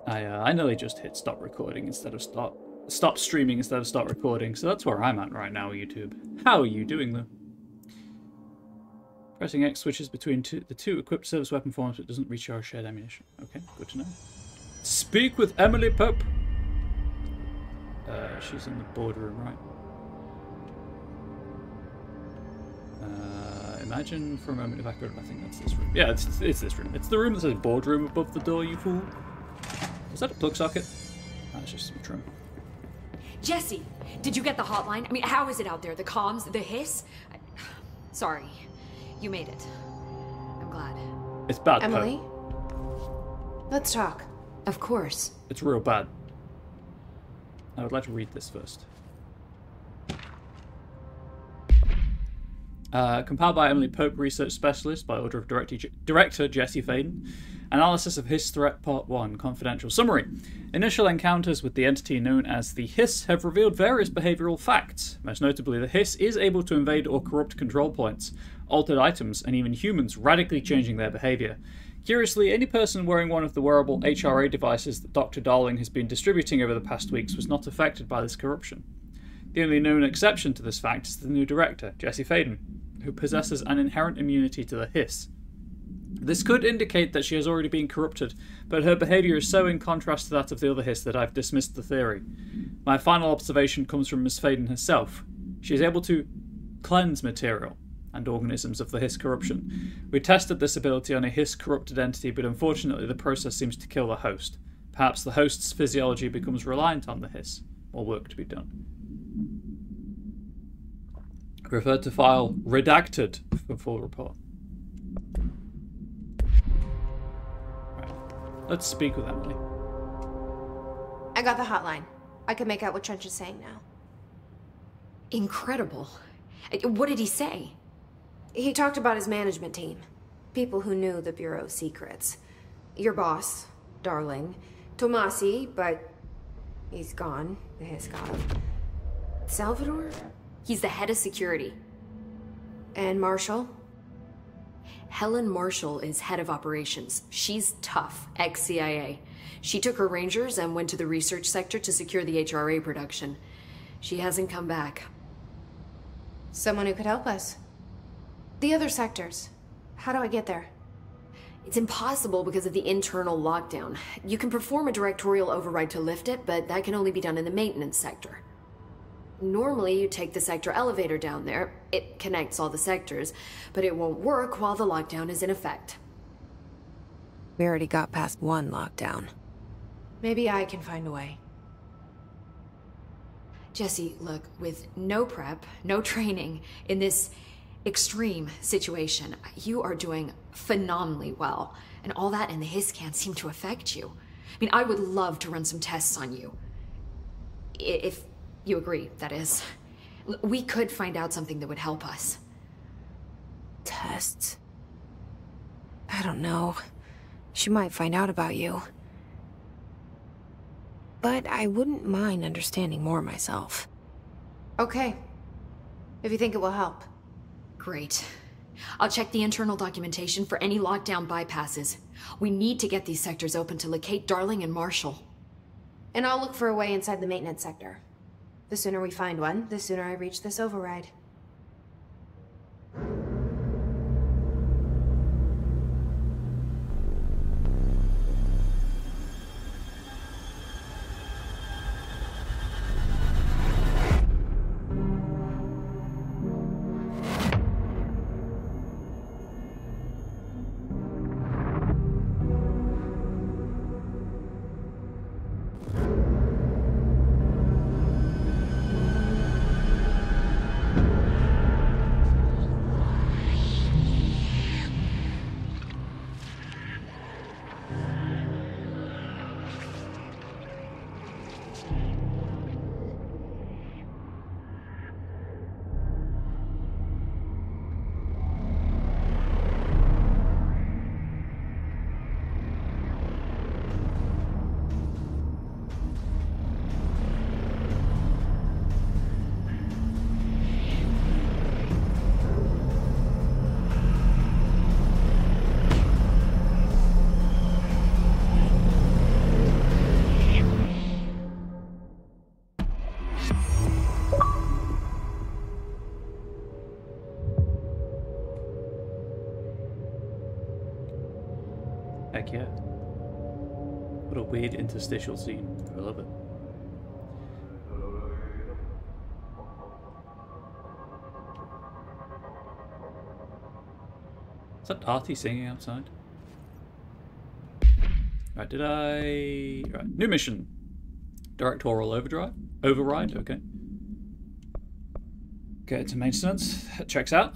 I nearly just hit stop recording instead of stop streaming instead of stop recording, so that's where I'm at right now, YouTube. How are you doing though? Pressing X switches between the two equipped service weapon forms but doesn't recharge shared ammunition. Okay, good to know. Speak with Emily Pope. She's in the boardroom, right? Imagine for a moment if I could. I think that's this room. Yeah, it's this room. It's the room that says boardroom above the door, you fool. Is that a plug socket? That's just some trim. Jesse, did you get the hotline? I mean, how is it out there? The comms, the hiss? Sorry, you made it. I'm glad. It's bad, Emily, let's talk. Of course. It's real bad. I would like to read this first. Compiled by Emily Pope, research specialist, by order of director Jesse Faden. Analysis of Hiss Threat Part 1, confidential summary. Initial encounters with the entity known as the Hiss have revealed various behavioral facts. Most notably, the Hiss is able to invade or corrupt control points, altered items, and even humans, radically changing their behavior. Curiously, any person wearing one of the wearable HRA devices that Dr. Darling has been distributing over the past weeks was not affected by this corruption. The only known exception to this fact is the new director, Jesse Faden, who possesses an inherent immunity to the Hiss. This could indicate that she has already been corrupted, but her behaviour is so in contrast to that of the other Hiss that I've dismissed the theory. My final observation comes from Miss Faden herself. She is able to cleanse material and organisms of the Hiss corruption. We tested this ability on a Hiss-corrupted entity, but unfortunately the process seems to kill the host. Perhaps the host's physiology becomes reliant on the Hiss. More work to be done. Refer to file redacted for full report. Right. Let's speak with Emily. I got the hotline. I can make out what Trench is saying now. Incredible. What did he say? He talked about his management team. People who knew the Bureau's secrets. Your boss, Darling. Tomasi, but he's gone. The Hiss got him. Salvador? He's the head of security. And Marshall? Helen Marshall is head of operations. She's tough, ex-CIA. She took her Rangers and went to the research sector to secure the HRA production. She hasn't come back. Someone who could help us. The other sectors. How do I get there? It's impossible because of the internal lockdown. You can perform a directorial override to lift it, but that can only be done in the maintenance sector. Normally, you take the sector elevator down there. It connects all the sectors, but it won't work while the lockdown is in effect. We already got past one lockdown. Maybe I can find a way. Jesse, look, with no prep, no training, in this extreme situation, you are doing phenomenally well. And all that and the Hiss can't seem to affect you. I mean, I would love to run some tests on you. If you agree, that is. We could find out something that would help us. Tests? I don't know. She might find out about you. But I wouldn't mind understanding more myself. Okay. If you think it will help. Great. I'll check the internal documentation for any lockdown bypasses. We need to get these sectors open to locate Darling and Marshall. And I'll look for a way inside the maintenance sector. The sooner we find one, the sooner I reach this override. What a weird interstitial scene. I love it. Is that Artie singing outside? Right, did I... Right, new mission. Directorial override, okay. Get to maintenance. That checks out.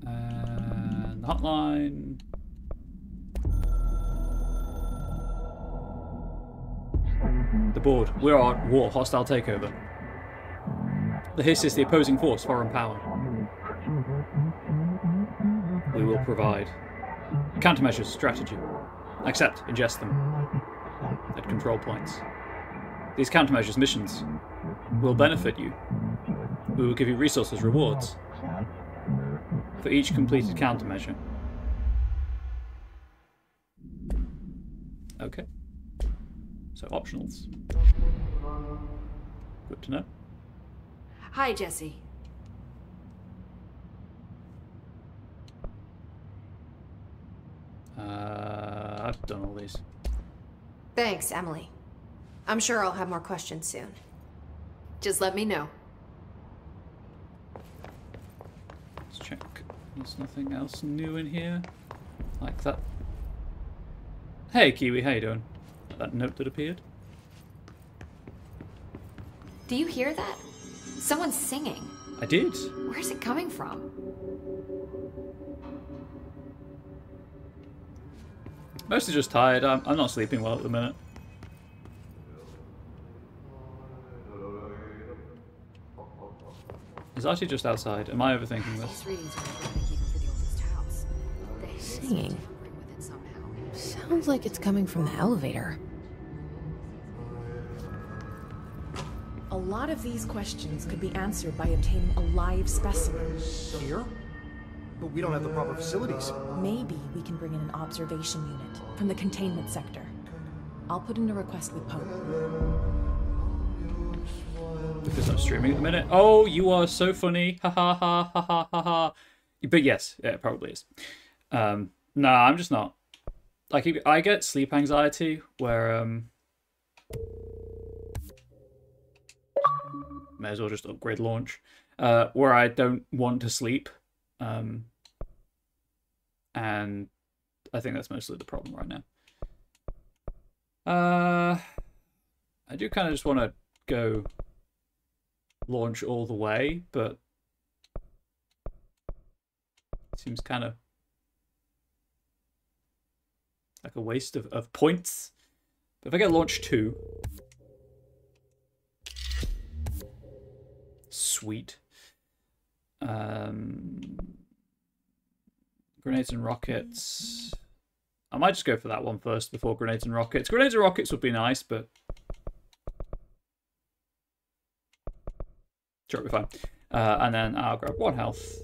And the hotline. The board. We are at war. Hostile takeover. The Hiss is the opposing force. Foreign power. We will provide. Countermeasures. Strategy. Accept. Ingest them. At control points. These countermeasures missions will benefit you. We will give you resources, rewards, for each completed countermeasure. Okay. So optionals. Good to know. Hi, Jesse. I've done all these. Thanks, Emily. I'm sure I'll have more questions soon. Just let me know. Let's check. There's nothing else new in here. Like that. Hey, Kiwi, how you doing? That note that appeared. Do you hear that? Someone's singing. I did. Where's it coming from? Mostly just tired. I'm not sleeping well at the minute. Is Archie just outside? Am I overthinking this? These readings are important even for the oldest house. The Hiss Singing. is tampering with it somehow. Sounds like it's coming from the elevator. A lot of these questions could be answered by obtaining a live specimen. Here? But we don't have the proper facilities. Maybe we can bring in an observation unit from the containment sector. I'll put in a request with Pope. Because I'm streaming at the minute. Oh, you are so funny. Ha ha ha ha ha ha ha. But yes, yeah, it probably is. Nah, I'm just not. Like, I get sleep anxiety where, may as well just upgrade launch. Where I don't want to sleep. And I think that's mostly the problem right now. I do kind of just want to go launch all the way, but it seems kind of like a waste of points. But if I get launch 2, sweet. Grenades and rockets. I might just go for that one first before grenades and rockets. Grenades and rockets would be nice, but sure, it'll be fine. And then I'll grab 1 health.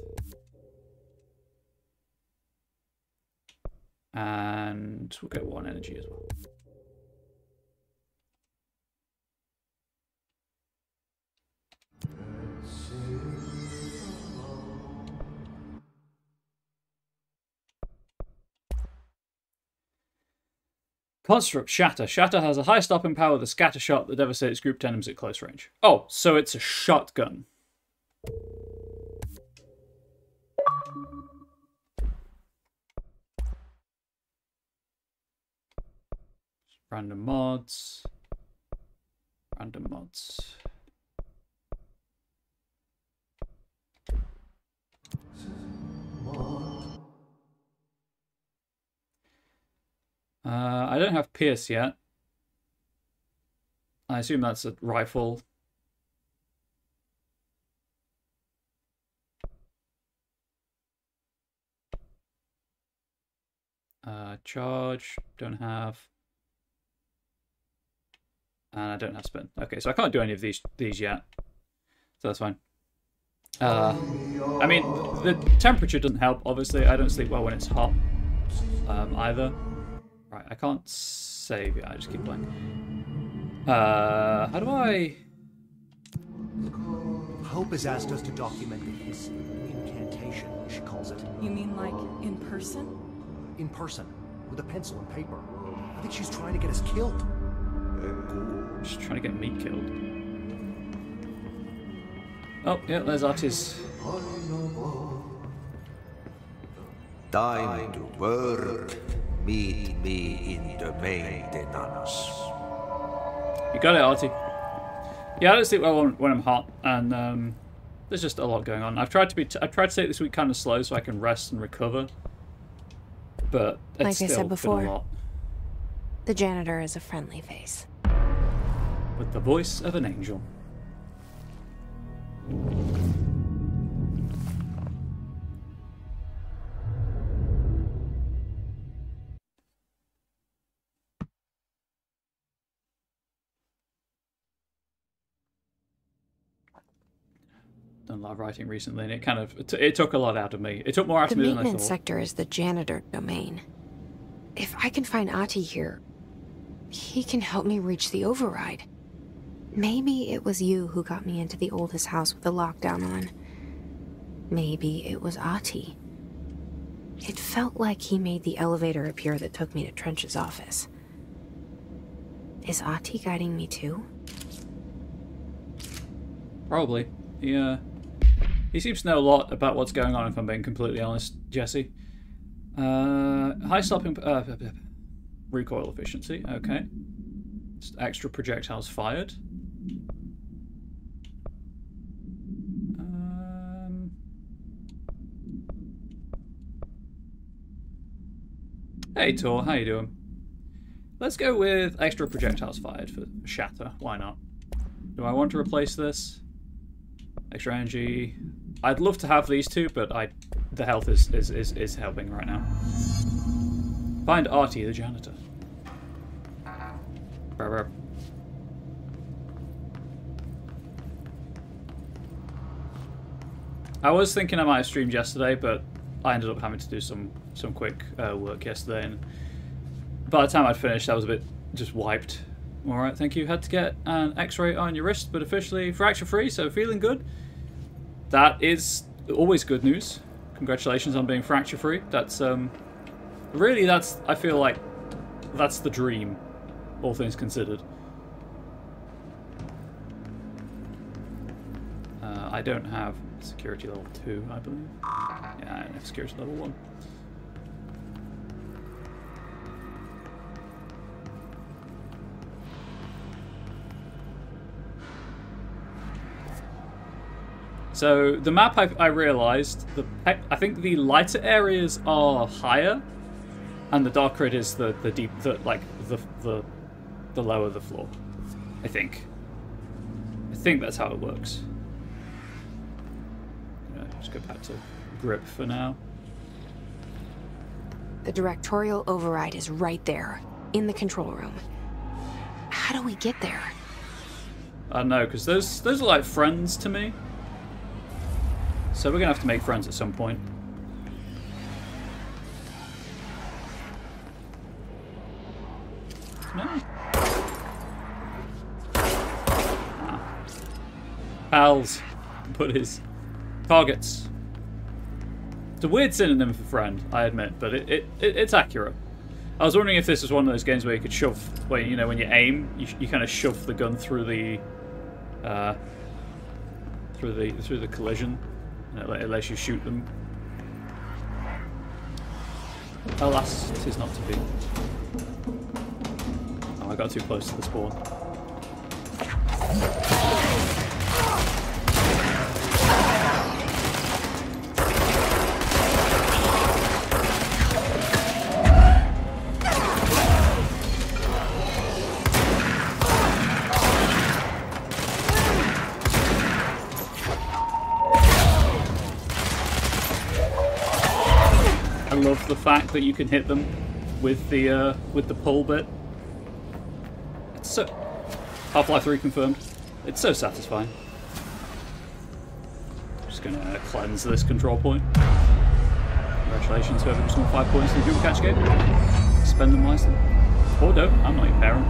And we'll get 1 energy as well. Construct Shatter. Shatter has a high stopping power with a scatter shot that devastates grouped enemies at close range. Oh, so it's a shotgun. Random mods. Random mods. I don't have Pierce yet. I assume that's a rifle. Charge, don't have. And I don't have spin. Okay, so I can't do any of these yet. So that's fine. I mean, the temperature doesn't help, obviously. I don't sleep well when it's hot either. Right, I can't save yet. I just keep playing. How do I... Hope has asked us to document the Hiss incantation, she calls it. You mean like in person? In person, with a pencil and paper. I think she's trying to get us killed. She's trying to get me killed. Oh, yeah, there's Artie's. Time to work. Meet me in the maintenance. You got it, Artie. Yeah, I don't sleep well when I'm hot, and there's just a lot going on. I've tried to take this week kind of slow so I can rest and recover, but it's Like still I said before, been a lot. the janitor is a friendly face. With the voice of an angel. Done a lot of writing recently, and it kind of it took a lot out of me. It took more out of me than I maintenance thought. sector is the janitor domain. If I can find Ahti here, he can help me reach the override. Maybe it was you who got me into the oldest house with the lockdown on. Maybe it was Ahti. It felt like he made the elevator appear that took me to Trench's office. Is Ahti guiding me too? Probably. He seems to know a lot about what's going on, if I'm being completely honest, Jesse. High stopping... recoil efficiency, okay. Just extra projectiles fired. Hey Tor, how you doing? Let's go with extra projectiles fired for Shatter. Why not? Do I want to replace this? Extra energy. I'd love to have these two, but the health is helping right now. Find Artie, the janitor. Brr. I was thinking I might have streamed yesterday, but I ended up having to do some quick work yesterday, and by the time I'd finished, I was a bit just wiped. Alright, thank you. Had to get an x-ray on your wrist, but officially fracture-free, so feeling good. That is always good news. Congratulations on being fracture-free. That's, really, I feel like, that's the dream, all things considered. I don't have security level 2, I believe. Yeah, I don't have security level 1. So the map, I realised, I think the lighter areas are higher, and the darker it is, the lower the floor. I think that's how it works. Just go back to grip for now. The directorial override is right there, in the control room. How do we get there? I don't know, because those are like friends to me. So we're going to have to make friends at some point. No. Pals. Put his targets. It's a weird synonym for friend, I admit, but it's accurate. I was wondering if this was one of those games where you could shove, where, you know, when you aim, you kind of shove the gun through the collision. And it lets you shoot them. Alas, it is not to be. Oh, I got too close to the spawn. I love the fact that you can hit them with the pull bit. It's so... Half-Life 3 confirmed. It's so satisfying. Just gonna cleanse this control point. Congratulations, whoever just won 5 points in the Google Catch game. Spend them wisely. Or don't, I'm not your parent.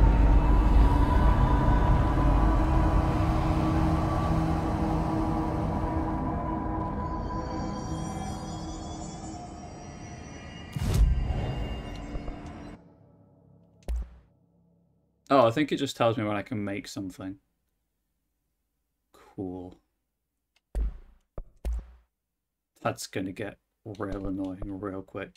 Oh, I think it just tells me when I can make something. Cool. That's going to get real annoying real quick.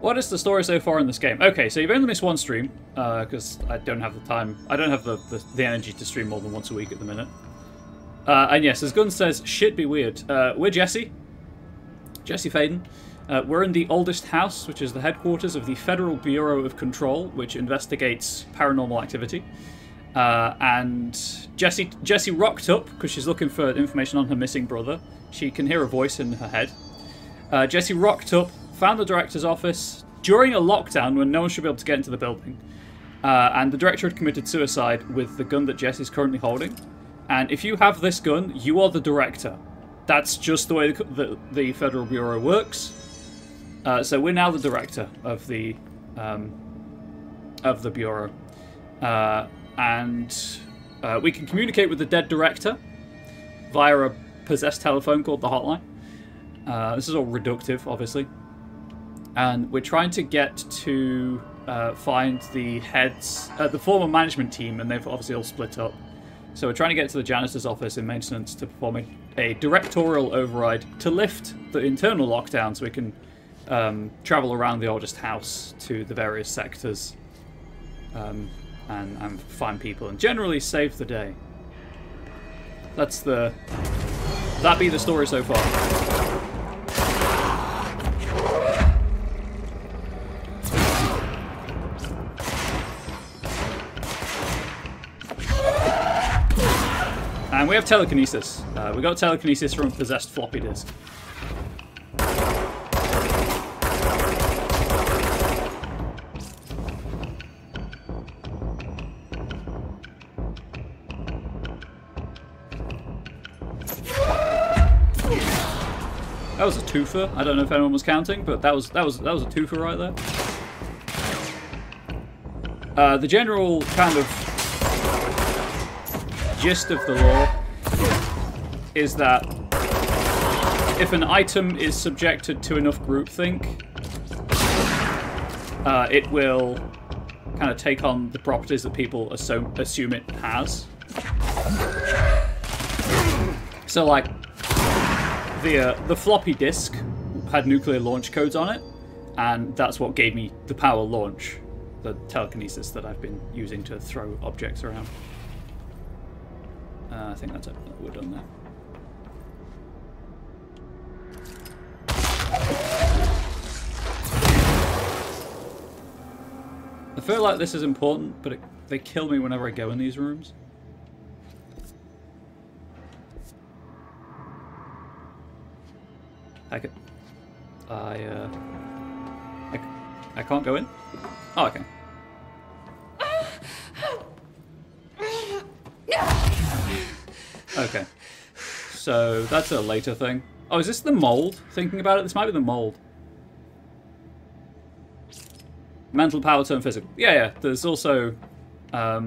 What is the story so far in this game? Okay, so you've only missed one stream, because I don't have the time. I don't have the energy to stream more than once a week at the minute. And yes, as Gunn says, shit be weird. We're Jesse Faden. We're in the oldest house, which is the headquarters of the Federal Bureau of Control, which investigates paranormal activity. And Jessie rocked up because she's looking for information on her missing brother. She can hear a voice in her head. Jessie rocked up, found the director's office during a lockdown when no one should be able to get into the building. And the director had committed suicide with the gun that Jessie's currently holding. And if you have this gun, you are the director. That's just the way the Federal Bureau works. So we're now the director of the Bureau. And we can communicate with the dead director via a possessed telephone called the hotline. This is all reductive, obviously. And we're trying to get to find the heads, the former management team, and they've obviously all split up. So we're trying to get to the janitor's office in maintenance to perform a directorial override to lift the internal lockdown so we can travel around the oldest house to the various sectors and find people and generally save the day. That be the story so far. And we have telekinesis. We got telekinesis from a possessed floppy disk. That was a twofer. I don't know if anyone was counting, but that was a twofer right there. The general kind of gist of the law is that if an item is subjected to enough groupthink, it will kind of take on the properties that people assume it has. So, like, the floppy disk had nuclear launch codes on it, and that's what gave me the power launch, the telekinesis that I've been using to throw objects around. I think that's it. We're done there. I feel like this is important, but they kill me whenever I go in these rooms. I can't go in? Oh, I can. Okay. So, that's a later thing. Oh, is this the mold? Thinking about it, this might be the mold. Mental power turn physical. Yeah, there's also... yeah,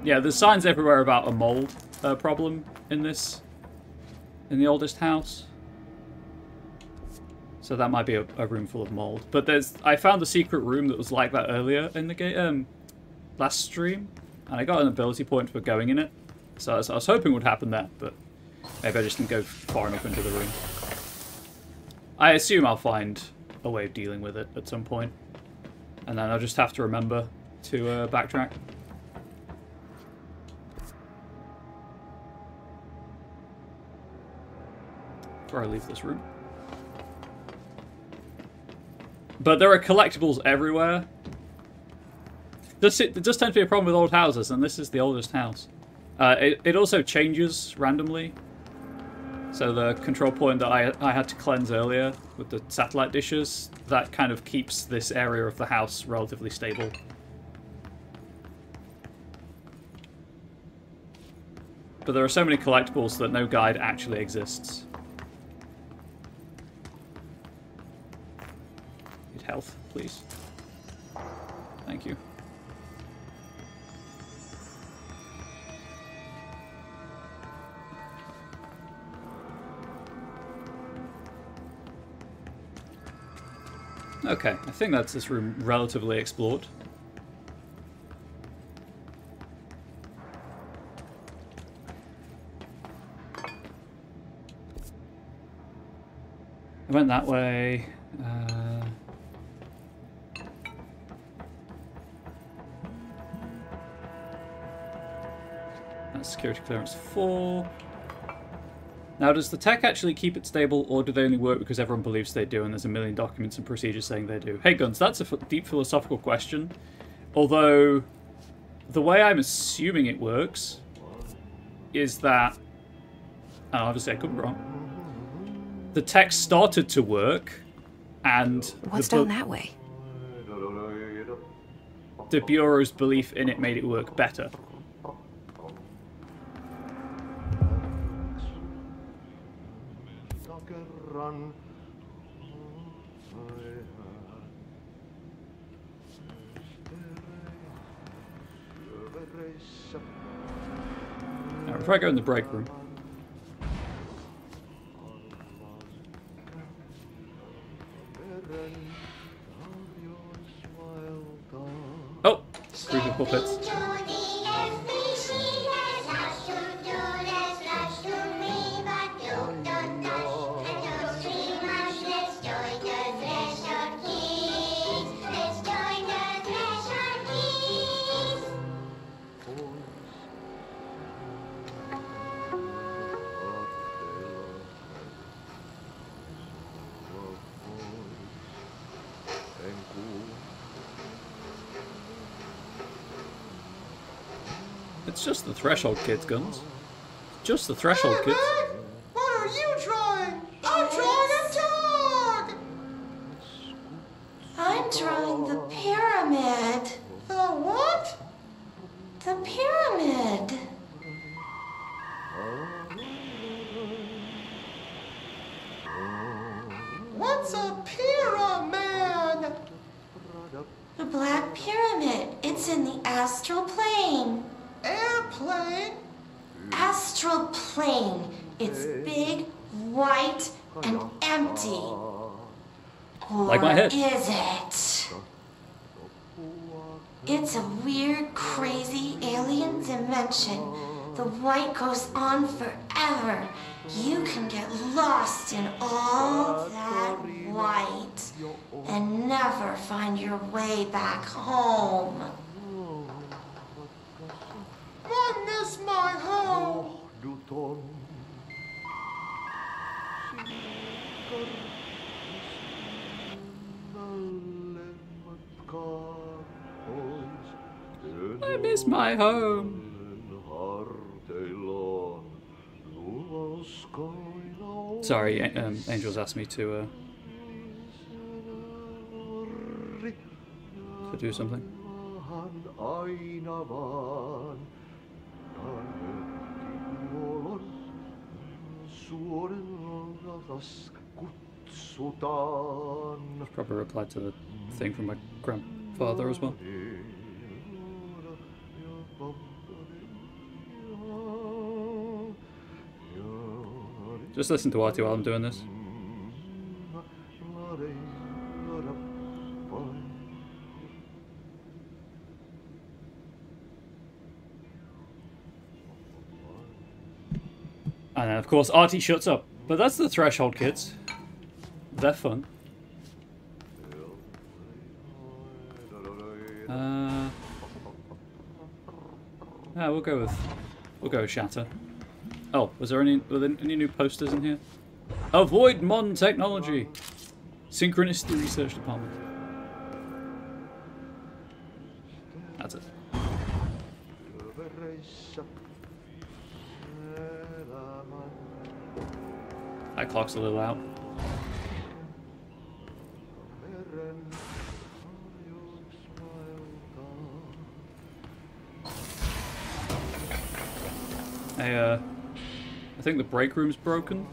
there's signs everywhere about a mold problem in this... in the oldest house. So that might be a room full of mold. But I found a secret room that was like that earlier in the game, last stream, and I got an ability point for going in it. So I was hoping would happen there, but maybe I just didn't go far enough into the room. I assume I'll find a way of dealing with it at some point, and then I'll just have to remember to backtrack. Before I leave this room. But there are collectibles everywhere. It does tend to be a problem with old houses, and this is the oldest house. It also changes randomly. So the control point that I had to cleanse earlier with the satellite dishes, that kind of keeps this area of the house relatively stable. But there are so many collectibles that no guide actually exists. Health, please. Thank you. Okay, I think that's this room relatively explored. went that way. That's security clearance 4. Now, does the tech actually keep it stable, or do they only work because everyone believes they do and there's a million documents and procedures saying they do? Hey, Guns, that's a deep philosophical question. Although, the way I'm assuming it works is that... And obviously, I could be wrong. The tech started to work, and... What's down that way? The Bureau's belief in it made it work better. Now, if I go in the break room... Oh! Group of puppets. It's just the Threshold Kids, Guns. Just the Threshold Kids. What are you drawing? I'm drawing a dog! I'm drawing the pyramid. The what? The pyramid. What's a pyramid? The Black Pyramid. It's in the astral plane. Airplane? Astral plane. It's big, white, and empty. Like my head. Or is it? It's a weird, crazy alien dimension. The white goes on forever. You can get lost in all that white and never find your way back home. I miss my home. I miss my home. Sorry, Angel's asked me to do something. Probably replied to the thing from my grandfather as well. Just listen to Artie while I'm doing this. And then, of course, Artie shuts up. But that's the Threshold Kids. They're fun. Yeah, we'll go with Shatter. Oh, were there any new posters in here? Avoid Mon Technology. Synchronicity Research Department. That's it. That clock's a little out. Hey, I think the break room's broken.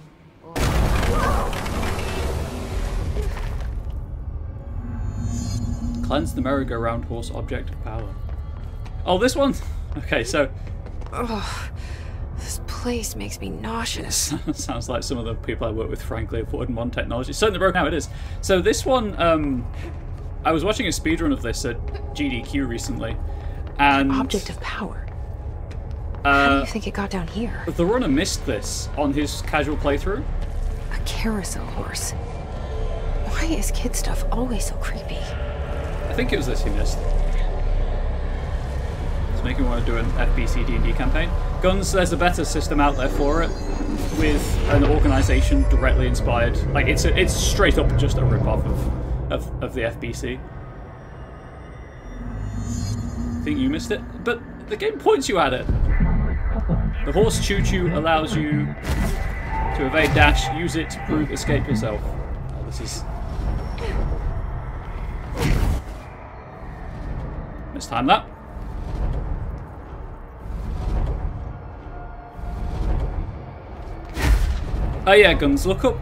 Cleanse the merry-go-round horse object of power. Oh, this one? Okay, so... Oh, this place makes me nauseous. Sounds like some of the people I work with, frankly, avoid Mon Technology. It's certainly broken now, it is. So this one, I was watching a speedrun of this at GDQ recently, and... Object of power? How do you think it got down here? The runner missed this on his casual playthrough. A carousel horse. Why is kid stuff always so creepy? I think it was this he missed. It's making me want to do an FBC D&D campaign. Guns, there's a better system out there for it, with an organisation directly inspired. Like it's straight up just a rip-off of the FBC. I think you missed it, but the game points you at it. The horse choo-choo allows you to evade dash, use it to prove escape yourself. Oh, this is... Mistime that. Oh yeah, Guns, look up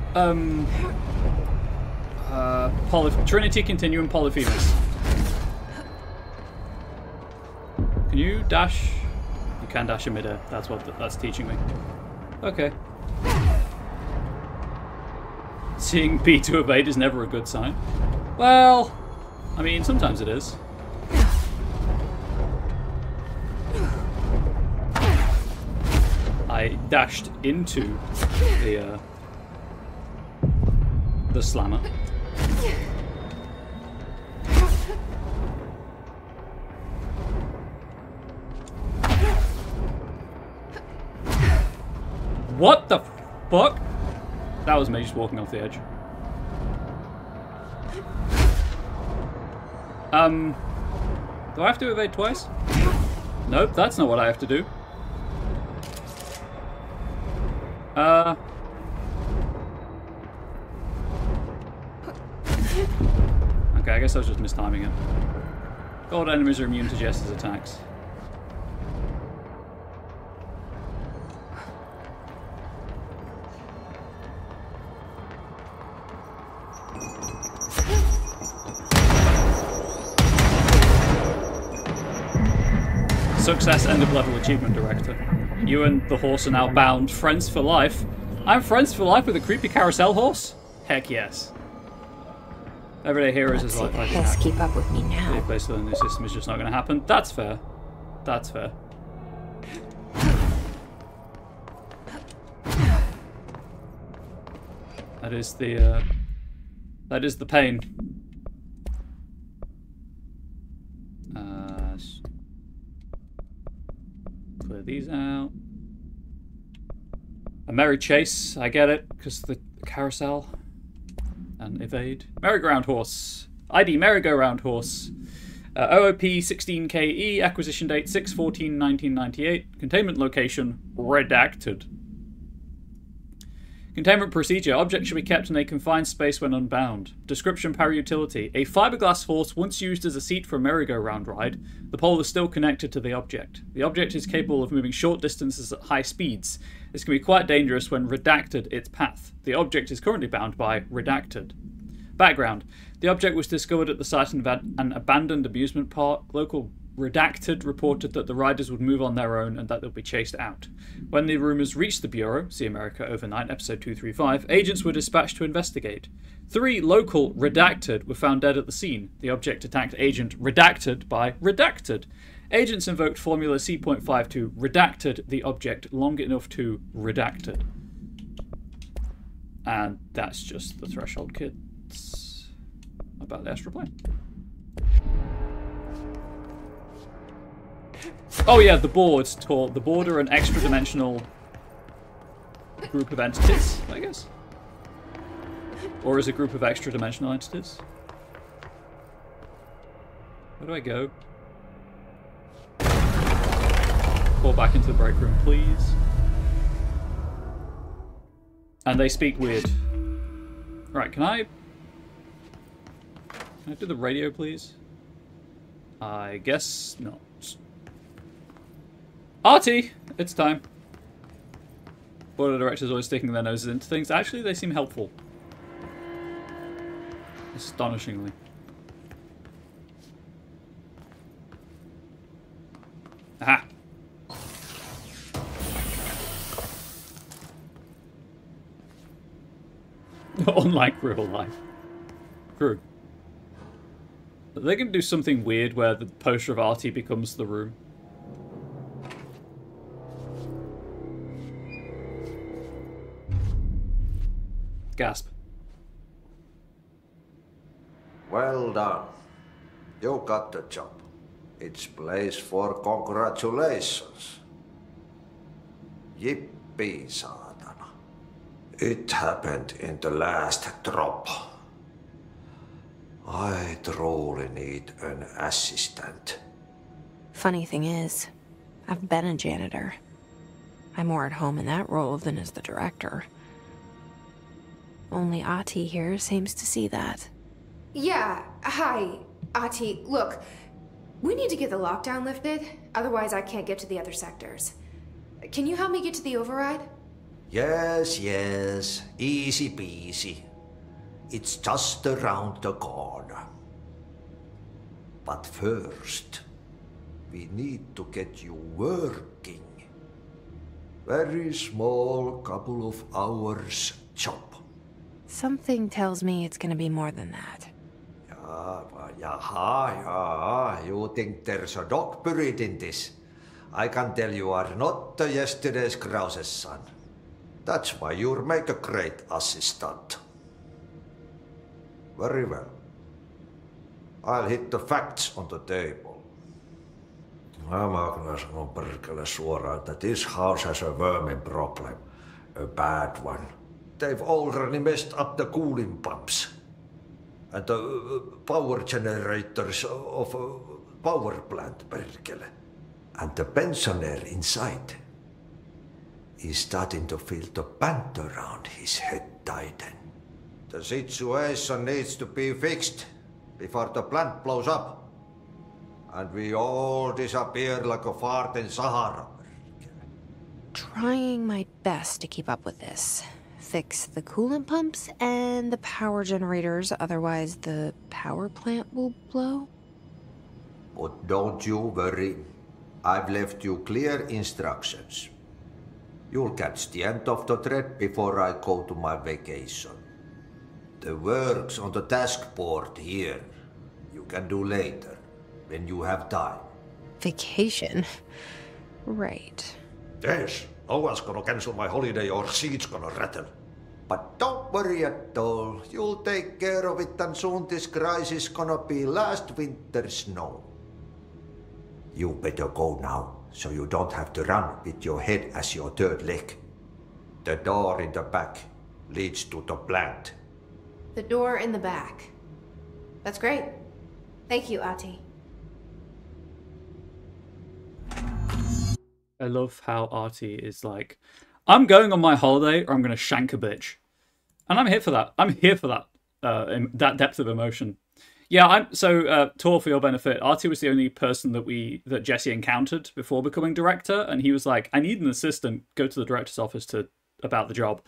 Trinity Continuum Polyphemus. Can you dash? You can dash in midair. That's what that's teaching me. Okay. Seeing B to evade is never a good sign. Well, I mean, sometimes it is. I dashed into the slammer. What the fuck? That was me just walking off the edge. Do I have to evade twice? Nope, that's not what I have to do. Okay, I guess I was just mistiming it. Gold enemies are immune to Jester's attacks. Success end of level achievement director. You and the horse are now bound. Friends for life. I'm friends for life with a creepy carousel horse? Heck yes. Everyday heroes is like Let's keep up with me now. Replace the new system is just not going to happen. That's fair. That's fair. That is the pain. Clear these out. A merry chase, I get it, because the carousel. And evade. Merry-go-round horse. ID merry-go-round horse. OOP 16KE, acquisition date 6/14/1998. Containment location, redacted. Containment procedure. Object should be kept in a confined space when unbound. Description: power utility. A fiberglass horse once used as a seat for a merry-go-round ride. The pole is still connected to the object. The object is capable of moving short distances at high speeds. This can be quite dangerous when redacted its path. The object is currently bound by redacted. Background. The object was discovered at the site of an abandoned amusement park. Local redacted reported that the riders would move on their own and that they'll be chased out. When the rumours reached the Bureau, see America Overnight, episode 235, agents were dispatched to investigate. 3 local redacted were found dead at the scene. The object attacked agent redacted by redacted. Agents invoked formula C.5 to redacted the object long enough to redacted. And that's just the Threshold Kids about the astral plane. Oh yeah, the board's tall. The board are an extra-dimensional group of entities, I guess. Or is a group of extra-dimensional entities. Where do I go? Fall back into the break room, please. And they speak weird. Right, can I do the radio, please? I guess not. Artie! It's time. Board of directors always sticking their noses into things. Actually, they seem helpful. Astonishingly. Aha! Unlike real life. True. Are they going to do something weird where the poster of Artie becomes the room? Gasp. Well done. You got the job. It's place for congratulations. Yippee, saatana. It happened in the last drop. I truly need an assistant. Funny thing is, I've been a janitor. I'm more at home in that role than as the director. Only Ahti here seems to see that. Yeah, hi, Ahti. Look, we need to get the lockdown lifted, otherwise I can't get to the other sectors. Can you help me get to the override? Yes, easy peasy. It's just around the corner. But first, we need to get you working. Very small, couple of hours job. Something tells me it's gonna be more than that. You think there's a dog buried in this? I can tell you are not yesterday's Krause's son. That's why you'll make a great assistant. Very well. I'll hit the facts on the table. Mä kyllä sanon perkele suoraan, että this house has a vermin problem. A bad one. They've already messed up the cooling pumps. And the power generators of a power plant, perkele. And the pensioner inside is starting to feel the band around his head tighten. The situation needs to be fixed before the plant blows up. And we all disappear like a fart in Sahara. Trying my best to keep up with this. Fix the coolant pumps and the power generators, otherwise the power plant will blow. But don't you worry. I've left you clear instructions. You'll catch the end of the thread before I go to my vacation. The work's on the task board here. You can do later, when you have time. Vacation? Right. Yes, no one's gonna cancel my holiday or seat's gonna rattle. But don't worry at all. You'll take care of it and soon this crisis gonna be last winter's snow. You better go now, so you don't have to run with your head as your third leg. The door in the back leads to the plant. The door in the back. That's great. Thank you, Ahti. I love how Ahti is like, I'm going on my holiday or I'm going to shank a bitch. And I'm here for that. I'm here for that, that depth of emotion. Yeah, Tor, for your benefit, Ahti was the only person that Jesse encountered before becoming director, and he was like, I need an assistant, go to the director's office about the job.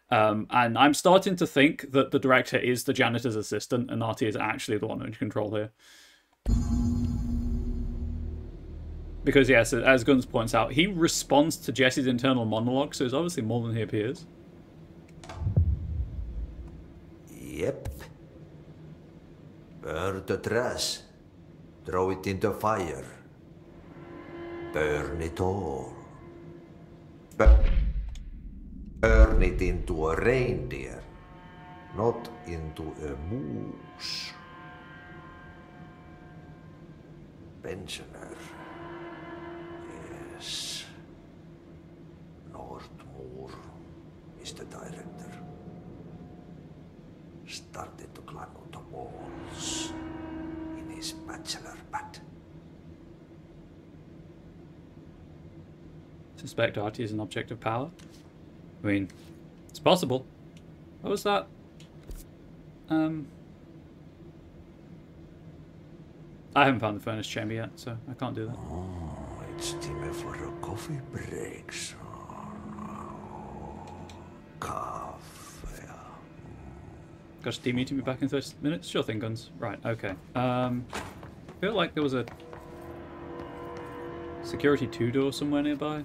And I'm starting to think that the director is the janitor's assistant, and Ahti is actually the one in control here. Because, yes, as Guns points out, he responds to Jesse's internal monologue, so he's obviously more than he appears. Yep. Burn the trash. Throw it in the fire. Burn it all. Burn it into a reindeer, not into a moose. Pensioner. Yes. Northmoor is the director. Started to climb on the walls in his bachelor pad. Suspect Ahti is an object of power? I mean, it's possible. What was that? I haven't found the furnace chamber yet, so I can't do that. Oh, it's time for a coffee break, son. Coffee. Got a team meeting me back in 30 minutes? Sure thing, Guns. Right, okay. I feel like there was a security 2 door somewhere nearby.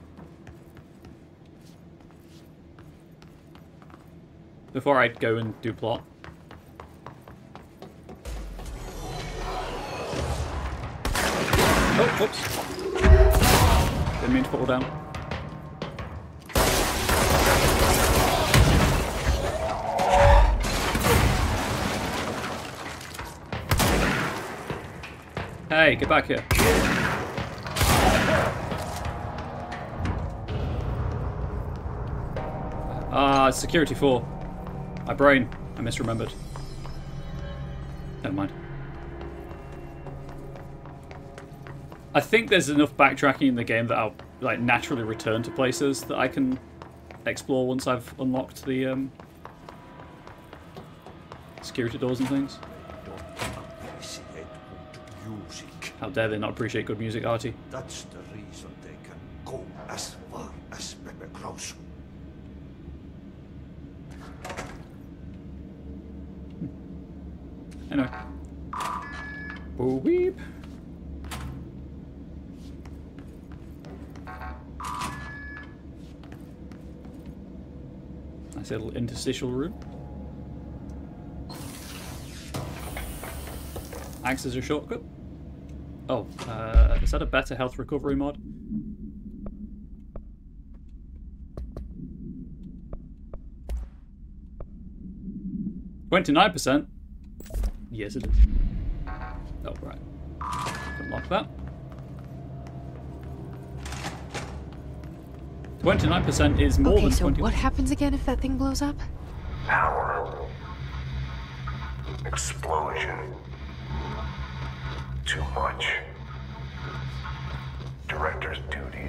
Before I go and do plot. Oh, whoops. Didn't mean to fall down. Hey, get back here. Security 4. My brain. I misremembered. Never mind. I think there's enough backtracking in the game that I'll like naturally return to places that I can explore once I've unlocked the security doors and things. How dare they not appreciate good music, Artie? That's the reason they can go as far as Pepe Kraus. Anyway. Boo weep. Nice little interstitial room. Acts as a shortcut. Oh, is that a better health recovery mod? $29%. Yes, it is. Oh, right. Unlock that. 29% is more than 20. Okay, so what happens again if that thing blows up? Power. Explosion. Too much. Director's duty.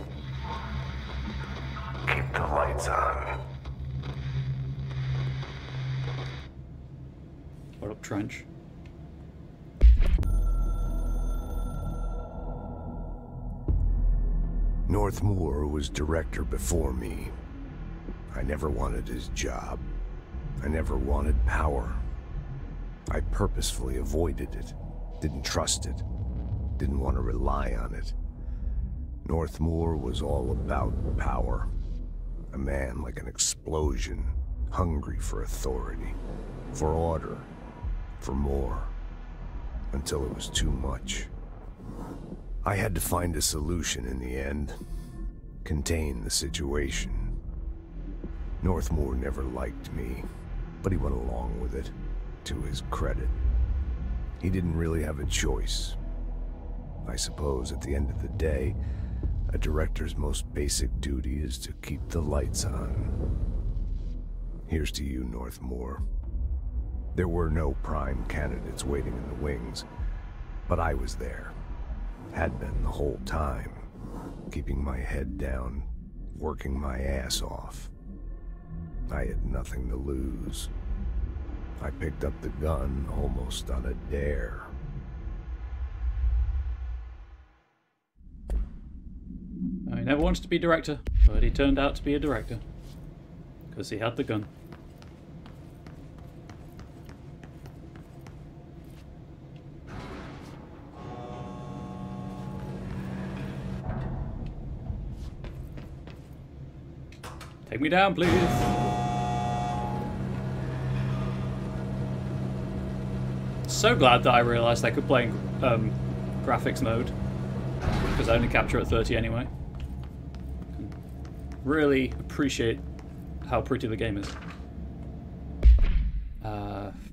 Keep the lights on. What up, Trench? Northmoor was director before me. I never wanted his job. I never wanted power. I purposefully avoided it. Didn't trust it. Didn't want to rely on it. Northmoor was all about power. A man like an explosion, hungry for authority, for order, for more, until it was too much. I had to find a solution in the end. Contain the situation. Northmoor never liked me, but he went along with it, to his credit. He didn't really have a choice. I suppose at the end of the day, a director's most basic duty is to keep the lights on. Here's to you, Northmoor. There were no prime candidates waiting in the wings, but I was there. Had been the whole time, keeping my head down, working my ass off. I had nothing to lose. I picked up the gun almost on a dare. He never wanted to be director, but he turned out to be a director. Because he had the gun. Take me down, please. So glad that I realised I could play in graphics mode. Because I only capture at 30 anyway. Really appreciate how pretty the game is.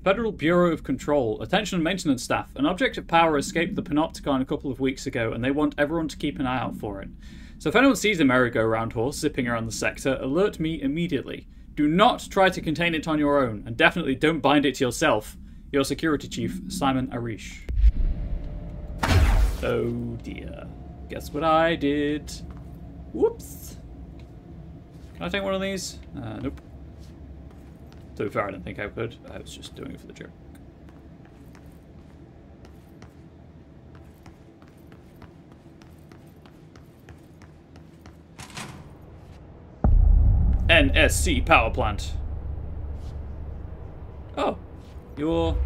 Federal Bureau of Control. Attention maintenance staff. An object of power escaped the Panopticon a couple of weeks ago, and they want everyone to keep an eye out for it. So if anyone sees a merry-go-round horse zipping around the sector, alert me immediately. Do not try to contain it on your own, and definitely don't bind it to yourself. Your security chief, Simon Arish. Oh dear. Guess what I did? Whoops. Can I take one of these? Nope. To be fair, I don't think I could. I was just doing it for the joke. NSC power plant. Oh, you're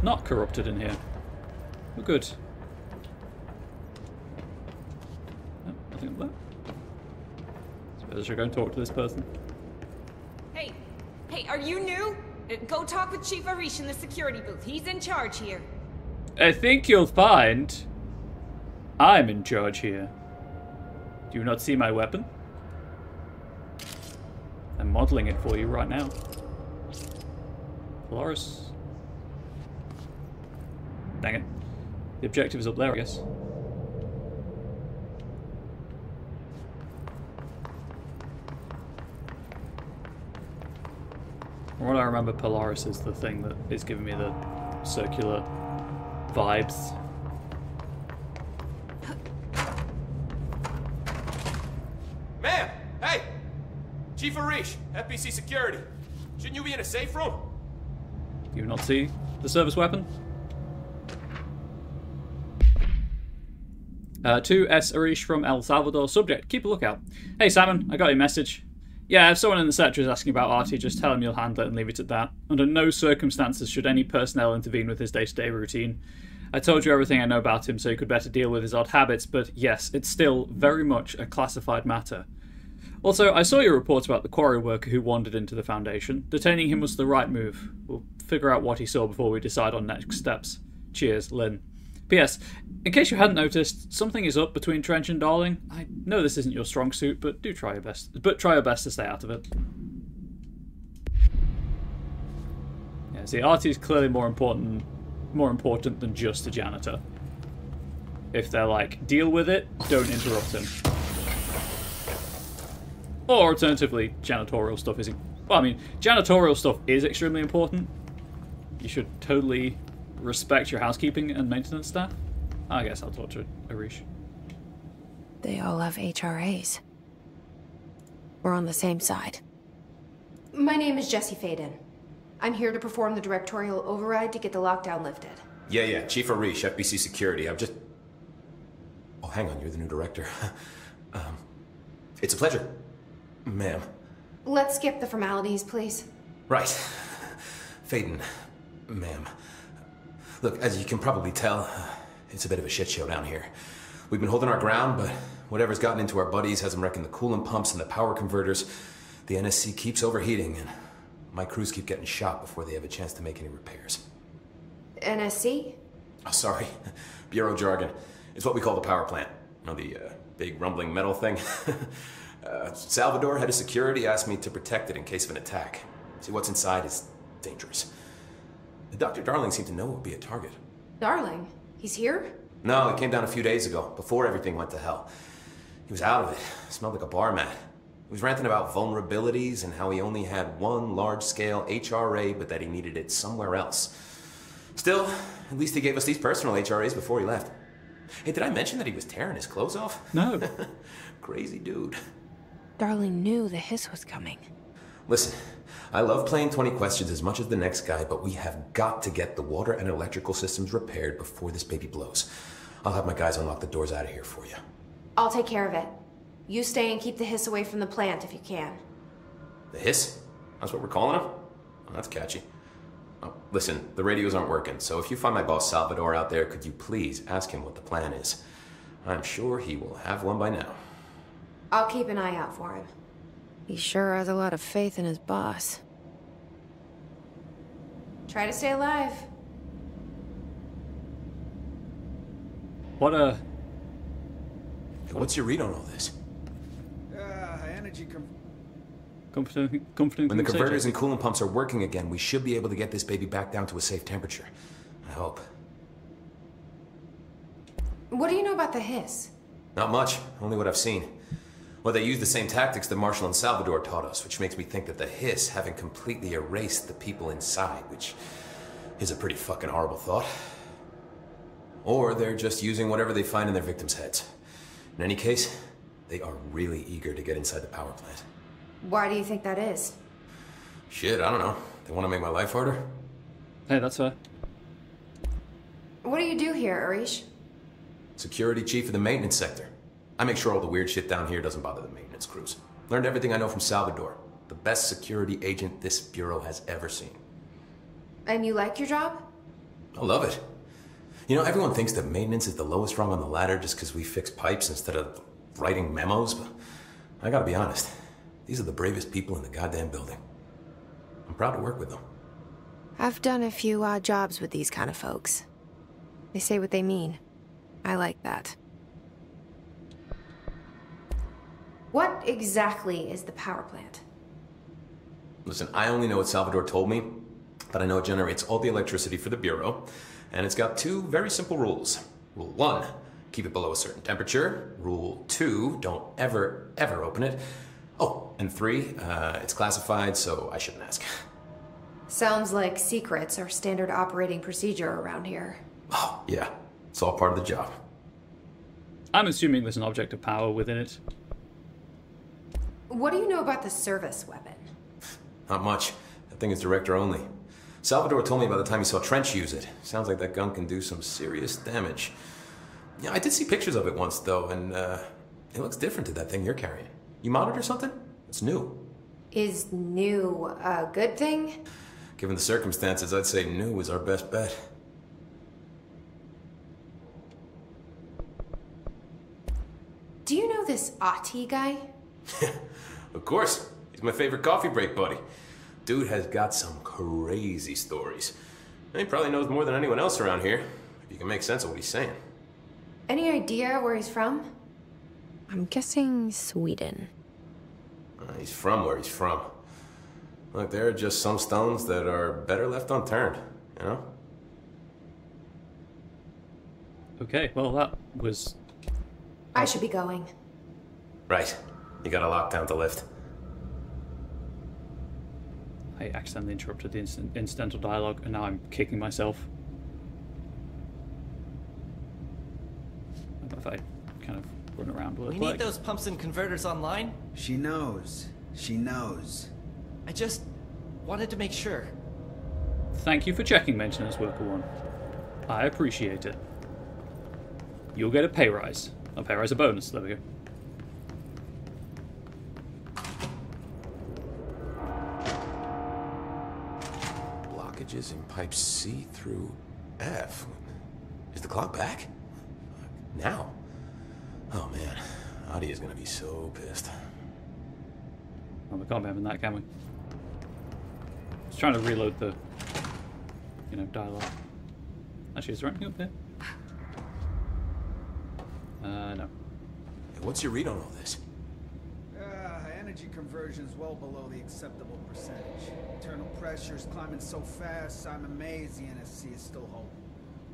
not corrupted in here. We're good. Oh, nothing up there. Suppose I should go and talk to this person. Hey, are you new? Go talk with Chief Arish in the security booth. He's in charge here. I think you'll find I'm in charge here. Do you not see my weapon? I'm modeling it for you right now. Polaris. Dang it. The objective is up there, I guess. From what I remember, Polaris is the thing that is giving me the circular vibes. Ma'am! Hey! Chief Arish, FBC Security. Shouldn't you be in a safe room? Do you not see the service weapon? 2S Arish from El Salvador. Subject, keep a lookout. Hey Simon, I got your message. Yeah, if someone in the sector is asking about Artie, just tell him you'll handle it and leave it at that. Under no circumstances should any personnel intervene with his day-to-day routine. I told you everything I know about him so you could better deal with his odd habits, but yes, it's still very much a classified matter. Also, I saw your report about the quarry worker who wandered into the Foundation. Detaining him was the right move. We'll figure out what he saw before we decide on next steps. Cheers, Lynn. P.S. In case you hadn't noticed, something is up between Trench and Darling. I know this isn't your strong suit, but do try your best. But try your best to stay out of it. Yeah, see, Artie is clearly more important than just a janitor. If they're like, deal with it, don't interrupt him. Or alternatively, janitorial stuff isn't. Well, I mean, janitorial stuff is extremely important. You should totally respect your housekeeping and maintenance staff. I guess I'll talk to Arish. They all have HRAs. We're on the same side. My name is Jesse Faden. I'm here to perform the directorial override to get the lockdown lifted. Yeah, Chief Arish, FBC Security. I'm just... Oh, hang on, you're the new director. It's a pleasure, ma'am. Let's skip the formalities, please. Right. Faden, ma'am. Look, as you can probably tell, it's a bit of a shit show down here. We've been holding our ground, but whatever's gotten into our buddies has them wrecking the coolant pumps and the power converters. The NSC keeps overheating, and my crews keep getting shot before they have a chance to make any repairs. NSC? Oh, sorry. Bureau jargon. It's what we call the power plant. You know, the big rumbling metal thing? Salvador, head of security, asked me to protect it in case of an attack. See, what's inside is dangerous. Dr. Darling seemed to know it would be a target. Darling? He's here? No, he came down a few days ago, before everything went to hell. He was out of it. Smelled like a bar mat. He was ranting about vulnerabilities and how he only had one large-scale HRA, but that he needed it somewhere else. Still, at least he gave us these personal HRAs before he left. Hey, did I mention that he was tearing his clothes off? No. Crazy dude. Darling knew the hiss was coming. Listen, I love playing 20 questions as much as the next guy, but we have got to get the water and electrical systems repaired before this baby blows. I'll have my guys unlock the doors out of here for you. I'll take care of it. You stay and keep the hiss away from the plant if you can. The hiss? That's what we're calling him? Oh, that's catchy. Oh, listen, the radios aren't working, so if you find my boss Salvador out there, could you please ask him what the plan is? I'm sure he will have one by now. I'll keep an eye out for him. He sure has a lot of faith in his boss. Try to stay alive. What's your read on all this? Energy comforting when the converters and coolant pumps are working again, we should be able to get this baby back down to a safe temperature. I hope. What do you know about the hiss? Not much, only what I've seen. Well, they use the same tactics that Marshall and Salvador taught us, which makes me think that the hiss haven't completely erased the people inside, which is a pretty fucking horrible thought. Or they're just using whatever they find in their victims' heads. In any case, they are really eager to get inside the power plant. Why do you think that is? Shit, I don't know. They want to make my life harder? Hey, that's fair. What do you do here, Arish? Security chief of the maintenance sector. I make sure all the weird shit down here doesn't bother the maintenance crews. Learned everything I know from Salvador. The best security agent this bureau has ever seen. And you like your job? I love it. You know, everyone thinks that maintenance is the lowest rung on the ladder just because we fix pipes instead of writing memos, but I gotta be honest. These are the bravest people in the goddamn building. I'm proud to work with them. I've done a few odd jobs with these kind of folks. They say what they mean. I like that. What exactly is the power plant? Listen, I only know what Salvador told me, but I know it generates all the electricity for the Bureau, And it's got 2 very simple rules. Rule 1, keep it below a certain temperature. Rule 2, don't ever open it. Oh, and 3, it's classified, so I shouldn't ask. Sounds like secrets are standard operating procedure around here. Oh, yeah. It's all part of the job. I'm assuming there's an object of power within it. What do you know about the service weapon? Not much. That thing is director only. Salvador told me by the time he saw Trench use it. Sounds like that gun can do some serious damage. Yeah, I did see pictures of it once, though, and it looks different to that thing you're carrying. You monitor something? It's new. Is new a good thing? Given the circumstances, I'd say new is our best bet. Do you know this Ahti guy? Of course. He's my favorite coffee break buddy. Dude has got some crazy stories. And he probably knows more than anyone else around here, if you can make sense of what he's saying. Any idea where he's from? I'm guessing Sweden. He's from where he's from. Look, there are just some stones that are better left unturned, you know? Okay, well that was... I should be going. Right. You got a lockdown to lift. I accidentally interrupted the incidental dialogue, and now I'm kicking myself. If I kind of run around with it. We need those pumps and converters online. She knows. She knows. I just wanted to make sure. Thank you for checking, Maintenance Worker 1. I appreciate it. You'll get a pay rise. A pay rise, a bonus. There we go. Blockages in pipes C through F. Is the clock back? Now? Oh man, Adi is gonna be so pissed. Well, we can't be having that, can we? Just trying to reload the, dialogue. Actually, is there anything up here? No. What's your read on all this? Energy conversion's well below the acceptable percentage. Internal pressure's climbing so fast, I'm amazed the NSC is still holding.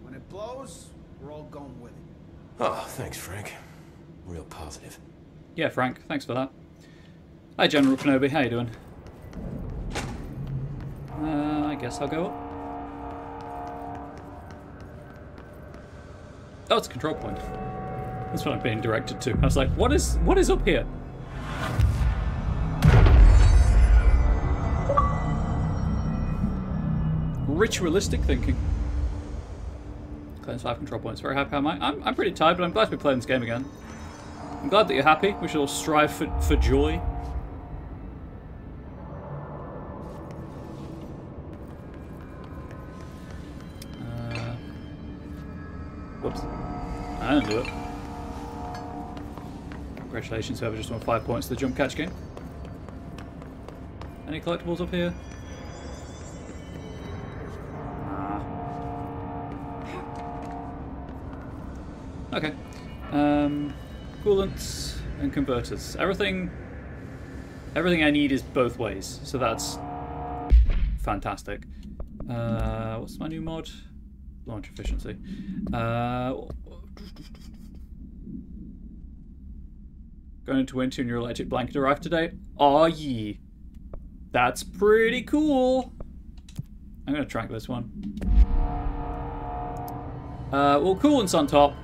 When it blows, we're all going with it. Oh, thanks, Frank. Real positive. Yeah, Frank, thanks for that. Hi, General Kenobi, how you doing? I guess I'll go up. Oh, it's a control point. That's what I'm being directed to. I was like, what is up here? Ritualistic thinking. Claims 5 control points. Very happy. I'm pretty tired, but I'm glad to be playing this game again. I'm glad that you're happy. We should all strive for joy. Whoops. I didn't do it. Congratulations, whoever just won 5 points to the jump catch game. Any collectibles up here? Okay. Coolants and converters. Everything I need is both ways, so that's fantastic. What's my new mod? Launch efficiency. Going into winter and your electric blanket arrived today. Aw, yee. That's pretty cool. I'm gonna track this one. Well, coolant's on top,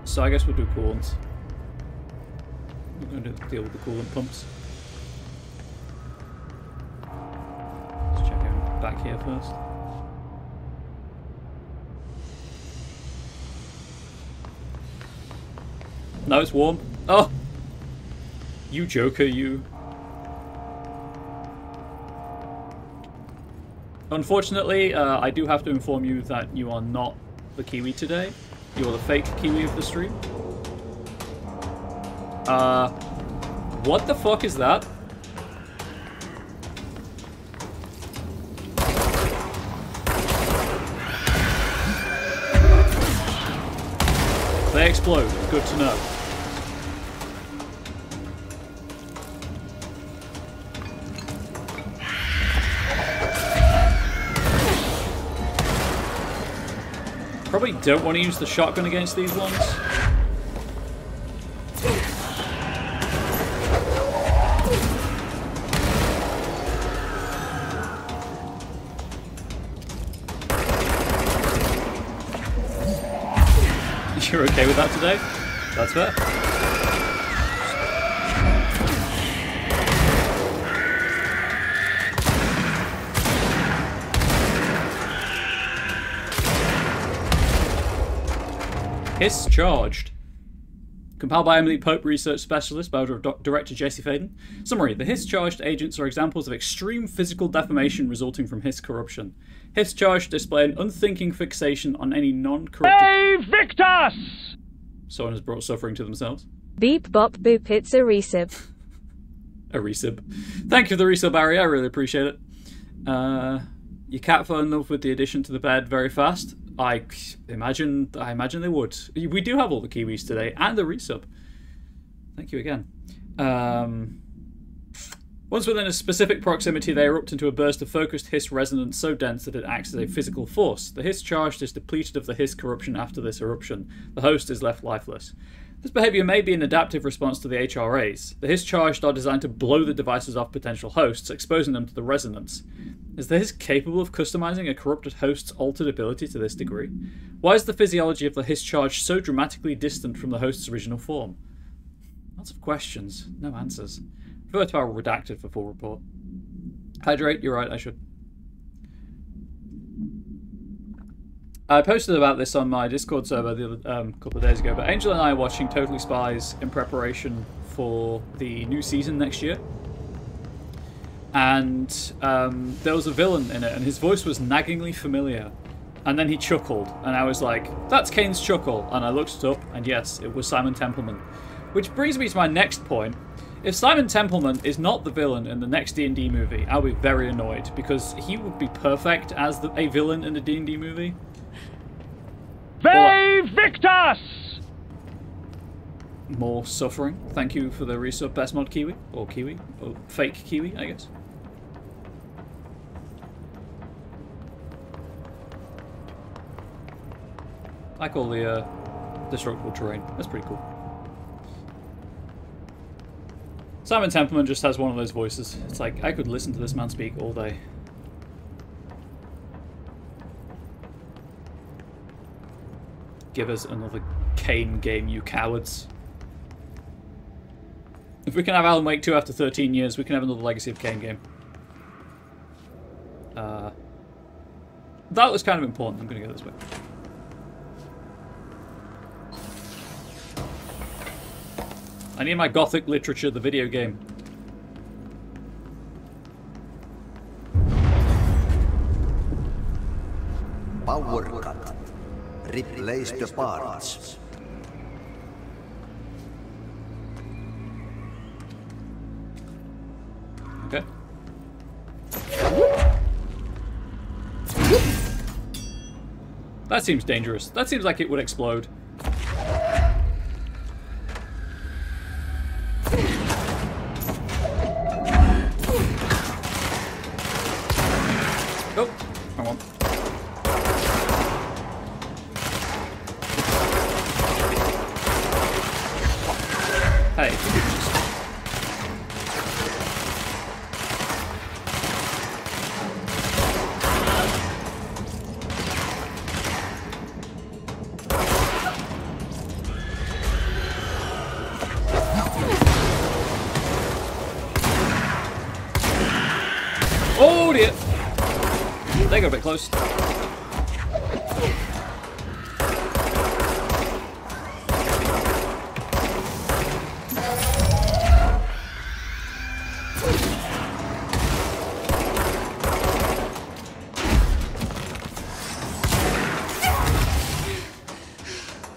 so I guess we'll do coolants. We're going to deal with the coolant pumps. Let's check out back here first. No, it's warm. Oh! You joker, you. Unfortunately, I do have to inform you that you are not the Kiwi today. You're the fake Kiwi of the stream. What the fuck is that? They explode. Good to know. Probably don't want to use the shotgun against these ones. You're okay with that today? That's fair. Hiss charged. Compiled by Emily Pope, research specialist, by order of director Jesse Faden. Summary: the Hiss-charged agents are examples of extreme physical deformation resulting from Hiss corruption. Hiss-charged display an unthinking fixation on any non-corrupted... Victus! Someone has brought suffering to themselves. Beep bop boop, it's a resub. A resub. Thank you for the resub, Barry. I really appreciate it. Your cat fell in love with the addition to the bed very fast. I imagine they would. We do have all the Kiwis today and the resub. Thank you again. Once within a specific proximity, they erupt into a burst of focused Hiss resonance so dense that it acts as a physical force. The Hiss charged is depleted of the Hiss corruption after this eruption. The host is left lifeless. This behaviour may be an adaptive response to the HRAs. The Hiss charged are designed to blow the devices off potential hosts, exposing them to the resonance. Is the Hiss capable of customizing a corrupted host's altered ability to this degree? Why is the physiology of the Hiss charge so dramatically distant from the host's original form? Lots of questions, no answers. Refer to our redacted for full report. Hydrate, you're right, I should. I posted about this on my Discord server the other couple of days ago, but Angel and I are watching Totally Spies in preparation for the new season next year. And there was a villain in it, and his voice was naggingly familiar. And then he chuckled, and I was like, that's Kane's chuckle. And I looked it up, and yes, it was Simon Templeman. Which brings me to my next point. If Simon Templeman is not the villain in the next D&D movie, I'll be very annoyed, because he would be perfect as a villain in a D&D movie. Victus! More suffering. Thank you for the resub, Best Mod Kiwi. Or Kiwi. Or fake Kiwi, I guess. I call the destructible terrain. That's pretty cool. Simon Templeman just has one of those voices. It's like, I could listen to this man speak all day. Give us another Kane game, you cowards. If we can have Alan Wake 2 after 13 years, we can have another Legacy of Kane game. That was kind of important. I'm going to go this way. I need my Gothic literature, the video game. Power cut. Replace the parts. Okay. That seems dangerous. That seems like it would explode. Oh, wrong one. Hey, oh dear! They got a bit close.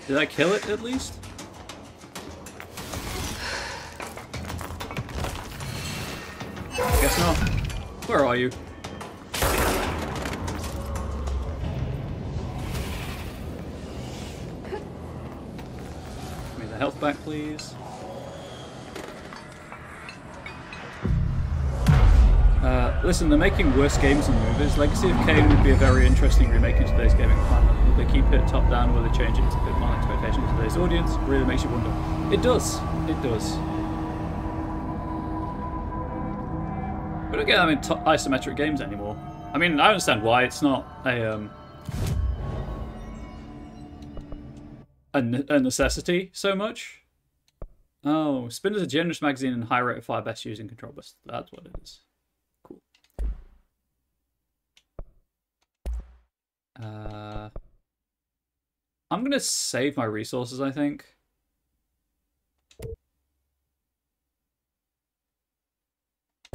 Did I kill it at least? Guess not. Where are you? Give me the health back, please. Listen, they're making worse games and movies. Legacy of Kain would be a very interesting remake in today's gaming climate. they keep it top down or they change it to fit my expectations of today's audience, really makes you wonder. It does. It does. We don't get that many isometric games anymore. I mean, I understand why. It's not a necessity so much. Oh, Spin is a generous magazine and high rate of fire, best using control bus. That's what it is. Cool. I'm gonna save my resources, I think.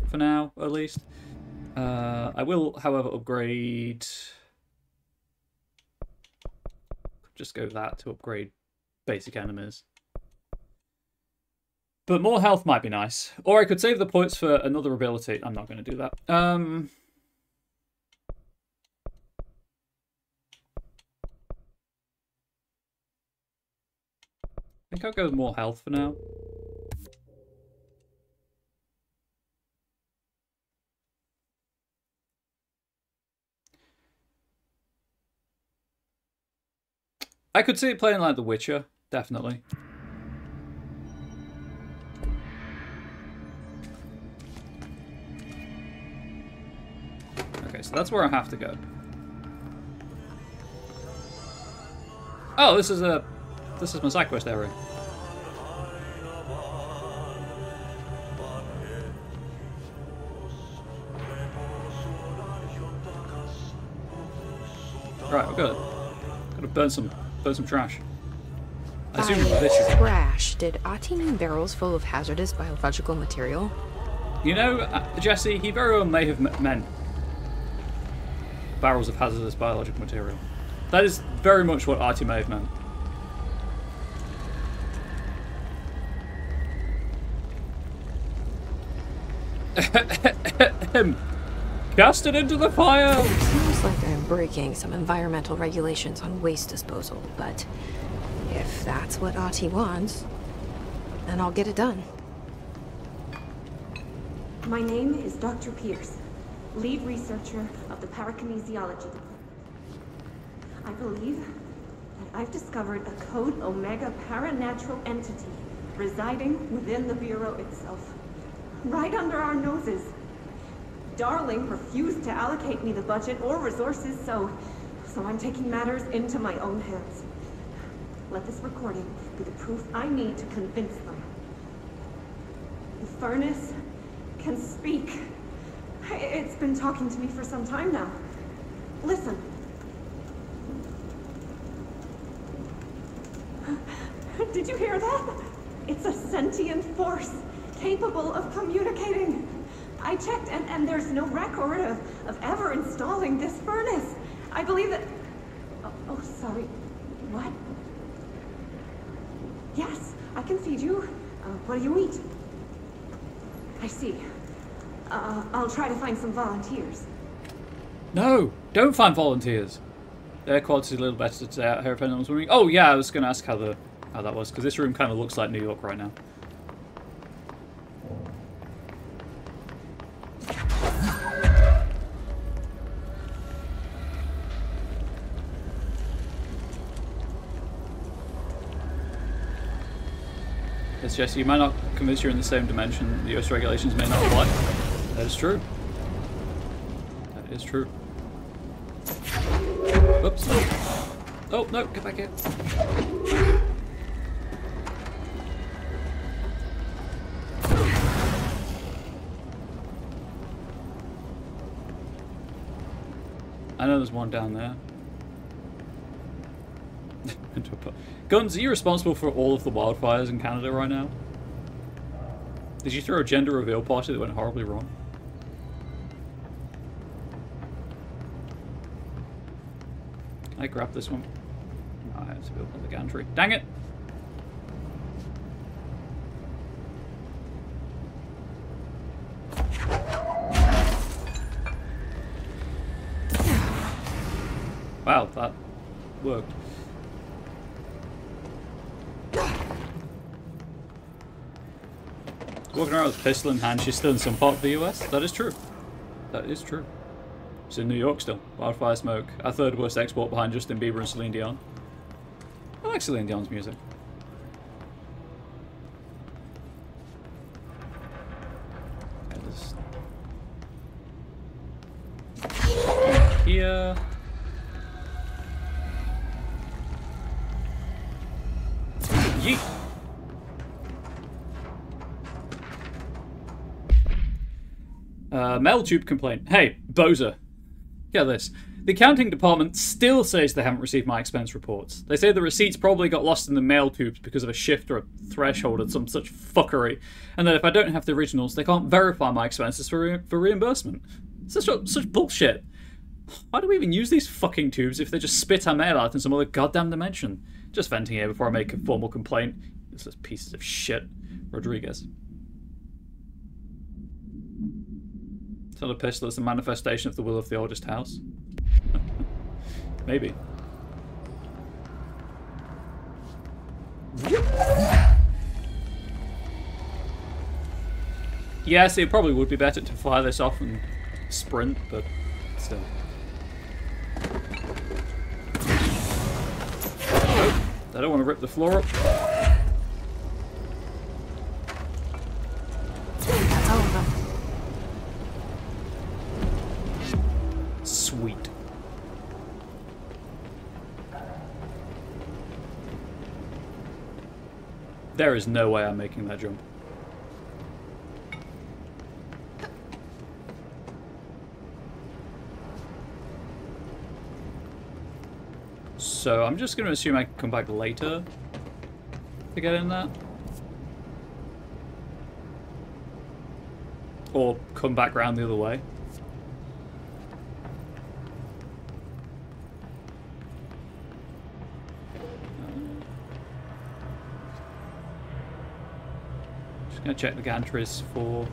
For now, at least. I will, however, upgrade. Just go with that to upgrade basic enemies. But more health might be nice. Or I could save the points for another ability. I'm not going to do that. I think I'll go with more health for now. I could see it playing like The Witcher, definitely. Okay, so that's where I have to go. Oh, this is my side quest area. Right, we've got to burn some trash. I assume this is trash. Did Ahti mean barrels full of hazardous biological material? You know, Jesse, he very well may have meant barrels of hazardous biological material. That is very much what Ahti may have meant. Cast it into the fire! Seems like I'm breaking some environmental regulations on waste disposal, but if that's what Ahti wants, then I'll get it done. My name is Dr. Pierce, lead researcher of the Parakinesiology Department. I believe that I've discovered a Code Omega paranatural entity residing within the Bureau itself, right under our noses. Darling refused to allocate me the budget or resources, so I'm taking matters into my own hands. Let this recording be the proof I need to convince them. The furnace can speak. It's been talking to me for some time now. Listen. Did you hear that? It's a sentient force capable of communicating. I checked, and there's no record of ever installing this furnace. I believe that... Oh, sorry. What? Yes, I can feed you. What do you eat? I see. I'll try to find some volunteers. No, don't find volunteers. Their quality's a little better today out here if anyone's wondering. Oh yeah, I was going to ask how that was, because this room kind of looks like New York right now. Yes, Jesse, you might not convince you're in the same dimension. The US regulations may not apply. That is true. That is true. Oops. Oh, no, get back here. I know there's one down there. Guns, are you responsible for all of the wildfires in Canada right now? Did you throw a gender reveal party that went horribly wrong? Can I grab this one? No, I have to build another gantry. Dang it! Wow, that worked. Walking around with a pistol in hand, she's still in some part of the US? That is true. That is true. It's in New York still. Wildfire Smoke. Our third worst export behind Justin Bieber and Celine Dion. I like Celine Dion's music. Here. Yeet. Mail tube complaint. Hey, Boza. Get this. The accounting department still says they haven't received my expense reports. They say the receipts probably got lost in the mail tubes because of a shift or a threshold or some such fuckery, and that if I don't have the originals, they can't verify my expenses for reimbursement. Such bullshit. Why do we even use these fucking tubes if they just spit our mail out in some other goddamn dimension? Just venting here before I make a formal complaint. Useless pieces of shit. Rodriguez. It's not a pistol, it's a manifestation of the will of the oldest house. Maybe. Yes, it probably would be better to fire this off and sprint, but still. Oh, I don't want to rip the floor up. That's over. Sweet. There is no way I'm making that jump. So I'm just going to assume I can come back later to get in that. Or come back round the other way. Just going to check the gantries for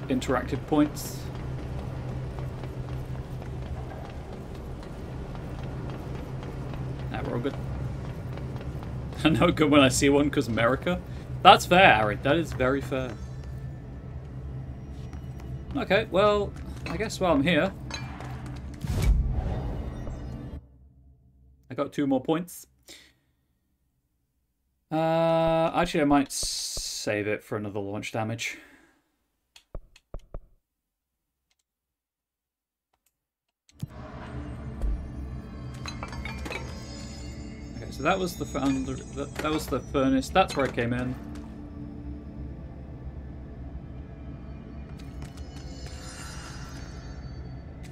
interactive points. We're all good. I know good when I see one because America. That's fair, Harry. That is very fair. Okay, well, I guess while I'm here, I got 2 more points. Actually, I might save it for another launch damage. So that was the founder. That was the furnace. That's where I came in.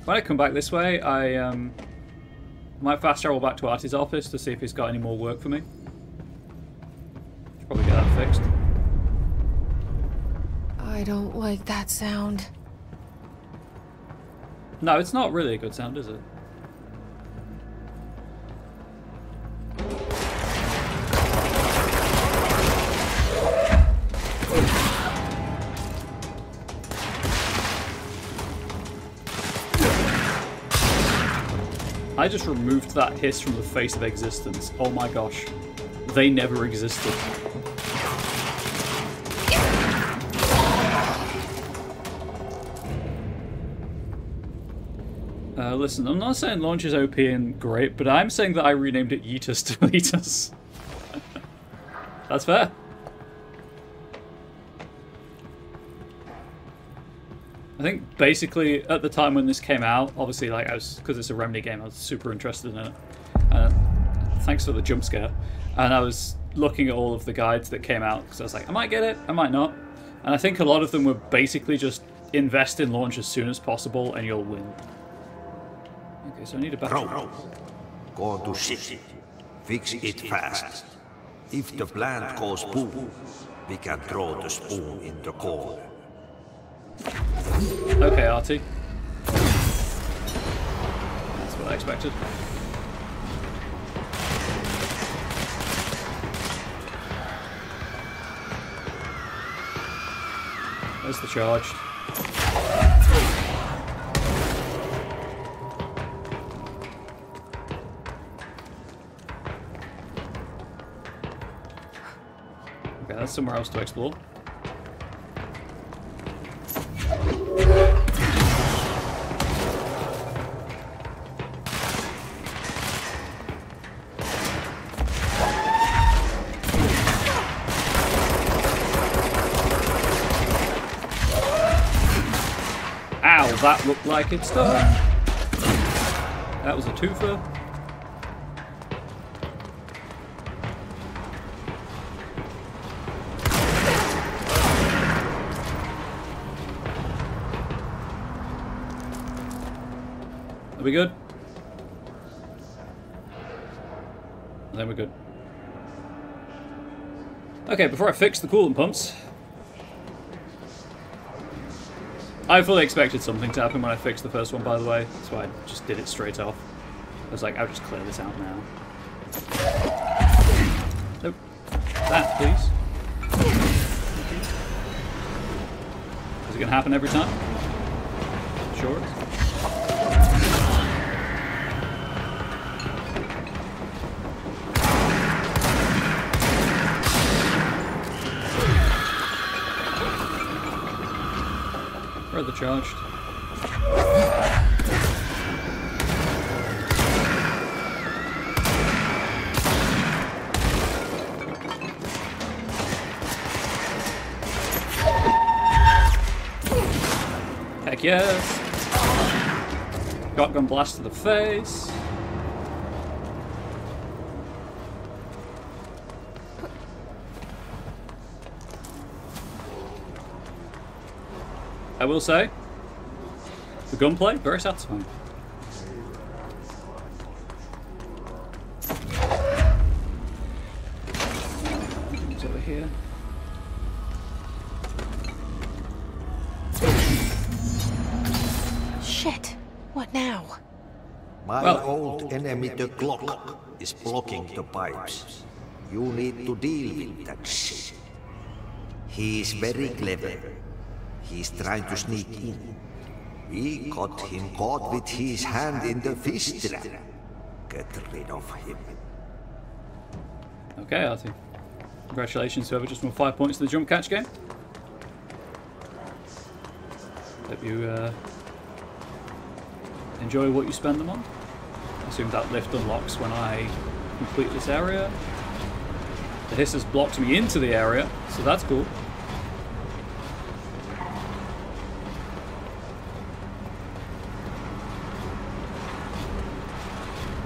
When I come back this way, I might fast travel back to Artie's office to see if he's got any more work for me. Should probably get that fixed. I don't like that sound. No, it's not really a good sound, is it? I just removed that hiss from the face of existence. Oh my gosh. They never existed. Listen, I'm not saying launch is OP and great, but I'm saying that I renamed it Yeetus to Leetus. That's fair. I think basically at the time when this came out, obviously like because it's a Remedy game, I was super interested in it. Thanks for the jump scare. And I was looking at all of the guides that came out because I was like, I might get it, I might not. And I think a lot of them were basically just invest in launch as soon as possible and you'll win. Okay, so I need a battery. Go to ship. Fix it fast. If the plant goes boom, we can throw the spoon in the corner. Okay, Artie. That's what I expected. There's the charge. Okay, that's somewhere else to explore. Well, that looked like it's done. That was a twofer. Are we good? I think we're good. Okay, before I fix the coolant pumps, I fully expected something to happen when I fixed the first one, by the way. That's why I just did it straight off. I was like, I'll just clear this out now. Nope. That, please. Is it going to happen every time? Sure. Further charged. Heck yes. Shotgun blast to the face. I will say, the gunplay, very satisfying. It's over here. Shit. What now? My old enemy, the clock, is blocking the pipes. You need to deal with that shit. He is very clever. He's trying to sneak in. We got him caught with his hand in the fish trap. Get rid of him. Okay, Artie. Congratulations, whoever just won 5 points in the jump catch game. Hope you enjoy what you spend them on. I assume that lift unlocks when I complete this area. The hiss has blocked me into the area, so that's cool.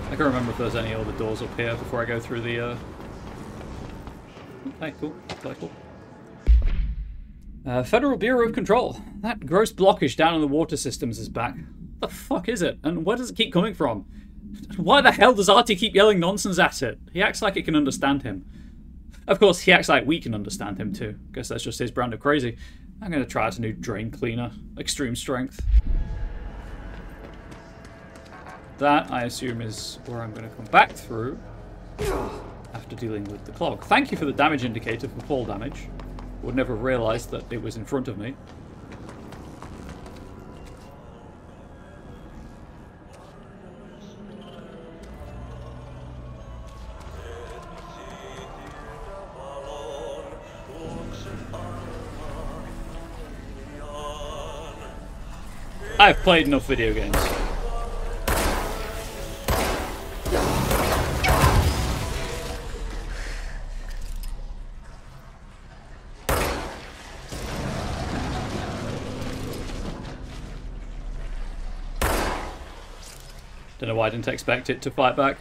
I can't remember if there's any other doors up here before I go through the... Hey, cool. Very cool. Federal Bureau of Control. That gross blockage down in the water systems is back. What the fuck is it? And where does it keep coming from? Why the hell does Artie keep yelling nonsense at it? He acts like it can understand him. Of course, he acts like we can understand him too. Guess that's just his brand of crazy. I'm going to try out a new drain cleaner. Extreme strength. That, I assume, is where I'm going to come back through after dealing with the clog. Thank you for the damage indicator for fall damage. Would never have realised that it was in front of me. I've played enough video games. Don't know why I didn't expect it to fight back.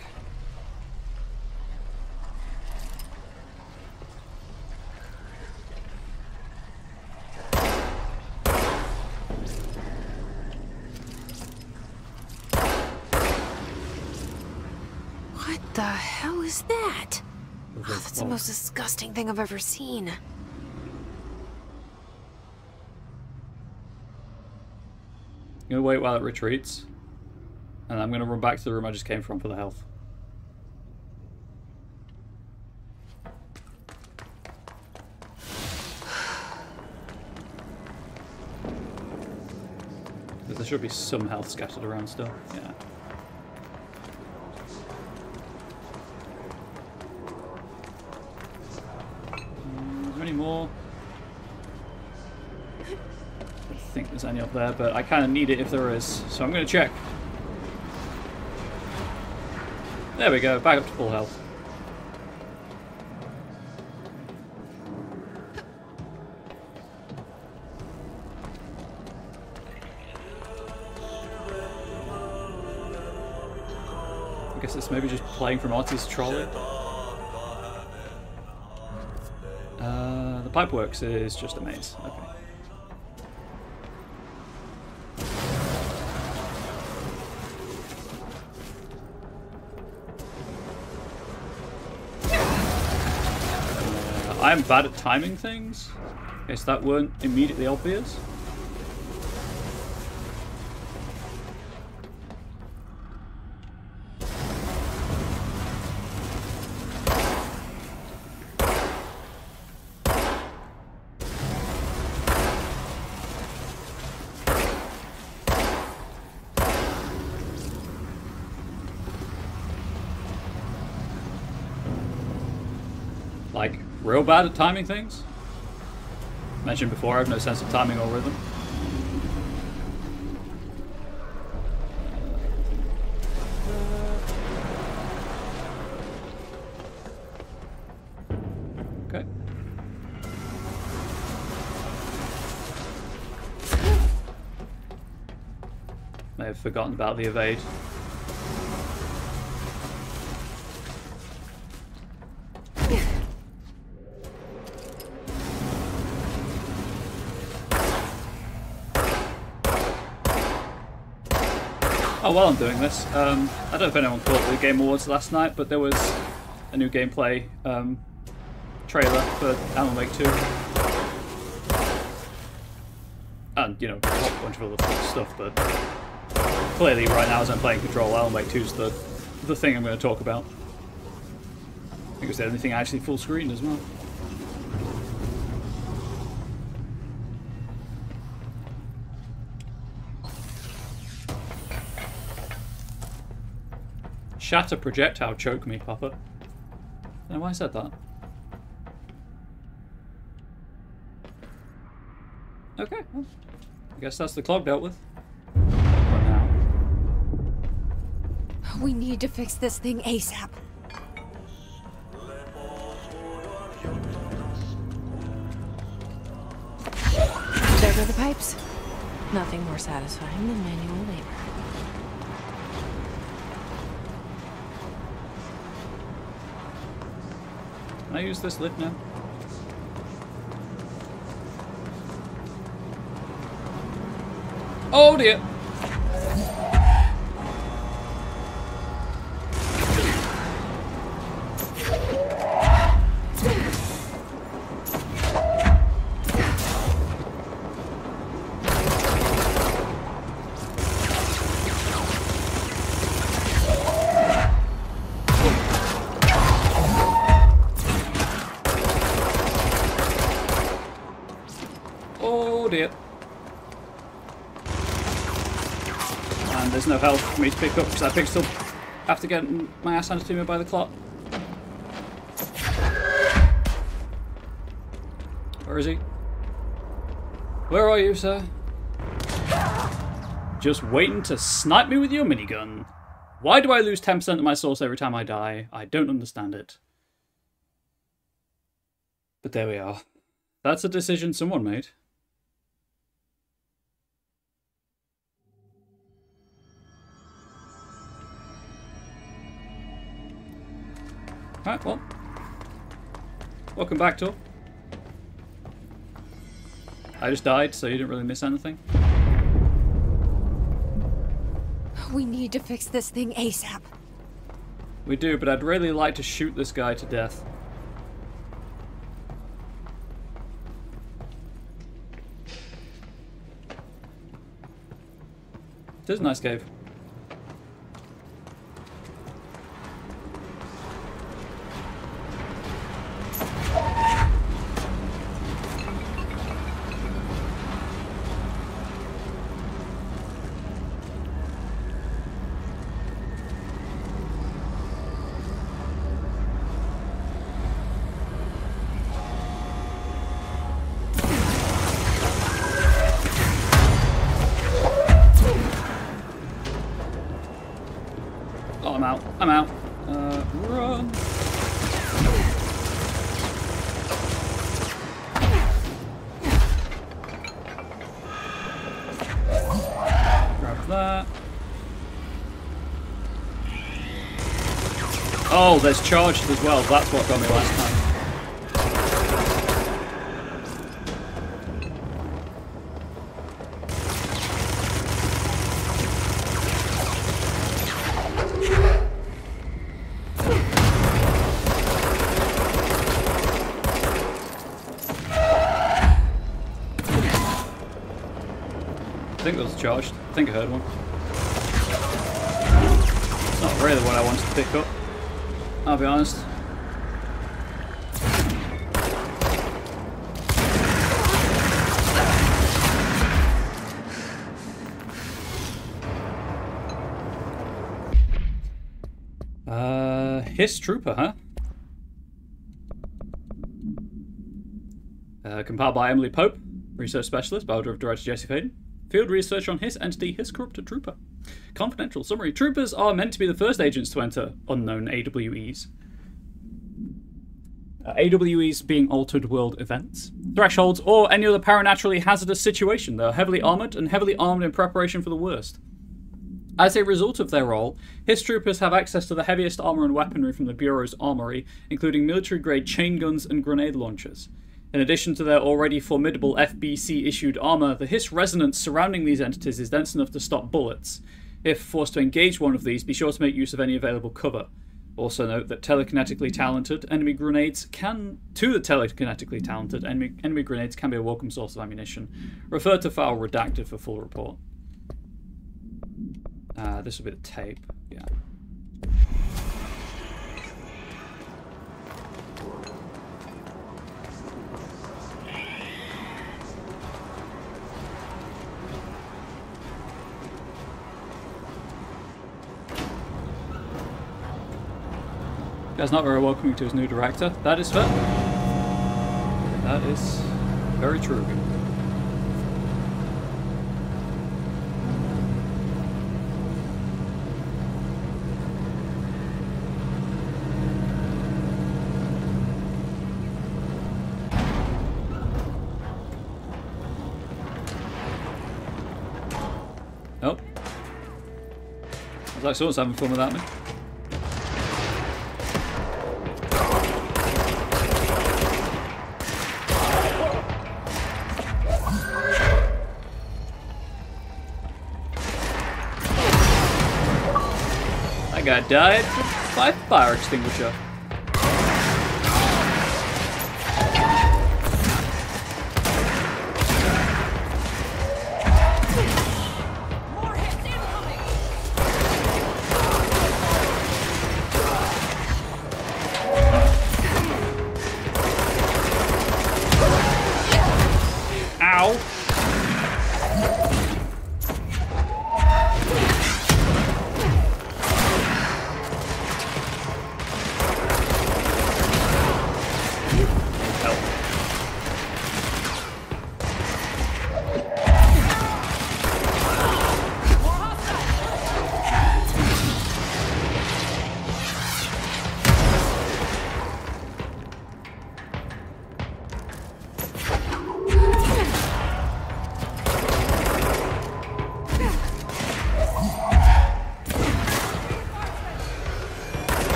What the hell is that? Oh, that's the most disgusting thing I've ever seen. I'm gonna wait while it retreats. And I'm going to run back to the room I just came from for the health. There should be some health scattered around still. Yeah. Is there any more? I don't think there's any up there, but I kind of need it if there is. So I'm going to check. There we go, back up to full health. I guess it's maybe just playing from Artie's trolley. The Pipeworks is just a maze. Okay. I am bad at timing things. I guess that weren't immediately obvious. Like, real bad at timing things. Mentioned before, I have no sense of timing or rhythm. Okay. May have forgotten about the evade. Oh, while I'm doing this, I don't know if anyone caught the Game Awards last night, but there was a new gameplay trailer for Alan Wake 2. And, you know, a whole bunch of other stuff, but clearly right now as I'm playing Control, Alan Wake 2 is the thing I'm going to talk about. I think it's the only thing actually full screen as well. Shatter projectile choke me, Papa. I don't know why I said that. Okay, well, I guess that's the clog dealt with. For now. We need to fix this thing ASAP. There go the pipes. Nothing more satisfying than manual labor. Can I use this lid now? Oh dear! And there's no health for me to pick up because I still have to get my ass handed to me by the clock. Where is he? Where are you, sir? Just waiting to snipe me with your minigun. Why do I lose 10% of my source every time I die? I don't understand it. But there we are. That's a decision someone made. Alright, well. Welcome back, Tor. I just died, so you didn't really miss anything. We need to fix this thing ASAP. We do, but I'd really like to shoot this guy to death. It is a nice cave. Oh, I'm out. I'm out. Run. Grab that. Oh, there's charged as well. That's what got me last time. I think that was charged. I think I heard one. It's not really what I wanted to pick up, I'll be honest. Hiss Trooper, huh? Compiled by Emily Pope, research specialist by order of director Jesse Faden. Field research on Hiss entity Hiss Corrupted Trooper. Confidential summary. Troopers are meant to be the first agents to enter unknown AWEs. AWEs being altered world events, thresholds, or any other paranaturally hazardous situation. They are heavily armoured and heavily armed in preparation for the worst. As a result of their role, Hiss Troopers have access to the heaviest armour and weaponry from the Bureau's armoury, including military-grade chain guns and grenade launchers. In addition to their already formidable FBC-issued armour, the Hiss resonance surrounding these entities is dense enough to stop bullets. If forced to engage one of these, be sure to make use of any available cover. Also note that telekinetically talented enemy grenades can be a welcome source of ammunition. Refer to file redacted for full report. This will be the tape, yeah. Guy's not very welcoming to his new director. That is fair. That is very true. Nope. Looks like someone's having fun without me. That guy died by fire extinguisher.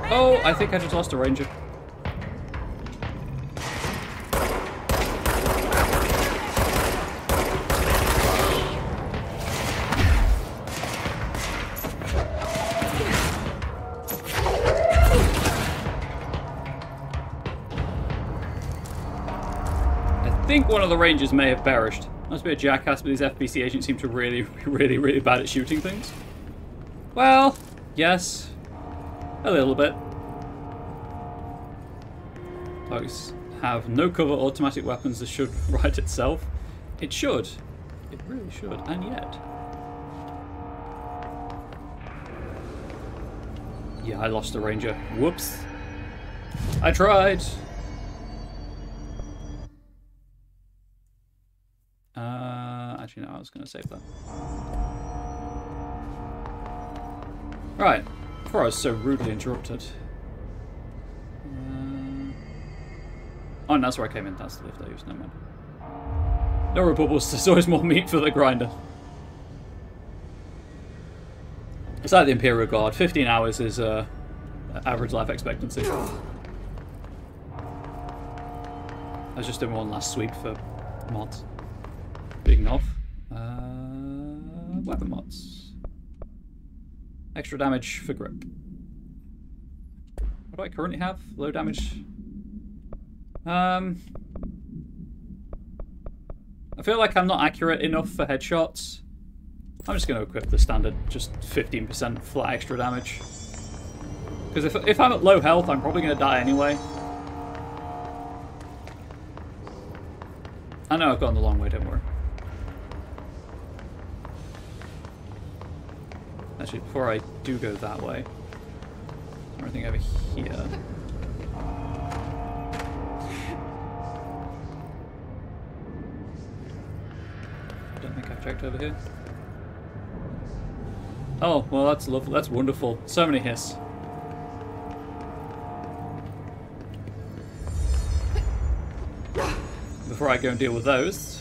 Oh, I think I just lost a ranger. I think one of the rangers may have perished. Must be a jackass, but these FBC agents seem to really bad at shooting things. Well, yes. A little bit. Folks have no cover automatic weapons that should right itself. It should. It really should. And yet. Yeah, I lost a ranger. Whoops. I tried. Actually, no, I was going to save that. Right. Before I was so rudely interrupted. Oh, and that's where I came in. That's the lift I used. Never mind. No bubbles. There's always more meat for the grinder. It's like the Imperial Guard. 15 hours is average life expectancy. I was just doing one last sweep for mods. Speaking of, weapon mods. Extra damage for grip. What do I currently have? Low damage. I feel like I'm not accurate enough for headshots. I'm just going to equip the standard, just 15% flat extra damage. Because if I'm at low health, I'm probably going to die anyway. I know I've gone the long way, don't worry. Actually, before I do go that way, is there anything over here? I don't think I've checked over here. Oh, well that's lovely, that's wonderful. So many hiss. Before I go and deal with those.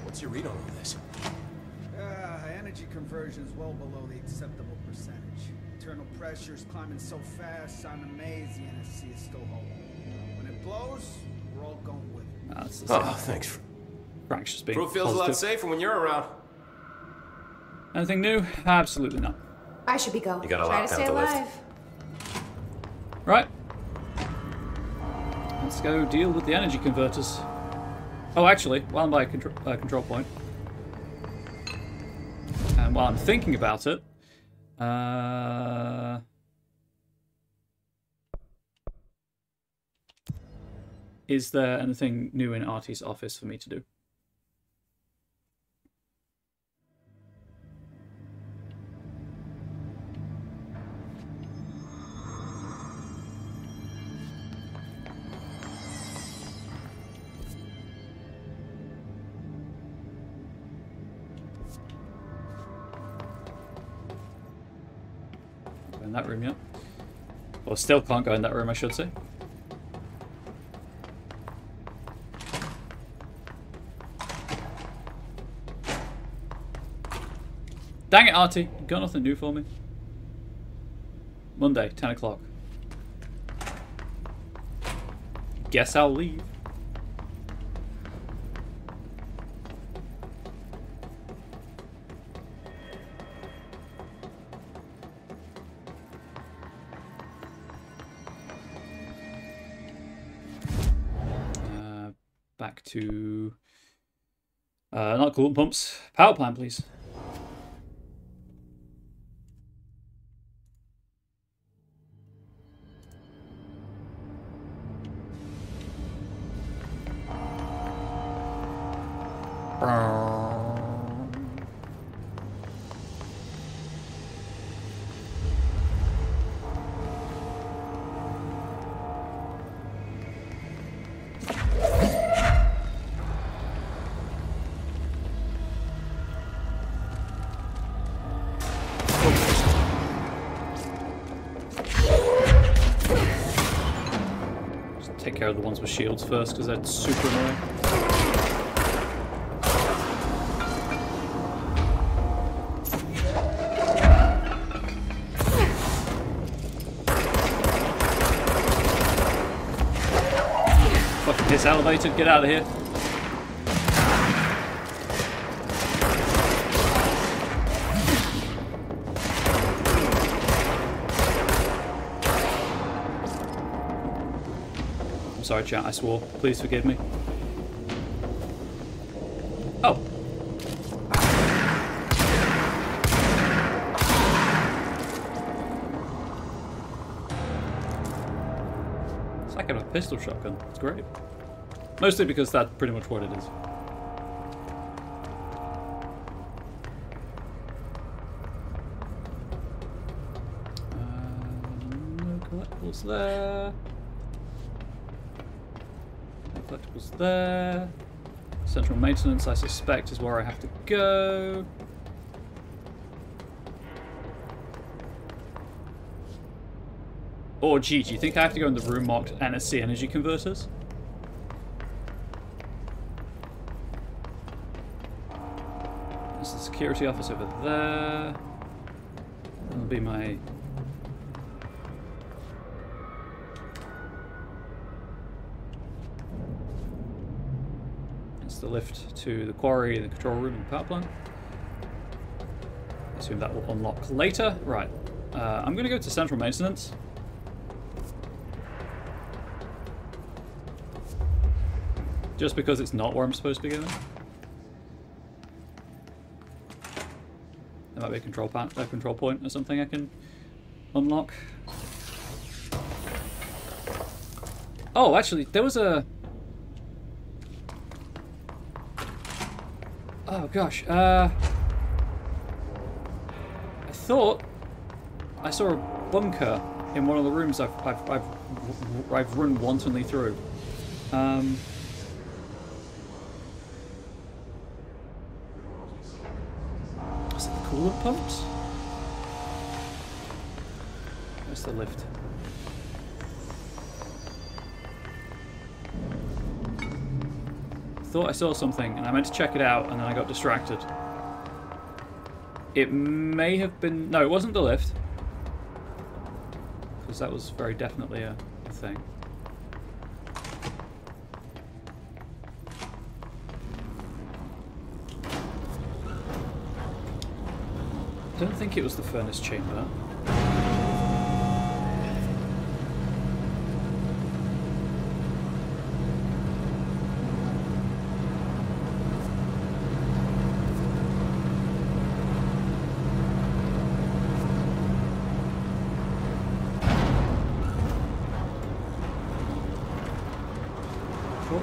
What's your read on all this? Energy conversion's well below the acceptable percentage. Internal pressure's climbing so fast, I'm amazed the NSC is still holding. When it blows, we're all going with it. That's the same. Oh, thanks. Frank's just being Crew feels positive. a lot safer when you're around. Anything new? Absolutely not. I should be going. You got a Try lot to down stay to lift. alive. Right. Let's go deal with the energy converters. Oh, actually, while I'm by a control point, and while I'm thinking about it, is there anything new in Artie's office for me to do? In that room yet? Or still can't go in that room, I should say. Dang it, Artie. You got nothing new for me. Monday, 10 o'clock. Guess I'll leave. Back to not coolant pumps. Power plant, please. Take care of the ones with shields first, because they're super annoying. Fucking piss elevated, get out of here. Sorry, chat, I swore. Please forgive me. Oh. It's like a pistol shotgun. It's great. Mostly because that's pretty much what it is. No collectibles there. Collectibles there. Central maintenance, I suspect, is where I have to go. Or gee, do you think I have to go in the room marked NSC energy converters? There's the security office over there. That'll be my... It's the lift to the quarry, the control room, and the power plant. I assume that will unlock later. Right. I'm going to go to central maintenance. Just because it's not where I'm supposed to be going. There might be a control point or something I can unlock. Oh, actually, there was a... Oh gosh, I thought I saw a bunker in one of the rooms I've run wantonly through. Was it the coolant pumps? Where's the lift? Thought I saw something and I meant to check it out and then I got distracted. It may have been... No, it wasn't the lift. Because that was very definitely a thing. I don't think it was the furnace chamber.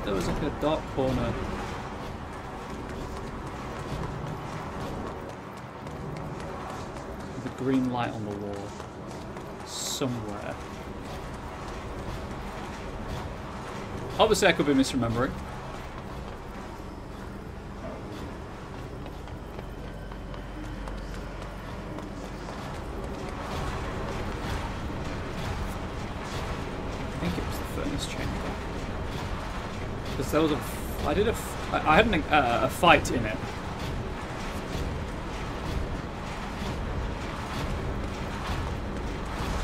There was like a dark corner. With a green light on the wall. Somewhere. Obviously I could be misremembering. I think it was the furnace chamber. Because there was a... I had a fight in it.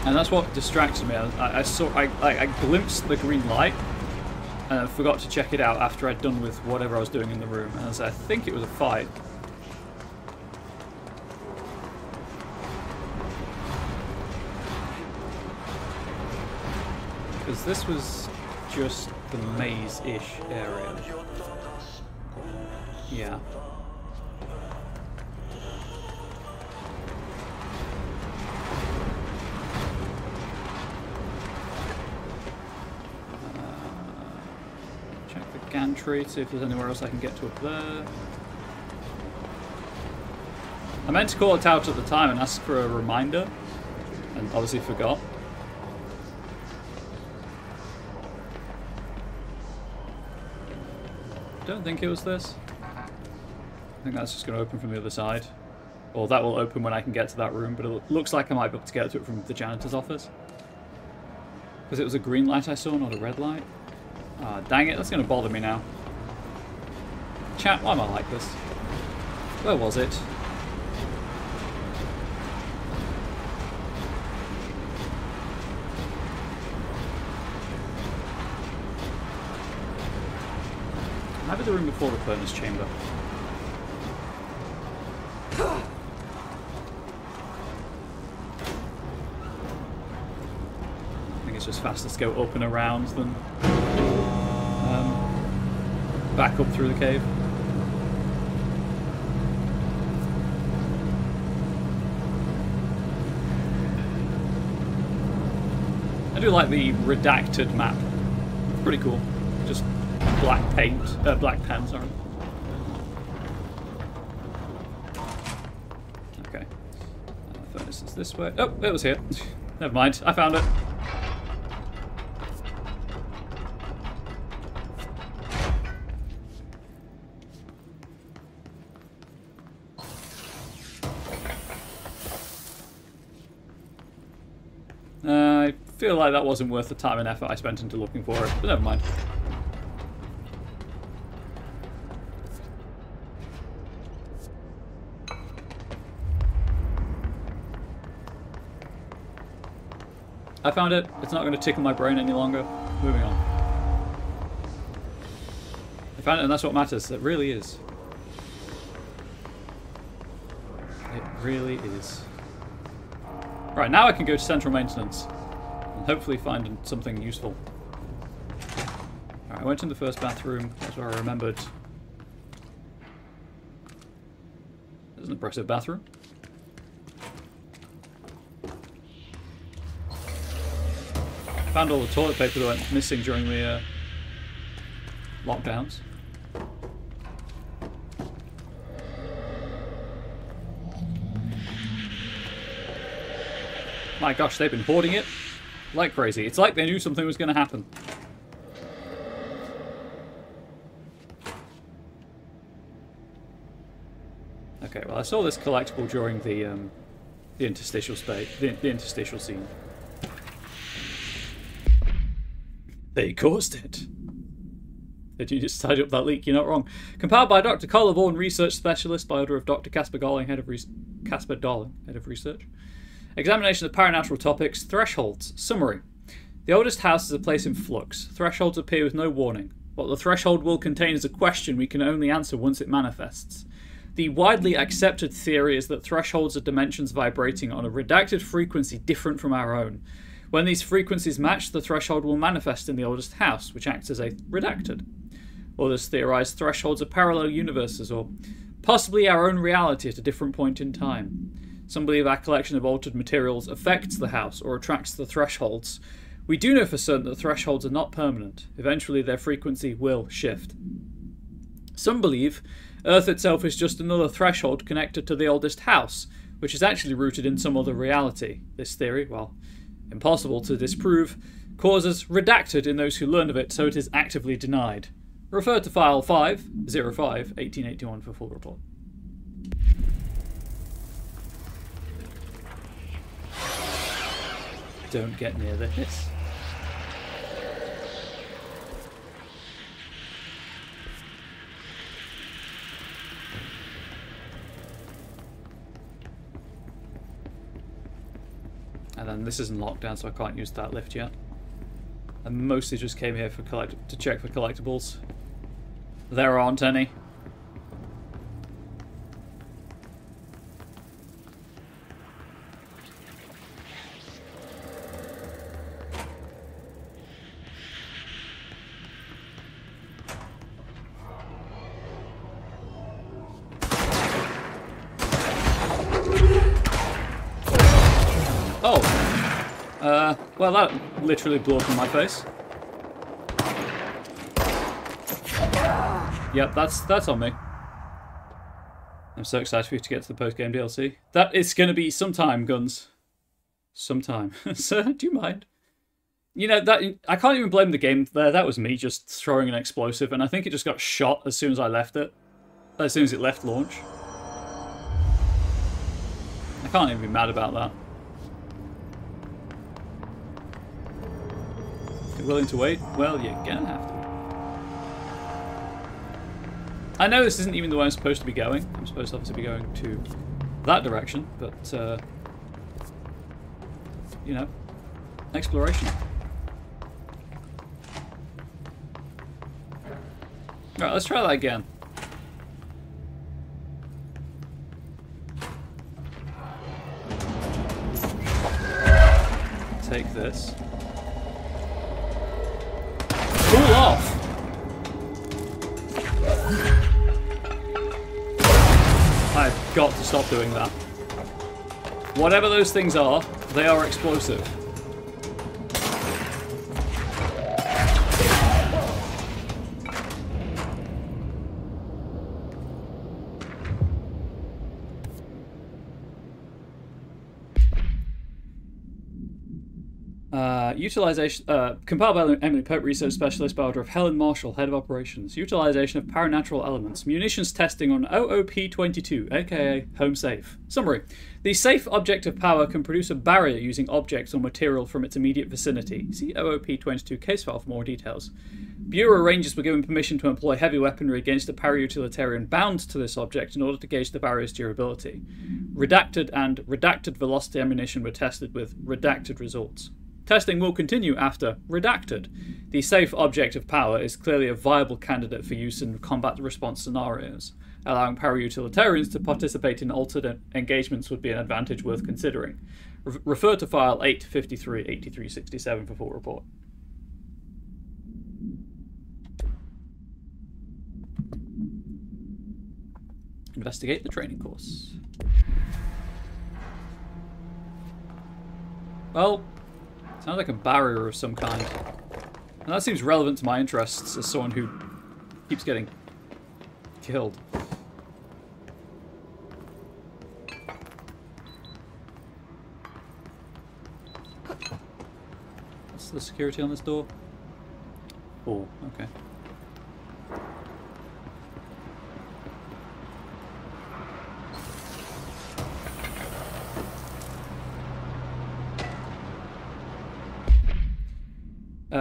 And that's what distracted me. I glimpsed the green light and I forgot to check it out after I'd done with whatever I was doing in the room. And I think it was a fight. Because this was just the maze-ish area. Yeah. Check the gantry, see if there's anywhere else I can get to up there. I meant to call it out at the time and ask for a reminder, and obviously forgot. Don't think it was this. I think that's just going to open from the other side. Or that will open when I can get to that room, but it looks like I might be able to get to it from the janitor's office. Because it was a green light I saw, not a red light. Ah, dang it, that's going to bother me now. Chat, why am I like this? Where was it? Maybe the room before the furnace chamber. I think it's just faster to go up and around than back up through the cave. I do like the redacted map. Pretty cool. Just black paint, black pen, sorry. Okay. Furnace is this way. Oh, it was here. Never mind, I found it. I feel like that wasn't worth the time and effort I spent into looking for it, but never mind. I found it. It's not going to tickle my brain any longer. Moving on. I found it, and that's what matters. It really is. It really is. Right, now I can go to central maintenance and hopefully find something useful. Alright, I went in the first bathroom. That's where I remembered. There's an impressive bathroom. Found all the toilet paper that went missing during the lockdowns. My gosh, they've been hoarding it like crazy. It's like they knew something was going to happen. Okay, well I saw this collectible during the interstitial space, the interstitial scene. They caused it. Did you just tidy up that leak? You're not wrong. Compiled by Dr. Collar Vaughan, research specialist, by order of Dr. Casper Darling, head of research. Examination of paranatural topics. Thresholds. Summary. The oldest house is a place in flux. Thresholds appear with no warning. What the threshold will contain is a question we can only answer once it manifests. The widely accepted theory is that thresholds are dimensions vibrating on a redacted frequency different from our own. When these frequencies match, the threshold will manifest in the oldest house, which acts as a redacted. Others theorize thresholds are parallel universes, or possibly our own reality at a different point in time. Some believe our collection of altered materials affects the house or attracts the thresholds. We do know for certain that thresholds are not permanent. Eventually their frequency will shift. Some believe Earth itself is just another threshold connected to the oldest house, which is actually rooted in some other reality. This theory, while impossible to disprove, causes redacted in those who learn of it, so it is actively denied. Refer to file 505 1881 for full report. Don't get near the hiss. And then this isn't locked down, so I can't use that lift yet. I mostly just came here for to check for collectibles. There aren't any. Well, that literally blew up in my face. Yep, that's on me. I'm so excited for you to get to the post-game DLC. That is going to be sometime, Guns. Sometime. Sir, do you mind? You know, that I can't even blame the game there. That was me just throwing an explosive, and I think it just got shot as soon as I left it. As soon as it left launch. I can't even be mad about that. Willing to wait? Well, you're gonna have to. I know this isn't even the way I'm supposed to be going. I'm supposed to obviously be going to that direction, but, you know, exploration. Alright, let's try that again. Take this. Cool off! I've got to stop doing that. Whatever those things are, they are explosive. Utilization, compiled by Emily Pope, research specialist by order of Helen Marshall, head of operations. Utilization of paranatural elements. Munitions testing on OOP-22, aka Home Safe. Summary. The safe object of power can produce a barrier using objects or material from its immediate vicinity. See OOP-22 case file for more details. Bureau Rangers were given permission to employ heavy weaponry against a para-utilitarian bound to this object in order to gauge the barrier's durability. Redacted and redacted velocity ammunition were tested with redacted results. Testing will continue after redacted. The safe object of power is clearly a viable candidate for use in combat response scenarios. Allowing para-utilitarians to participate in alternate engagements would be an advantage worth considering. Refer to file 853-8367 for full report. Investigate the training course. Well, sounds like a barrier of some kind. And that seems relevant to my interests as someone who keeps getting killed. What's the security on this door? Oh, okay.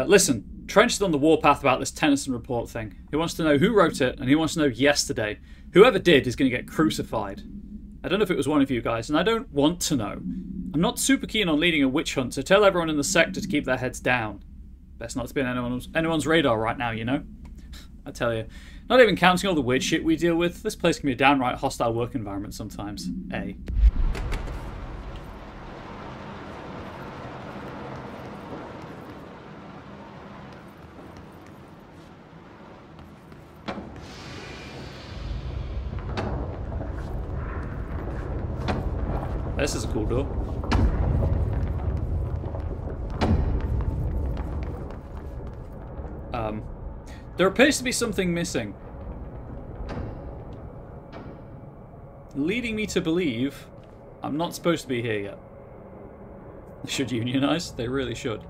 Listen, Trench is on the warpath about this Tennyson report thing. He wants to know who wrote it, and he wants to know yesterday. Whoever did is going to get crucified. I don't know if it was one of you guys, and I don't want to know. I'm not super keen on leading a witch hunt, so tell everyone in the sector to keep their heads down. Best not to be on anyone's radar right now, you know? I tell you, not even counting all the weird shit we deal with, this place can be a downright hostile work environment sometimes. Eh? This is a cool door. There appears to be something missing, leading me to believe I'm not supposed to be here yet. They should unionize. They really should.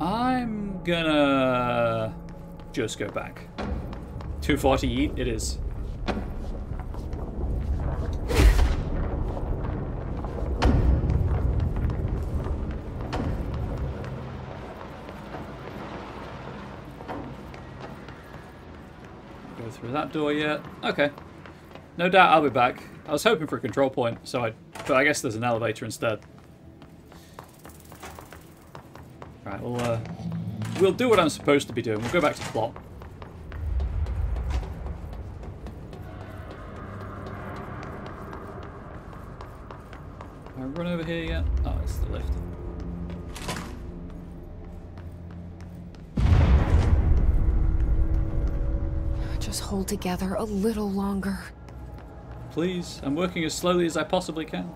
I'm gonna just go back. Too far to yeet? It is. Through that door yet? Okay. No doubt I'll be back. I was hoping for a control point, but I guess there's an elevator instead. Right, we'll do what I'm supposed to be doing. We'll go back to plot. Have I run over here yet? Oh, it's the lift. Just hold together a little longer. Please, I'm working as slowly as I possibly can.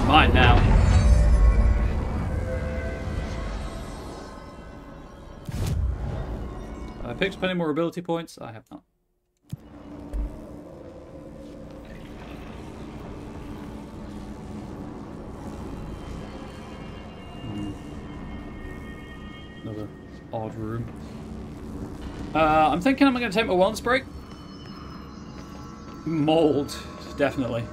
Mine now. I picked up any more ability points? I have not. Another odd room. I'm thinking I'm going to take my wellness break. Mold, definitely.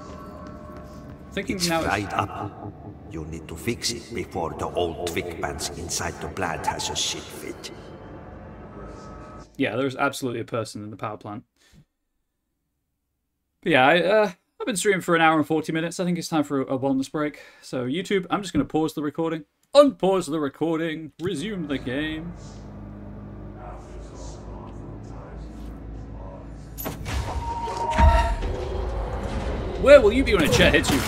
Thinking it's now dried up. You need to fix it before the old twig bands inside the plant has a shit fit. Yeah, there's absolutely a person in the power plant. But yeah, I've been streaming for an hour and 40 minutes. I think it's time for a wellness break. So YouTube, I'm just going to pause the recording. Unpause the recording. Resume the game. Where will you be when a chair hits you?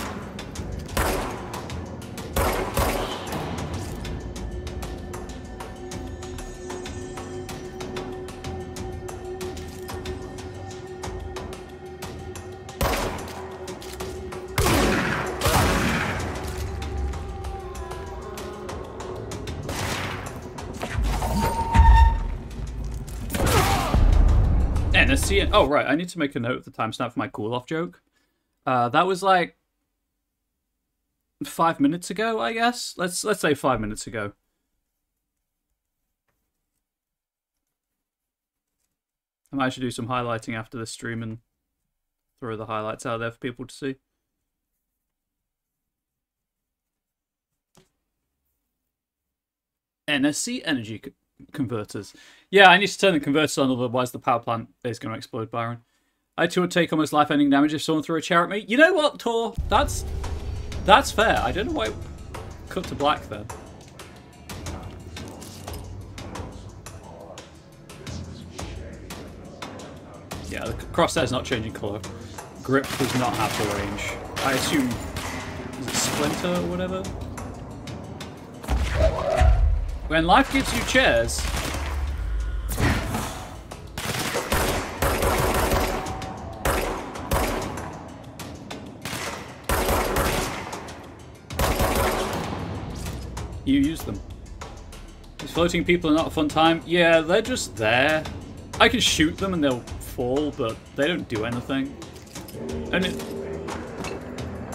NSC. Oh, right. I need to make a note of the timestamp for my cool-off joke. That was like 5 minutes ago, I guess. Let's say 5 minutes ago. I might actually do some highlighting after this stream and throw the highlights out there for people to see. NSC energy converters. Yeah, I need to turn the converters on, otherwise the power plant is going to explode, Byron. I too would take almost life-ending damage if someone threw a chair at me. You know what, Tor? That's fair. I don't know why it cut to black then. Yeah, the crosshair's not changing colour. Grip does not have the range. I assume... Is it Splinter or whatever? When life gives you chairs... You use them. These floating people are not a fun time. Yeah, they're just there. I can shoot them and they'll fall, but they don't do anything.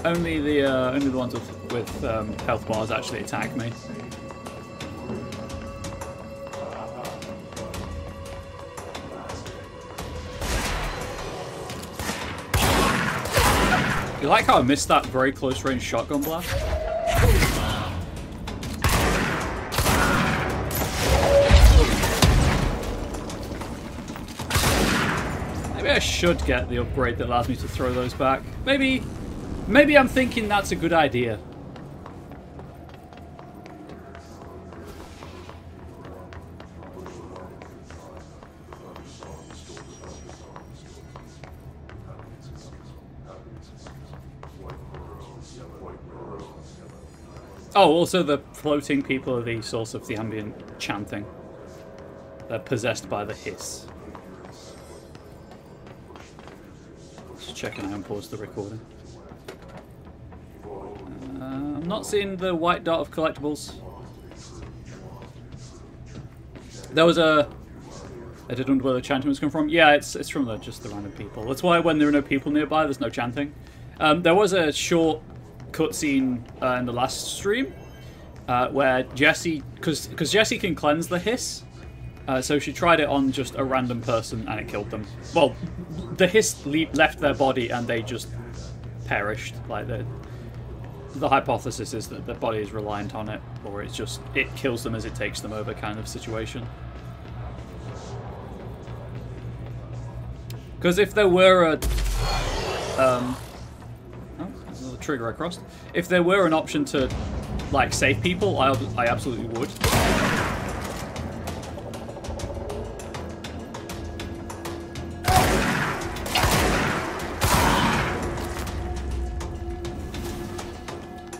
Only the ones with health bars actually attack me. You like how I missed that very close range shotgun blast? Maybe I should get the upgrade that allows me to throw those back. Maybe I'm thinking that's a good idea. Oh, also the floating people are the source of the ambient chanting. They're possessed by the hiss. Just checking I haven't paused the recording. I'm not seeing the white dot of collectibles. There was I did wonder where the chanting was coming from. Yeah, it's from just the random people. That's why when there are no people nearby, there's no chanting. There was a short cutscene in the last stream where Jessie, because Jessie can cleanse the hiss, so she tried it on just a random person and it killed them. Well, the hiss left their body and they just perished. Like the hypothesis is that their body is reliant on it, or it's just it kills them as it takes them over kind of situation. Because if there were a the trigger I crossed. If there were an option to, like, save people, I absolutely would.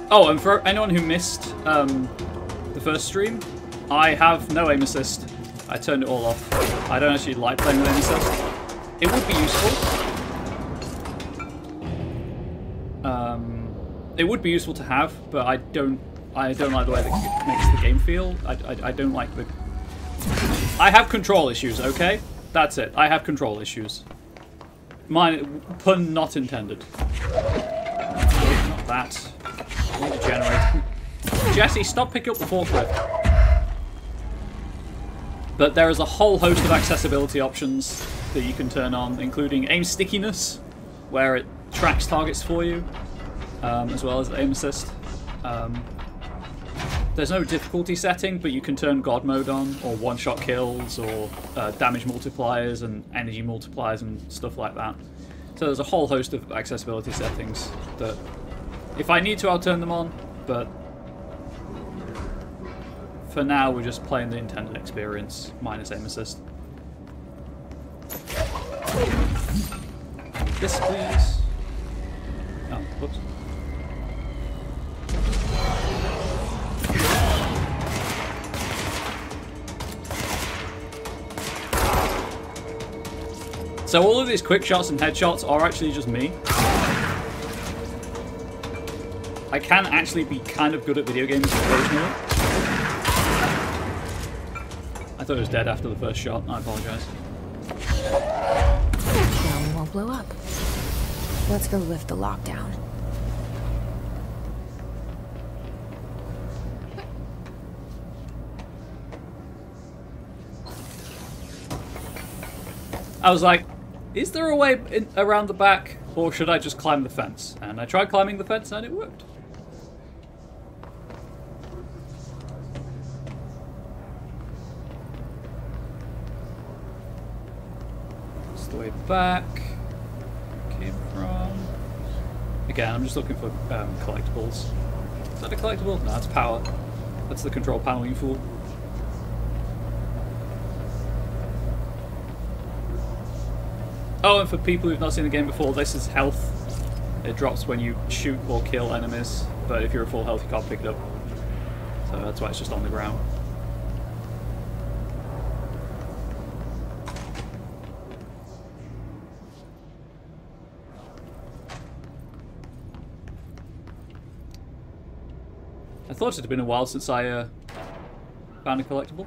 Oh, and for anyone who missed the first stream, I have no aim assist. I turned it all off. I don't actually like playing with aim assist. It would be useful. It would be useful to have, but I don't like the way that it makes the game feel. I don't like the... I have control issues, okay? That's it. I have control issues. Mine, pun not intended. Not that. Generate. Jesse, stop picking up the forklift. But there is a whole host of accessibility options that you can turn on, including aim stickiness, where it tracks targets for you. As well as aim assist. There's no difficulty setting, but you can turn God mode on, or one-shot kills, or damage multipliers and energy multipliers and stuff like that. So there's a whole host of accessibility settings that, if I need to, I'll turn them on, but for now we're just playing the intended experience, minus aim assist. This, please. Oh, whoops. So all of these quick shots and headshots are actually just me. I can actually be kind of good at video games occasionally. I thought it was dead after the first shot. I apologize. to blow up. Let's go lift the lockdown. I was like, is there a way around the back, or should I just climb the fence? And I tried climbing the fence and it worked. That's the way back came from. Again, I'm just looking for collectibles. Is that a collectible? No, it's power. That's the control panel, you fool. Oh, and for people who've not seen the game before, this is health. It drops when you shoot or kill enemies, but if you're at full health, you can't pick it up. So that's why it's just on the ground. I thought it had been a while since I found a collectible.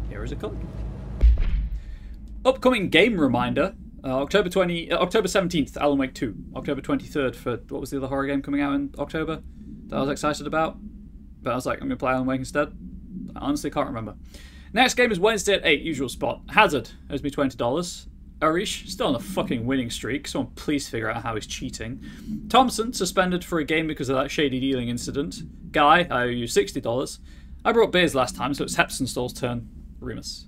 Here is a collectible. Upcoming game reminder: October 17th, Alan Wake 2. October 23rd for what was the other horror game coming out in October that I was excited about? But I was like, I'm gonna play Alan Wake instead. I honestly can't remember. Next game is Wednesday at 8, usual spot. Hazard owes me $20. Arish, still on a fucking winning streak. Someone please figure out how he's cheating. Thompson, suspended for a game because of that shady dealing incident. Guy, I owe you $60. I brought beers last time, so it's Hepsonstall's turn. Remus.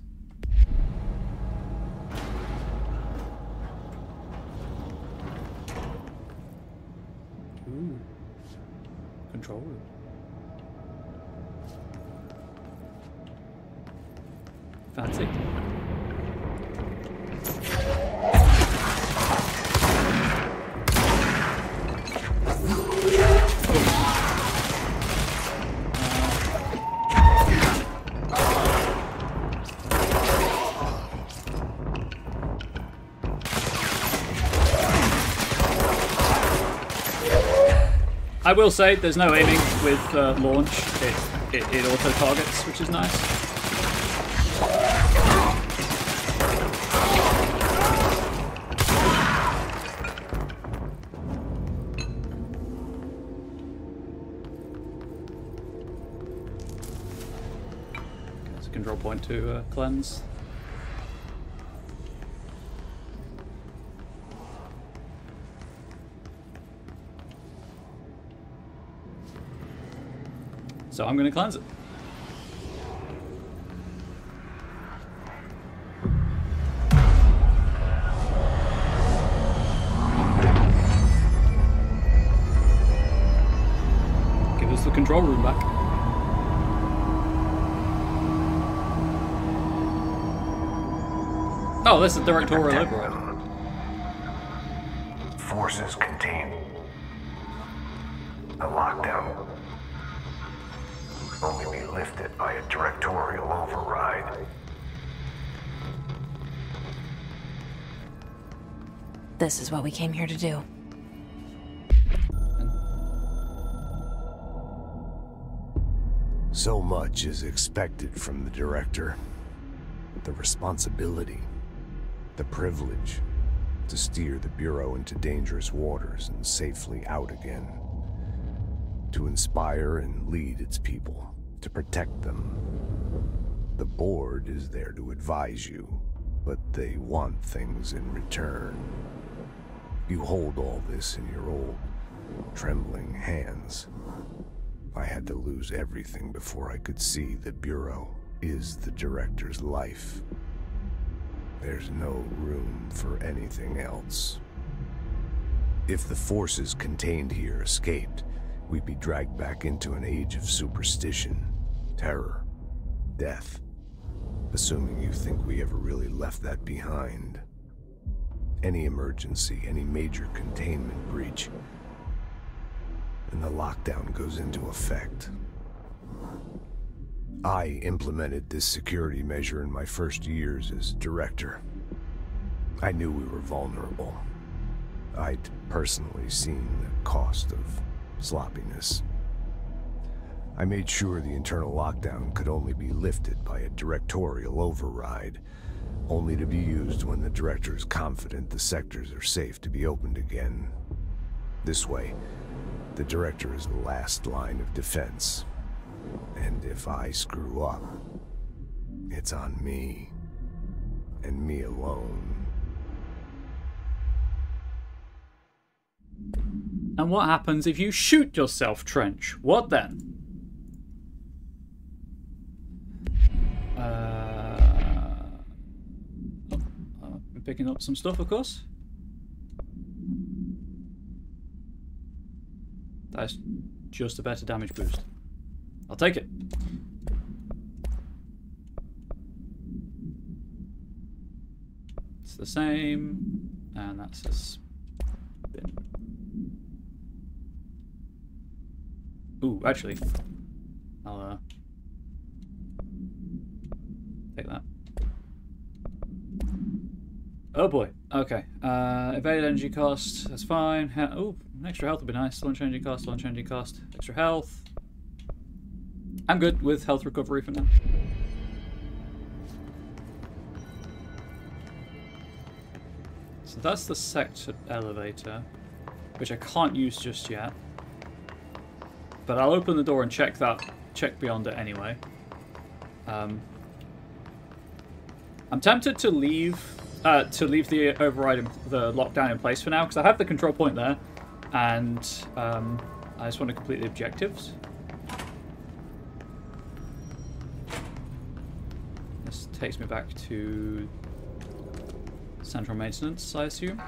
Ooh. Control room. Fancy. I will say there's no aiming with launch. It auto targets, which is nice. There's a control point to cleanse. So I'm going to cleanse it. Give us the control room back. Oh, this is directorial override. Forces contained. The lockdown only be lifted by a directorial override. This is what we came here to do. So much is expected from the director. The responsibility, the privilege to steer the Bureau into dangerous waters and safely out again. To inspire and lead its people. To protect them. The board is there to advise you, but they want things in return. You hold all this in your old, trembling hands. I had to lose everything before I could see the Bureau is the director's life. There's no room for anything else. If the forces contained here escaped, we'd be dragged back into an age of superstition. Terror, death, assuming you think we ever really left that behind. Any emergency, any major containment breach, and the lockdown goes into effect. I implemented this security measure in my first years as director. I knew we were vulnerable. I'd personally seen the cost of sloppiness. I made sure the internal lockdown could only be lifted by a directorial override, only to be used when the director is confident the sectors are safe to be opened again. This way, the director is the last line of defense. And if I screw up, it's on me, and me alone. And what happens if you shoot yourself, Trench? What then? I'm picking up some stuff, of course. That's just a better damage boost. I'll take it. It's the same, and that's a spin. Ooh, actually, I'll take that. Oh boy. Okay. Evade energy cost. That's fine. Ooh, an extra health would be nice. Launch energy cost. Launch energy cost. Extra health. I'm good with health recovery for now. So that's the sector elevator, which I can't use just yet. But I'll open the door and check beyond it anyway. I'm tempted to leave the override, the lockdown in place for now, because I have the control point there, and I just want to complete the objectives. This takes me back to central maintenance, I assume.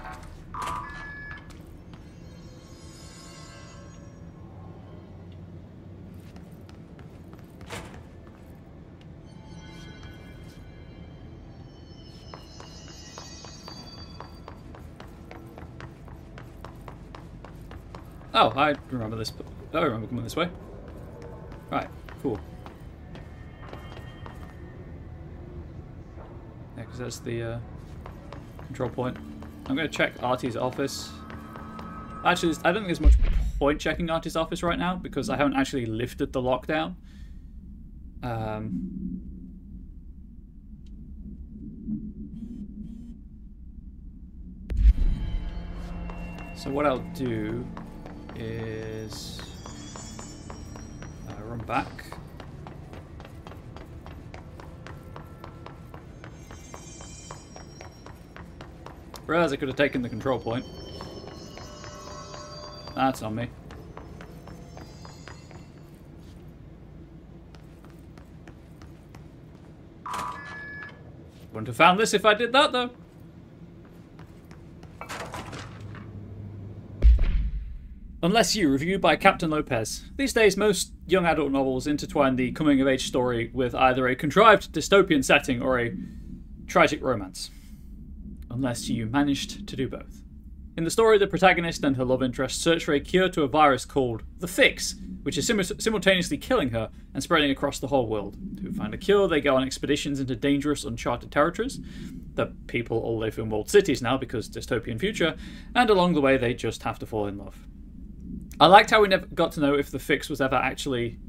Oh, I remember this. I remember coming this way. Right, cool. Yeah, because that's the control point. I'm going to check Artie's office. Actually, I don't think there's much point checking Artie's office right now because I haven't actually lifted the lockdown. So what I'll do is run back. Realize I could have taken the control point. That's on me. Wouldn't have found this if I did that though. Unless You, reviewed by Captain Lopez. These days, most young adult novels intertwine the coming-of-age story with either a contrived dystopian setting or a tragic romance. Unless You managed to do both. In the story, the protagonist and her love interest search for a cure to a virus called The Fix, which is simultaneously killing her and spreading across the whole world. To find a cure, they go on expeditions into dangerous, uncharted territories. The people all live in walled cities now because dystopian future, and along the way they just have to fall in love. I liked how we never got to know if the fix was ever actually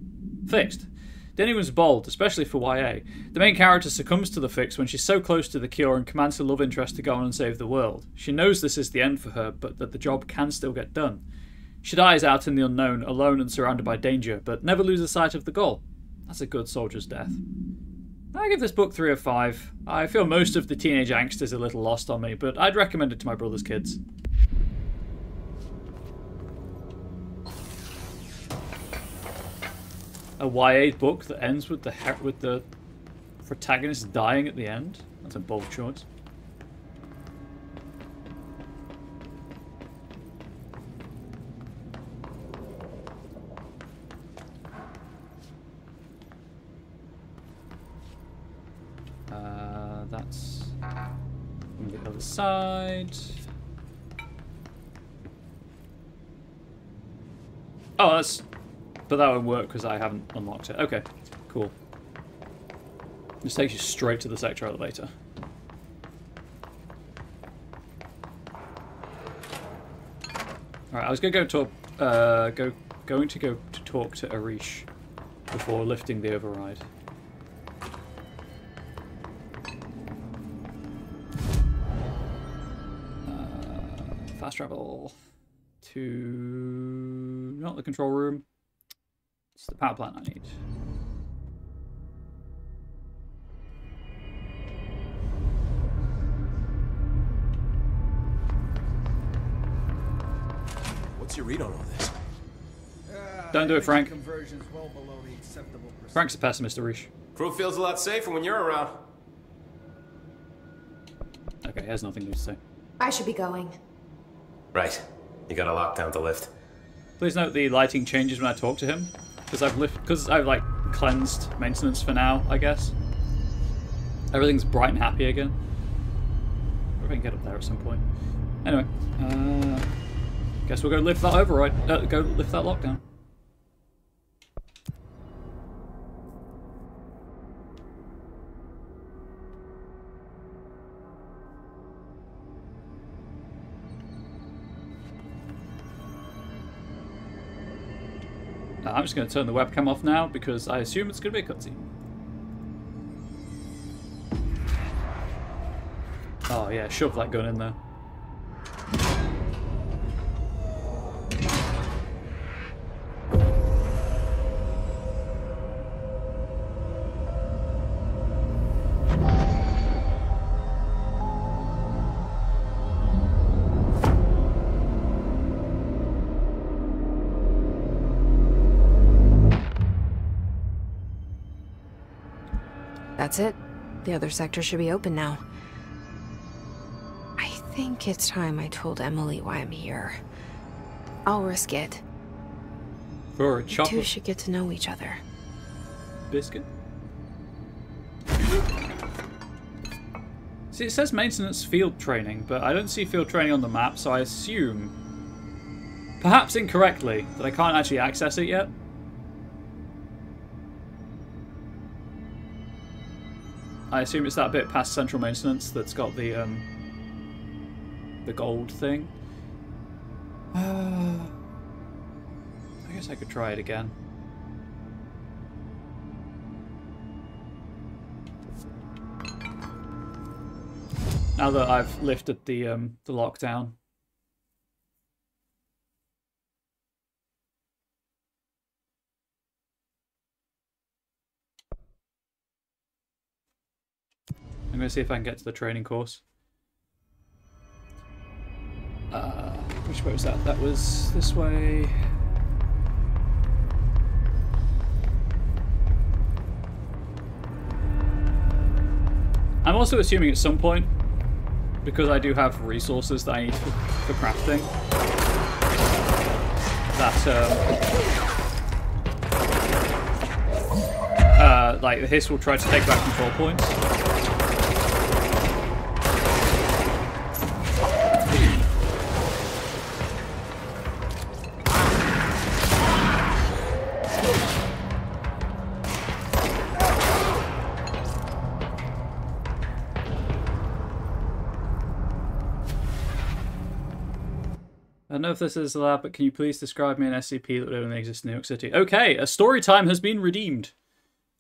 fixed. Denny was bold, especially for YA. The main character succumbs to the fix when she's so close to the cure and commands her love interest to go on and save the world. She knows this is the end for her, but that the job can still get done. She dies out in the unknown, alone and surrounded by danger, but never loses sight of the goal. That's a good soldier's death. I give this book 3 of 5. I feel most of the teenage angst is a little lost on me, but I'd recommend it to my brother's kids. A YA book that ends with the protagonist dying at the end? That's a bold choice. That's on the other side. Oh, that's... But that won't work because I haven't unlocked it. Okay, cool. This takes you straight to the sector elevator. Alright, I was going to go to talk to Arish. before lifting the override. Fast travel to not the control room. It's the power plant I need. What's your read on all this? Don't do it, Frank. Conversion's well below the acceptable percentage. Frank's a pessimist, Arish. Crew feels a lot safer when you're around. Okay, he has nothing new to say. I should be going. Right. You got a lockdown to lift. Please note the lighting changes when I talk to him, because I've like cleansed maintenance for now, I guess. Everything's bright and happy again. If I can get up there at some point. Anyway, guess we'll go lift that override. Go lift that lockdown. I'm just going to turn the webcam off now because I assume it's going to be a cutscene. Oh yeah, shove that gun in there. That's it. The other sector should be open now. I think it's time I told Emily why I'm here. I'll risk it. For a You chocolate two should get to know each other. biscuit. See, it says maintenance field training, but I don't see field training on the map, so I assume, perhaps incorrectly, that I can't actually access it yet. I assume it's that bit past central maintenance that's got the gold thing. I guess I could try it again. Now that I've lifted the lockdown. I'm going to see if I can get to the training course. Which way was that? That was this way. I'm also assuming at some point, because I do have resources that I need for crafting, that like the Hiss will try to take back control points. I don't know if this is allowed, but can you please describe me an SCP that would only exist in New York City? Okay, a story time has been redeemed.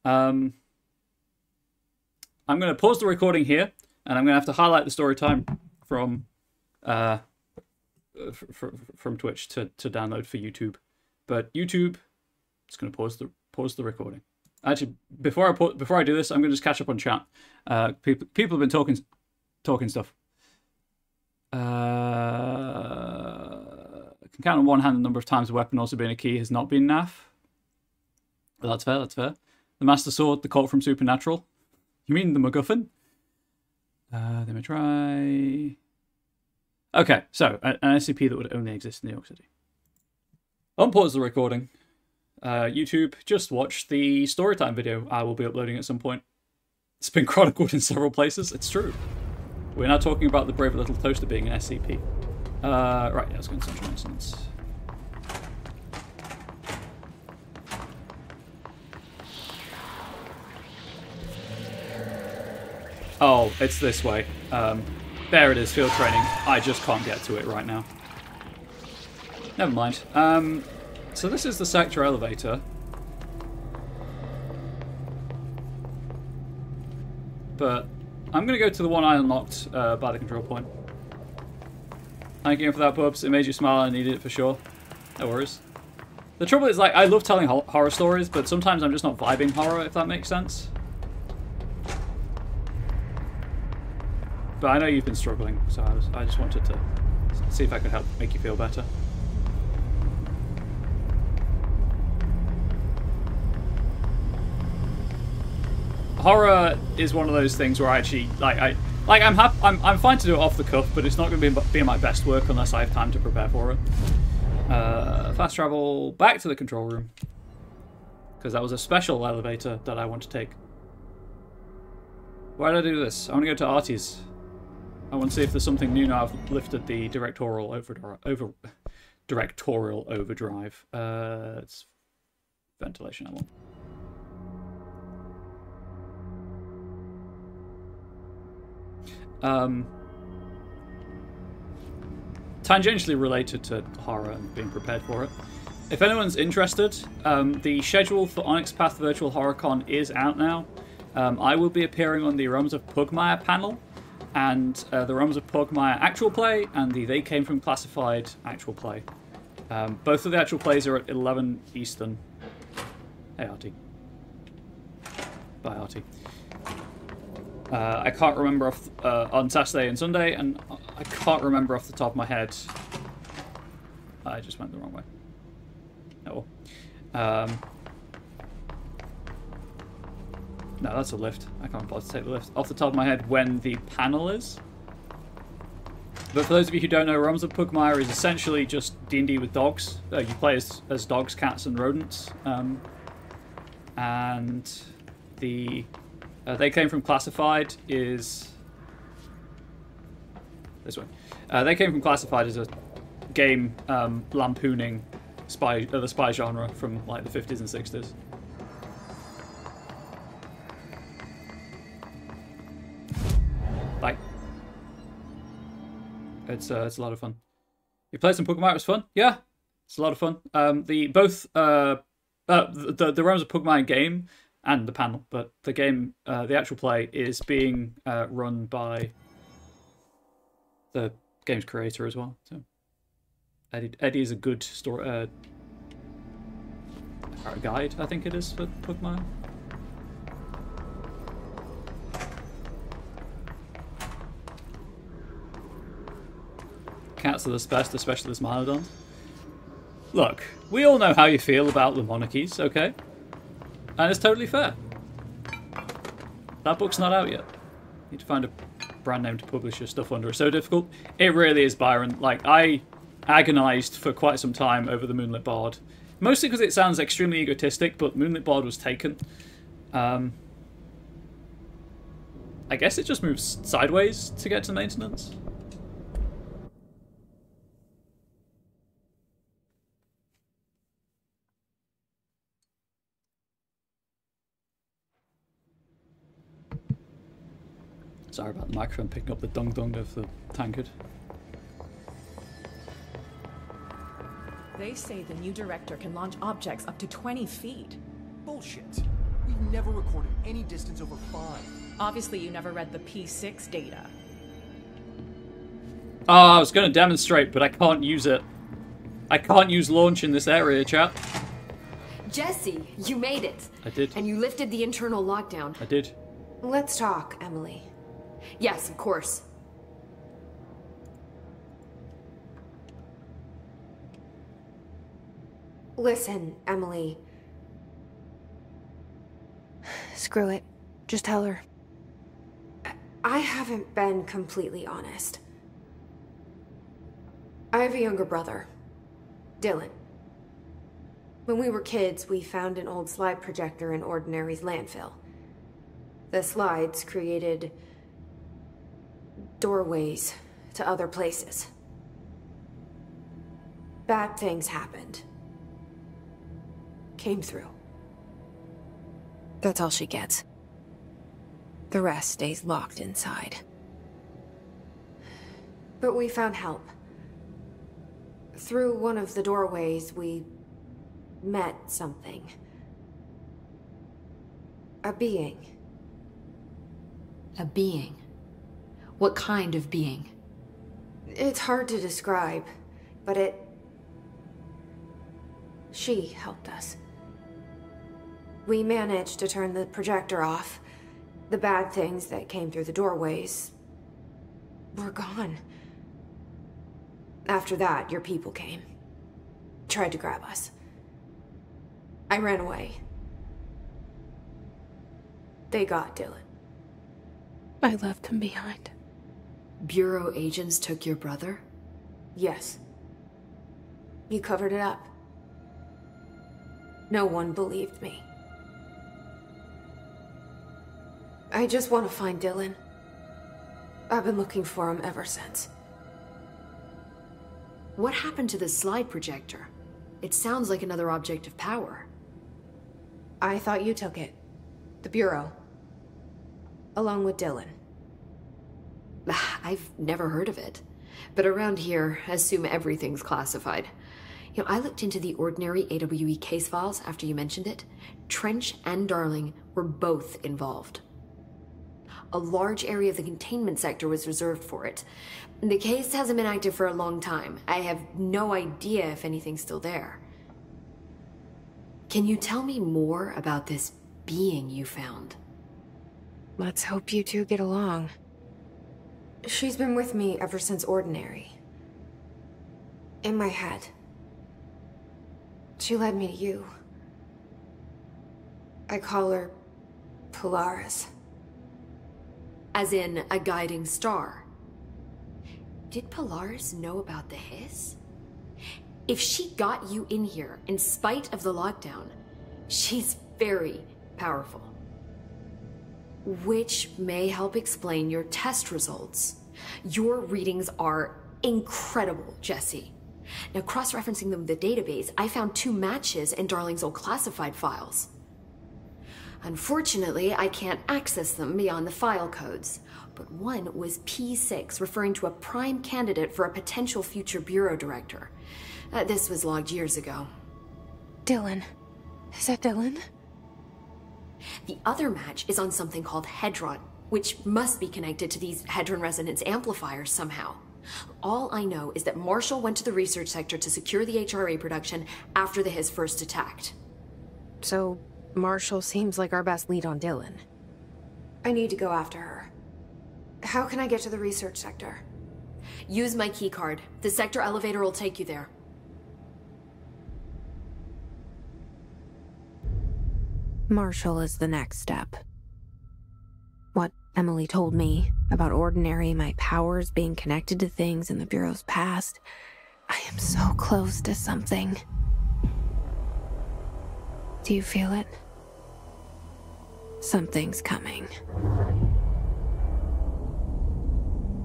I'm going to pause the recording here, and I'm going to have to highlight the story time from Twitch to download for YouTube. But YouTube, it's going to pause the recording. Actually, before I do this, I'm going to just catch up on chat. People have been talking stuff. I can count on one hand the number of times a weapon also being a key has not been naff. Well, that's fair, that's fair. The Master Sword, the cult from Supernatural. You mean the MacGuffin? Let me try... Okay, so, an SCP that would only exist in New York City. Unpause the recording. YouTube, just watch the storytime video I will be uploading at some point. It's been chronicled in several places, it's true. We're now talking about the Brave Little Toaster being an SCP. Right, yeah, let's go into Central Maintenance. Oh, it's this way. There it is, field training. I just can't get to it right now. Never mind. So this is the sector elevator. but I'm going to go to the one I unlocked by the control point. Thank you for that, Bubs. It made you smile. I needed it for sure. No worries. The trouble is, like, I love telling horror stories, but sometimes I'm just not vibing horror, if that makes sense. But I know you've been struggling, so I just wanted to see if I could help make you feel better. Horror is one of those things where I actually I'm fine to do it off the cuff, but it's not going to be my best work unless I have time to prepare for it. Fast travel back to the control room because that was a special elevator that I want to take. Why did I do this? I want to go to Artie's. I want to see if there's something new now I've lifted the directorial overdrive. It's ventilation I want. Tangentially related to horror and being prepared for it. If anyone's interested, the schedule for Onyx Path Virtual HorrorCon is out now. I will be appearing on the Realms of Pugmire panel, and the Realms of Pugmire actual play, and the They Came From Classified actual play. Both of the actual plays are at 11 Eastern. Hey, Artie. Bye, Artie. I can't remember on Saturday and Sunday, and I can't remember off the top of my head. I just went the wrong way. Oh. No, that's a lift. I can't bother to take the lift. Off the top of my head, when the panel is. But for those of you who don't know, Realms of Pugmire is essentially just D&D with dogs. You play as dogs, cats, and rodents. And the... They Came From Classified is this way. They Came From Classified is a game lampooning the spy genre from like the 50s and 60s. Like, it's a lot of fun. You played some Pugmire? It was fun. Yeah, it's a lot of fun. The Realms of Pugmire game. And the panel, but the game, the actual play, is being run by the game's creator as well. So Eddie is a good story guide, I think it is, for Pugmire. Cats are the best, especially the Smilodons. Look, we all know how you feel about the monarchies, okay? And it's totally fair. That book's not out yet. Need to find a brand name to publish your stuff under. It's so difficult. It really is, Byron. Like, I agonized for quite some time over the Moonlit Bard. Mostly because it sounds extremely egotistic, but Moonlit Bard was taken. I guess it just moves sideways to get to maintenance. Sorry about the microphone picking up the dung of the tankard. They say the new director can launch objects up to 20 feet. Bullshit. We've never recorded any distance over 5. Obviously, you never read the P6 data. Oh, I was going to demonstrate, but I can't use it. I can't use launch in this area, chat. Jesse, you made it. I did. And you lifted the internal lockdown. I did. Let's talk, Emily. Yes, of course. Listen, Emily. Screw it. Just tell her. I haven't been completely honest. I have a younger brother, Dylan. When we were kids, we found an old slide projector in Ordinary's landfill. The slides created doorways to other places. Bad things happened. Came through. That's all she gets. The rest stays locked inside. But we found help. Through one of the doorways, we met something. A being. A being? What kind of being? It's hard to describe, but she helped us. We managed to turn the projector off. The bad things that came through the doorways were gone. After that, your people came. Tried to grab us. I ran away. They got Dylan. I left him behind. Bureau agents took your brother? Yes. You covered it up. No one believed me. I just want to find Dylan. I've been looking for him ever since. What happened to the slide projector? It sounds like another object of power. I thought you took it. The Bureau. Along with Dylan. I've never heard of it. But around here, assume everything's classified. You know, I looked into the ordinary AWE case files after you mentioned it. Trench and Darling were both involved. A large area of the containment sector was reserved for it. The case hasn't been active for a long time. I have no idea if anything's still there. Can you tell me more about this being you found? Let's hope you two get along. She's been with me ever since Ordinary. In my head. She led me to you. I call her Polaris. As in a guiding star. Did Polaris know about the hiss? If she got you in here in spite of the lockdown, she's very powerful. Which may help explain your test results. Your readings are incredible, Jesse. Now, cross-referencing them with the database, I found 2 matches in Darling's old classified files. Unfortunately, I can't access them beyond the file codes, but one was P6, referring to a prime candidate for a potential future bureau director. This was logged years ago. Dylan. Is that Dylan? The other match is on something called Hedron, which must be connected to these Hedron resonance amplifiers somehow. All I know is that Marshall went to the research sector to secure the HRA production after the Hiss first attacked. So, Marshall seems like our best lead on Dylan. I need to go after her. How can I get to the research sector? Use my keycard. The sector elevator will take you there. Marshall is the next step. What Emily told me about Ordinary, my powers being connected to things in the Bureau's past, I am so close to something. Do you feel it? Something's coming.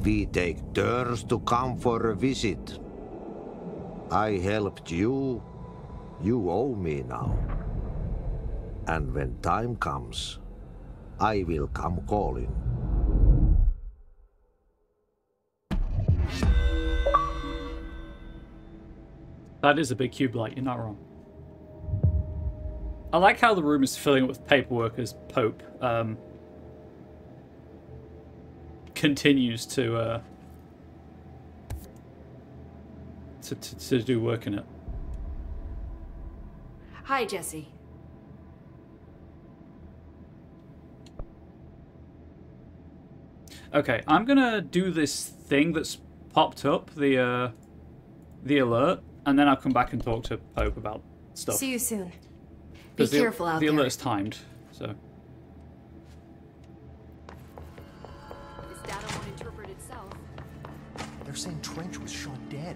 We take turns to come for a visit. I helped you. You owe me now. And when time comes, I will come calling. That is a big cube light, you're not wrong. I like how the room is filling up with paperwork as Pope continues to do work in it. Hi, Jesse. Okay, I'm gonna do this thing that's popped up, the alert, and then I'll come back and talk to Pope about stuff. See you soon. Be careful out there. The alert's timed, so. This data won't interpret itself. They're saying Trench was shot dead.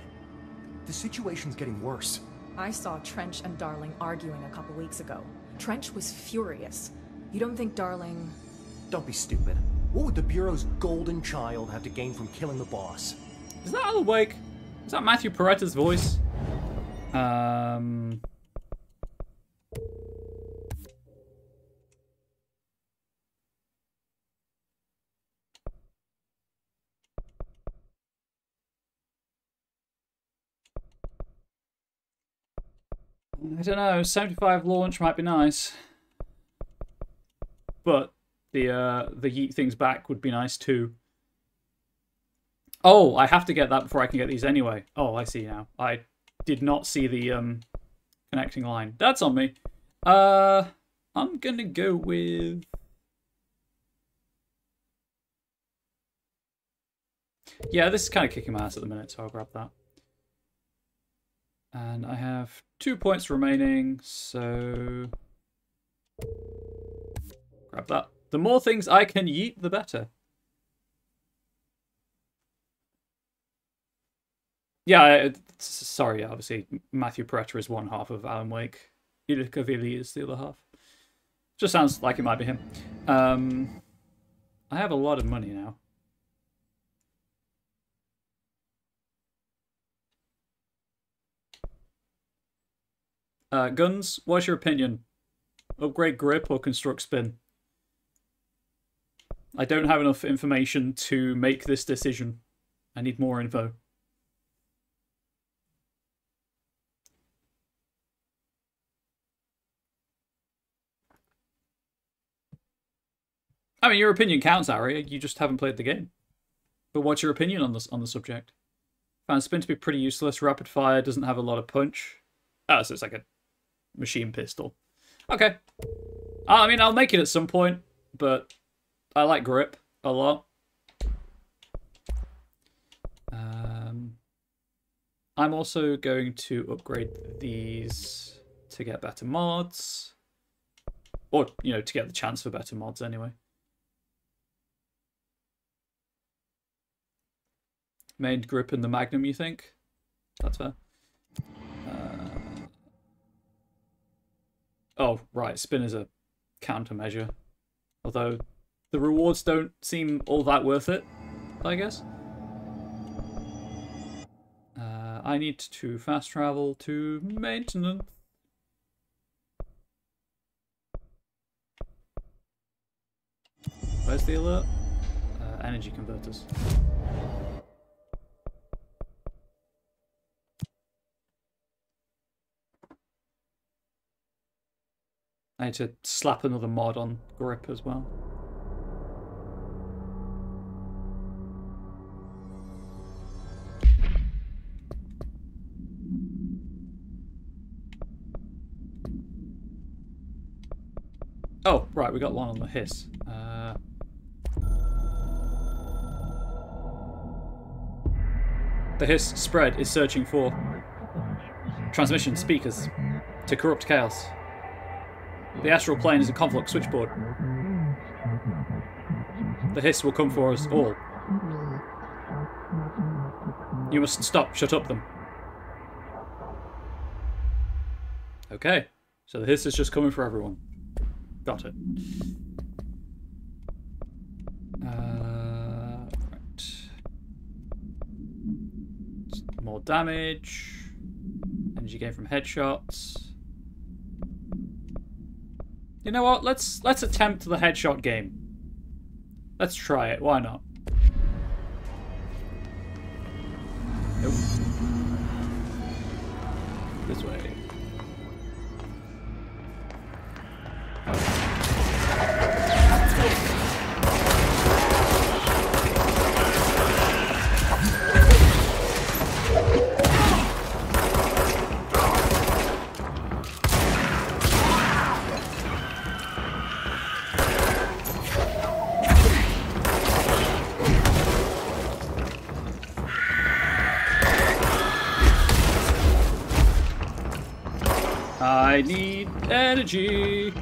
The situation's getting worse. I saw Trench and Darling arguing a couple weeks ago. Trench was furious. You don't think Darling... Don't be stupid. What would the Bureau's golden child have to gain from killing the boss? Is that Alan Wake? Is that Matthew Peretta's voice? I don't know, 75 launch might be nice. But The yeet things back would be nice too. Oh, I have to get that before I can get these anyway. Oh, I see now. I did not see the connecting line. That's on me. I'm gonna go with... Yeah, this is kind of kicking my ass at the minute, so I'll grab that. And I have 2 points remaining, so... Grab that. The more things I can yeet, the better. Yeah, sorry, obviously, Matthew Peretta is one half of Alan Wake. Ida Cavilli is the other half. Just sounds like it might be him. I have a lot of money now. Guns, what's your opinion? Upgrade grip or construct spin? I don't have enough information to make this decision. I need more info. I mean, your opinion counts, Ari. You just haven't played the game. But what's your opinion on this, on the subject? Found spin to be pretty useless. Rapid fire doesn't have a lot of punch. Oh, so it's like a machine pistol. Okay. I mean, I'll make it at some point, but I like grip a lot. I'm also going to upgrade these to get better mods. Or, you know, to get the chance for better mods anyway. Main grip in the Magnum, you think? That's fair. Oh, right. Spin is a countermeasure. Although the rewards don't seem all that worth it, I guess. I need to fast travel to maintenance. Where's the alert? Energy converters. I need to slap another mod on grip as well. Oh, right, we got one on the hiss. The hiss spread is searching for transmission speakers to corrupt chaos. The astral plane is a conflict switchboard. The hiss will come for us all. You must shut up them. Okay, so the hiss is just coming for everyone. Got it. Right. More damage. Energy gain from headshots. You know what? Let's attempt the headshot game. Let's try it. Why not? Nope. This way. I need energy.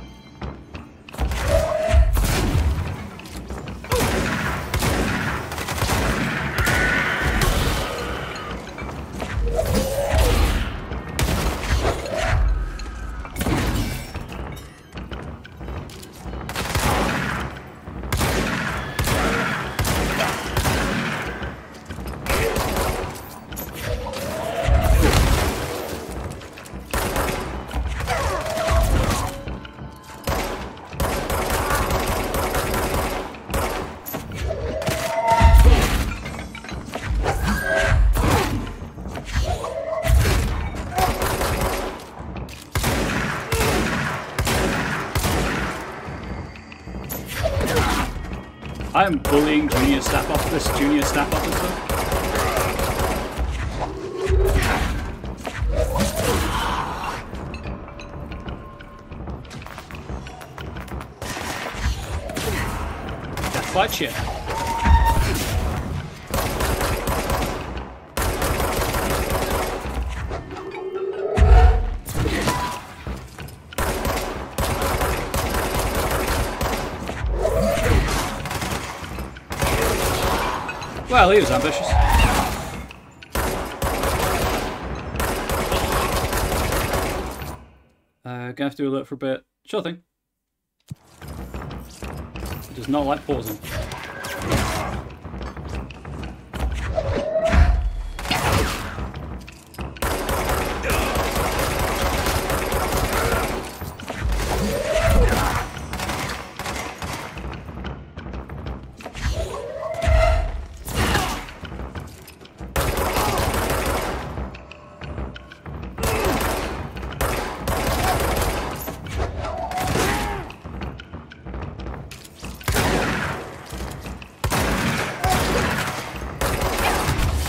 I am bullying junior staff officer. Death by chair. Well, he was ambitious. Gonna have to do a look for a bit. Sure thing. He does not like pausing.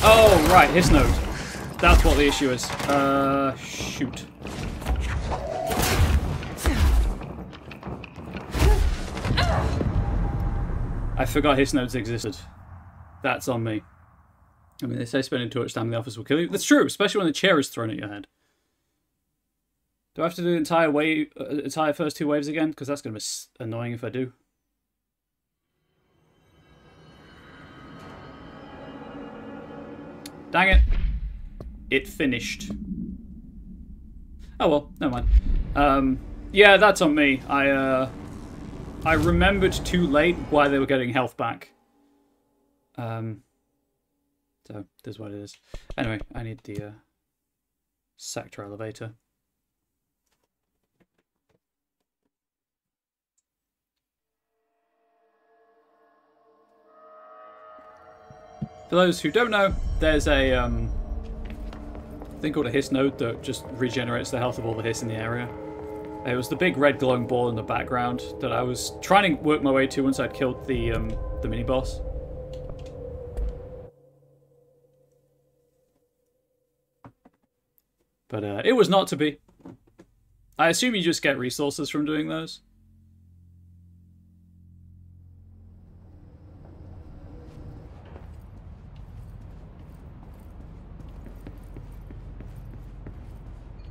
Oh, right, his node. That's what the issue is. Shoot. I forgot his nodes existed. That's on me. I mean, they say spending too much time in the office will kill you. That's true, especially when the chair is thrown at your head. Do I have to do the entire first 2 waves again? Because that's going to be annoying if I do. Dang it. It finished. Oh well, never mind. Yeah, that's on me. I remembered too late why they were getting health back. So, this is what it is. Anyway, I need the sector elevator. For those who don't know, there's a thing called a hiss node that just regenerates the health of all the hiss in the area. It was the big red glowing ball in the background that I was trying to work my way to once I'd killed the mini-boss. But it was not to be. I assume you just get resources from doing those.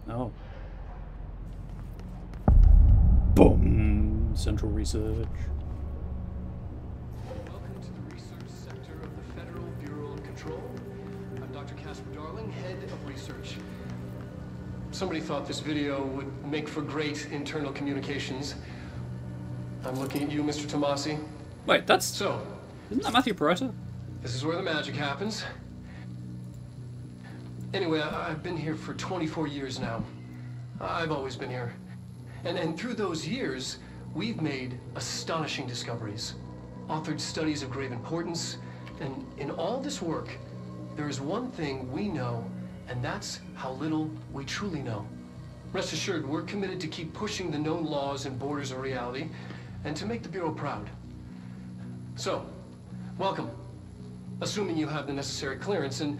Oh. Boom! Central research. Welcome to the research sector of the Federal Bureau of Control. I'm Dr. Casper Darling, head of research. Somebody thought this video would make for great internal communications. I'm looking at you, Mr. Tomasi. Wait, that's... So... Isn't that Matthew Peretta? This is where the magic happens. Anyway, I've been here for 24 years now. I've always been here. And through those years, we've made astonishing discoveries, authored studies of grave importance, and in all this work, there is one thing we know, and that's how little we truly know. Rest assured, we're committed to keep pushing the known laws and borders of reality, and to make the Bureau proud. So, welcome. Assuming you have the necessary clearance, and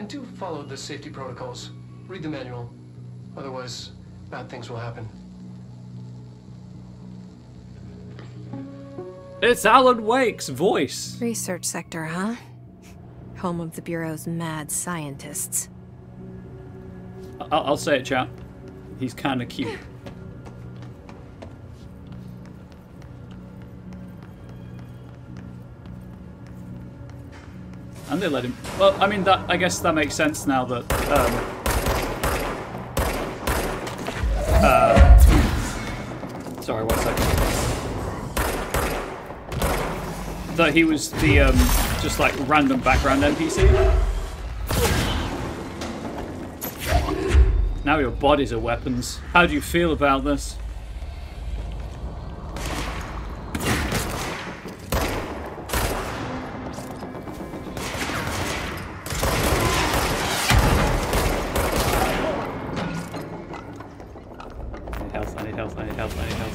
do follow the safety protocols. Read the manual. Otherwise, bad things will happen. It's Alan Wake's voice. Research sector, huh? Home of the Bureau's mad scientists. I'll say it, chat. He's kind of cute. And they let him... Well, I mean, that I guess that makes sense now that... sorry, 1 second. That he was the, just like, random background NPC. Now your bodies are weapons. How do you feel about this? I need health.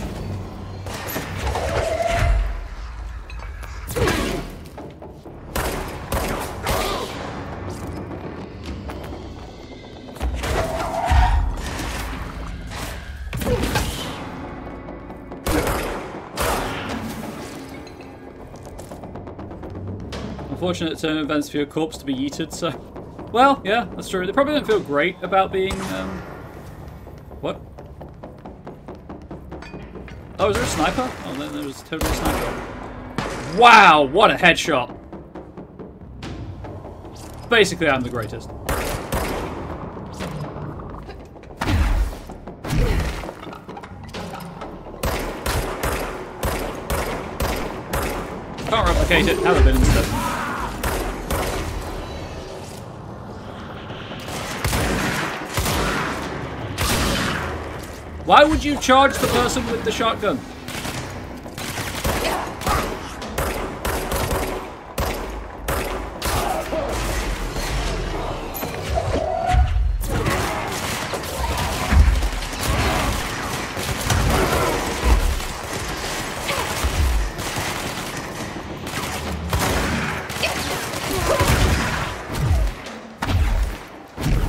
Unfortunate turn of events for your corpse to be yeeted, so... Well, yeah, that's true. They probably don't feel great about being, What? Oh, is there a sniper? Oh, there was totally a sniper. Wow, what a headshot! Basically, I'm the greatest. Can't replicate it, have a bit instead. Why would you charge the person with the shotgun?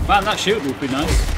Man, that shield would be nice.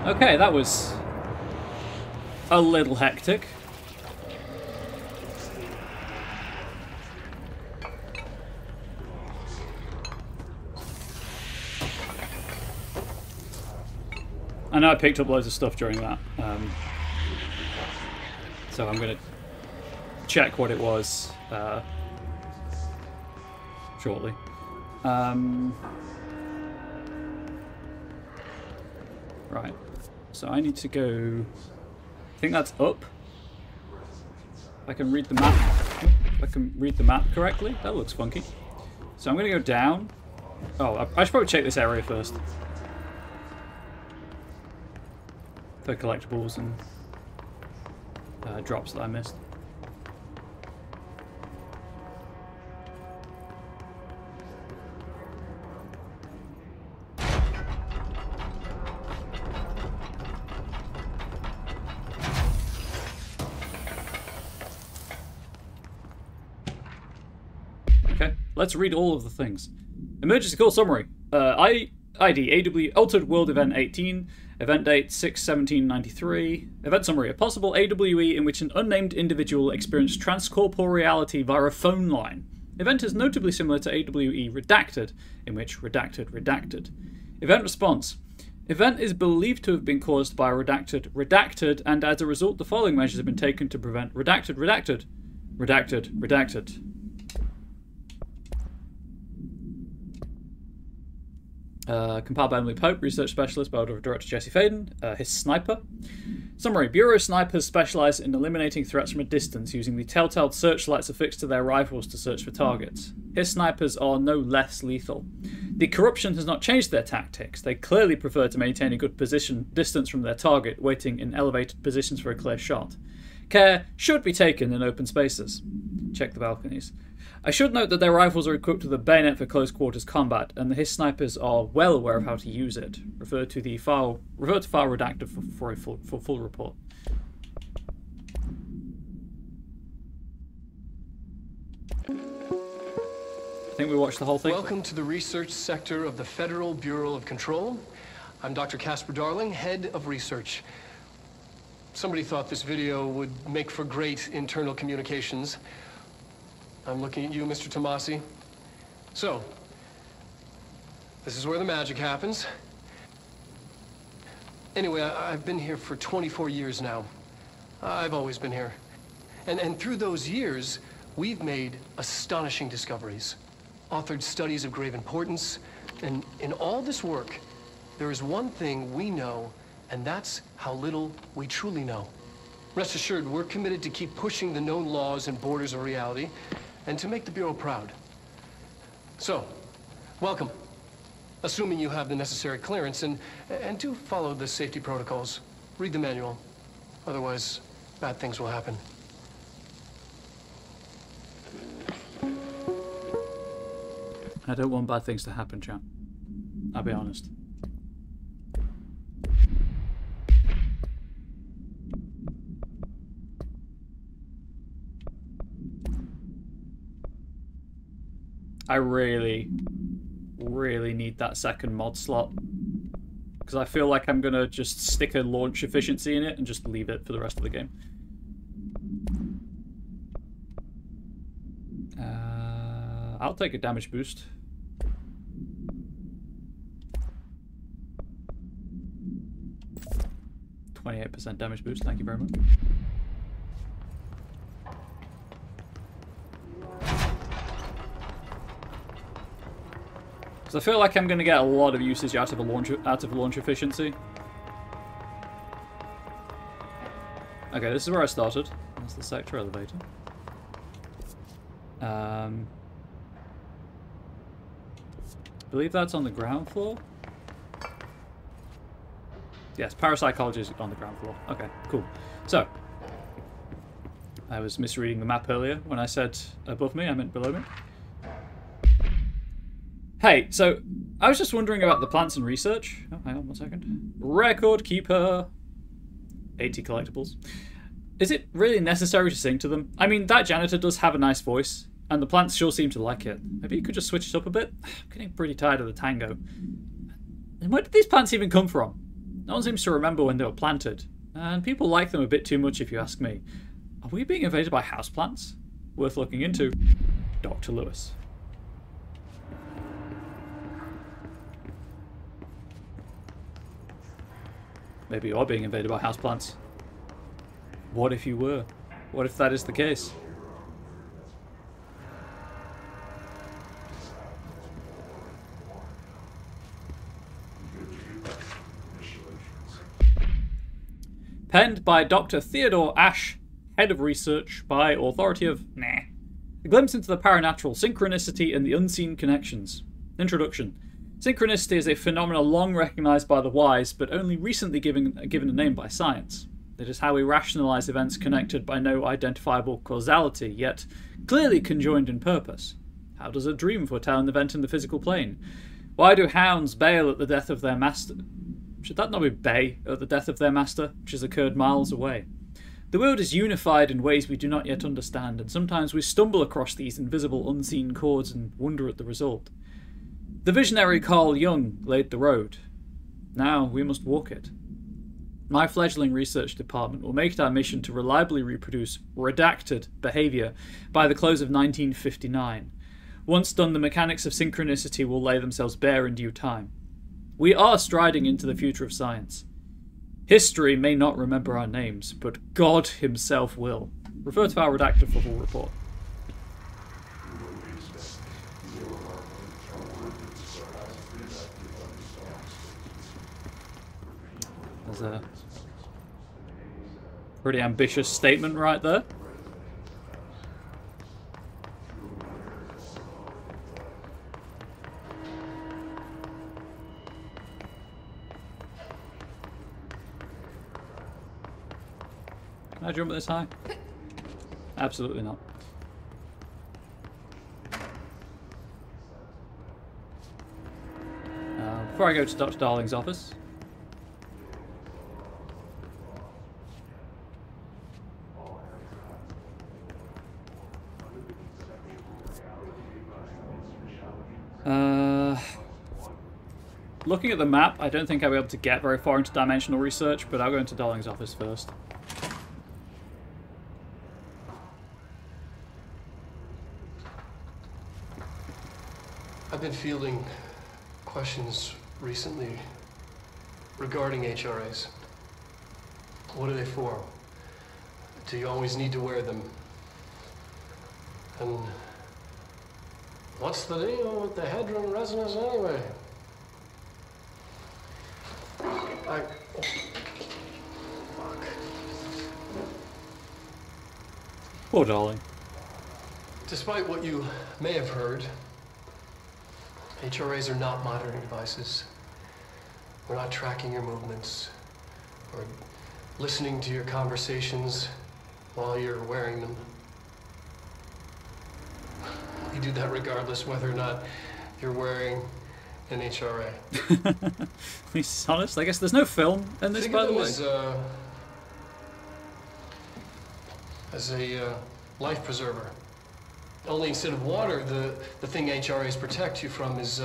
Okay, that was a little hectic. I know I picked up loads of stuff during that, so I'm going to check what it was shortly. Right. So I need to go... I think that's up. If I can read the map. If I can read the map correctly. That looks funky. So I'm going to go down. Oh, I should probably check this area first. For collectibles and drops that I missed. Let's read all of the things. Emergency call summary. ID AW Altered World Event 18. Event date 6/17/93. Event summary. A possible AWE in which an unnamed individual experienced transcorporeality via a phone line. Event is notably similar to AWE Redacted, in which redacted. Event response. Event is believed to have been caused by redacted, and as a result the following measures have been taken to prevent redacted. Compiled by Emily Pope, research specialist by order of director Jesse Faden. His sniper. Summary. Bureau snipers specialise in eliminating threats from a distance using the telltale searchlights affixed to their rifles to search for targets. His snipers are no less lethal. The corruption has not changed their tactics. They clearly prefer to maintain a good distance from their target, waiting in elevated positions for a clear shot. Care should be taken in open spaces. Check the balconies. I should note that their rifles are equipped with a bayonet for close quarters combat, and the His snipers are well aware of how to use it. Refer to file redacted for full report. I think we watched the whole thing. Welcome to the research sector of the Federal Bureau of Control. I'm Dr. Casper Darling, head of research. Somebody thought this video would make for great internal communications. I'm looking at you, Mr. Tomasi. So, this is where the magic happens. Anyway, I've been here for 24 years now. I've always been here. And through those years, we've made astonishing discoveries, authored studies of grave importance, and in all this work, there is one thing we know, and that's how little we truly know. Rest assured, we're committed to keep pushing the known laws and borders of reality, and to make the Bureau proud. So, welcome. Assuming you have the necessary clearance, and do follow the safety protocols. Read the manual. Otherwise, bad things will happen. I don't want bad things to happen, chat. I'll be honest. I really need that second mod slot. Because I feel like I'm going to just stick a launch efficiency in it and just leave it for the rest of the game. I'll take a damage boost. %28 damage boost, thank you very much. So I feel like I'm going to get a lot of usage out of launch efficiency. Okay, this is where I started. That's the sector elevator. I believe that's on the ground floor. Yes, parapsychology is on the ground floor. Okay, cool. So, I was misreading the map earlier. When I said above me, I meant below me. Hey, so I was just wondering about the plants and research. Oh, hang on 1 second. Record keeper. 80 collectibles. Is it really necessary to sing to them? I mean, that janitor does have a nice voice, and the plants sure seem to like it. Maybe you could just switch it up a bit? I'm getting pretty tired of the tango. And where did these plants even come from? No one seems to remember when they were planted. And people like them a bit too much if you ask me. Are we being invaded by houseplants? Worth looking into. Dr. Lewis. Maybe you are being invaded by houseplants. What if you were? What if that is the case? Penned by Dr. Theodore Ashe, Head of Research, by authority of... Nah. A glimpse into the paranatural, synchronicity, and the unseen connections. Introduction. Synchronicity is a phenomenon long recognized by the wise, but only recently given a name by science. It is how we rationalize events connected by no identifiable causality, yet clearly conjoined in purpose. How does a dream foretell an event in the physical plane? Why do hounds bail at the death of their master? Should that not be bay at the death of their master, which has occurred miles away? The world is unified in ways we do not yet understand, and sometimes we stumble across these invisible, unseen chords and wonder at the result. The visionary Carl Jung laid the road. Now we must walk it. My fledgling research department will make it our mission to reliably reproduce redacted behaviour by the close of 1959. Once done, the mechanics of synchronicity will lay themselves bare in due time. We are striding into the future of science. History may not remember our names, but God himself will. Refer to our redacted for full report. There's a pretty ambitious statement right there. Can I jump this high? Absolutely not. Before I go to Dr. Darling's office. Looking at the map, I don't think I'll be able to get very far into dimensional research, but I'll go into Darling's office first. I've been fielding questions recently regarding HRAs. What are they for? Do you always need to wear them? And what's the deal with the Hadron resonance anyway? Fuck. Poor Darling. Despite what you may have heard, HRAs are not monitoring devices. We're not tracking your movements or listening to your conversations while you're wearing them. We do that regardless whether or not you're wearing an HRA. He's honest. I guess there's no film in this, by the way. As a life preserver. Only instead of water, the thing HRAs protect you from is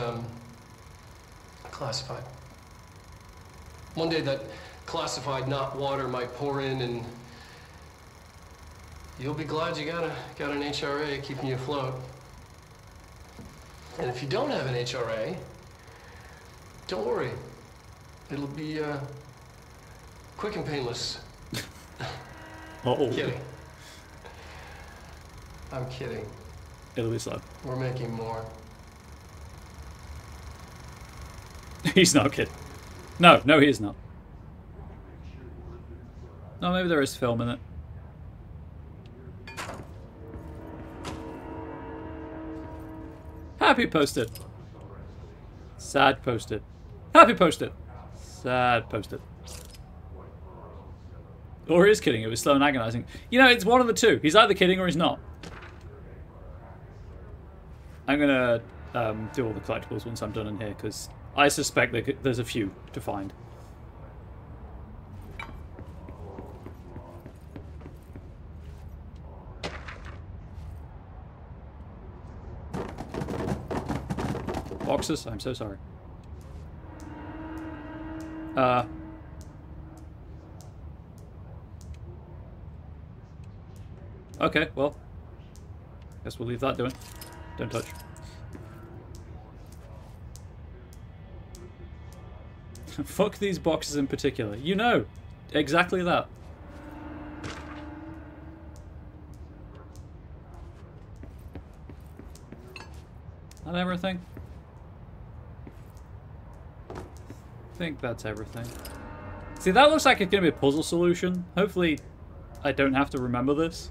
classified. One day that classified not water might pour in, and you'll be glad you got an HRA keeping you afloat. And if you don't have an HRA, don't worry. It'll be quick and painless. Uh-oh. Kidding. I'm kidding. It'll be slow. We're making more. He's not kidding. No, he is not. No, maybe there is film in it. Happy posted. Sad posted. Happy posted. Sad posted. Or he is kidding. It was slow and agonizing. You know, it's one of the two. He's either kidding or he's not. I'm going to do all the collectibles once I'm done in here, because I suspect there's a few to find. Boxes? I'm so sorry. Okay, well. Guess we'll leave that doing. Don't touch. Fuck these boxes in particular. You know, exactly that. That everything? I think that's everything. See, that looks like it's going to be a puzzle solution. Hopefully, I don't have to remember this.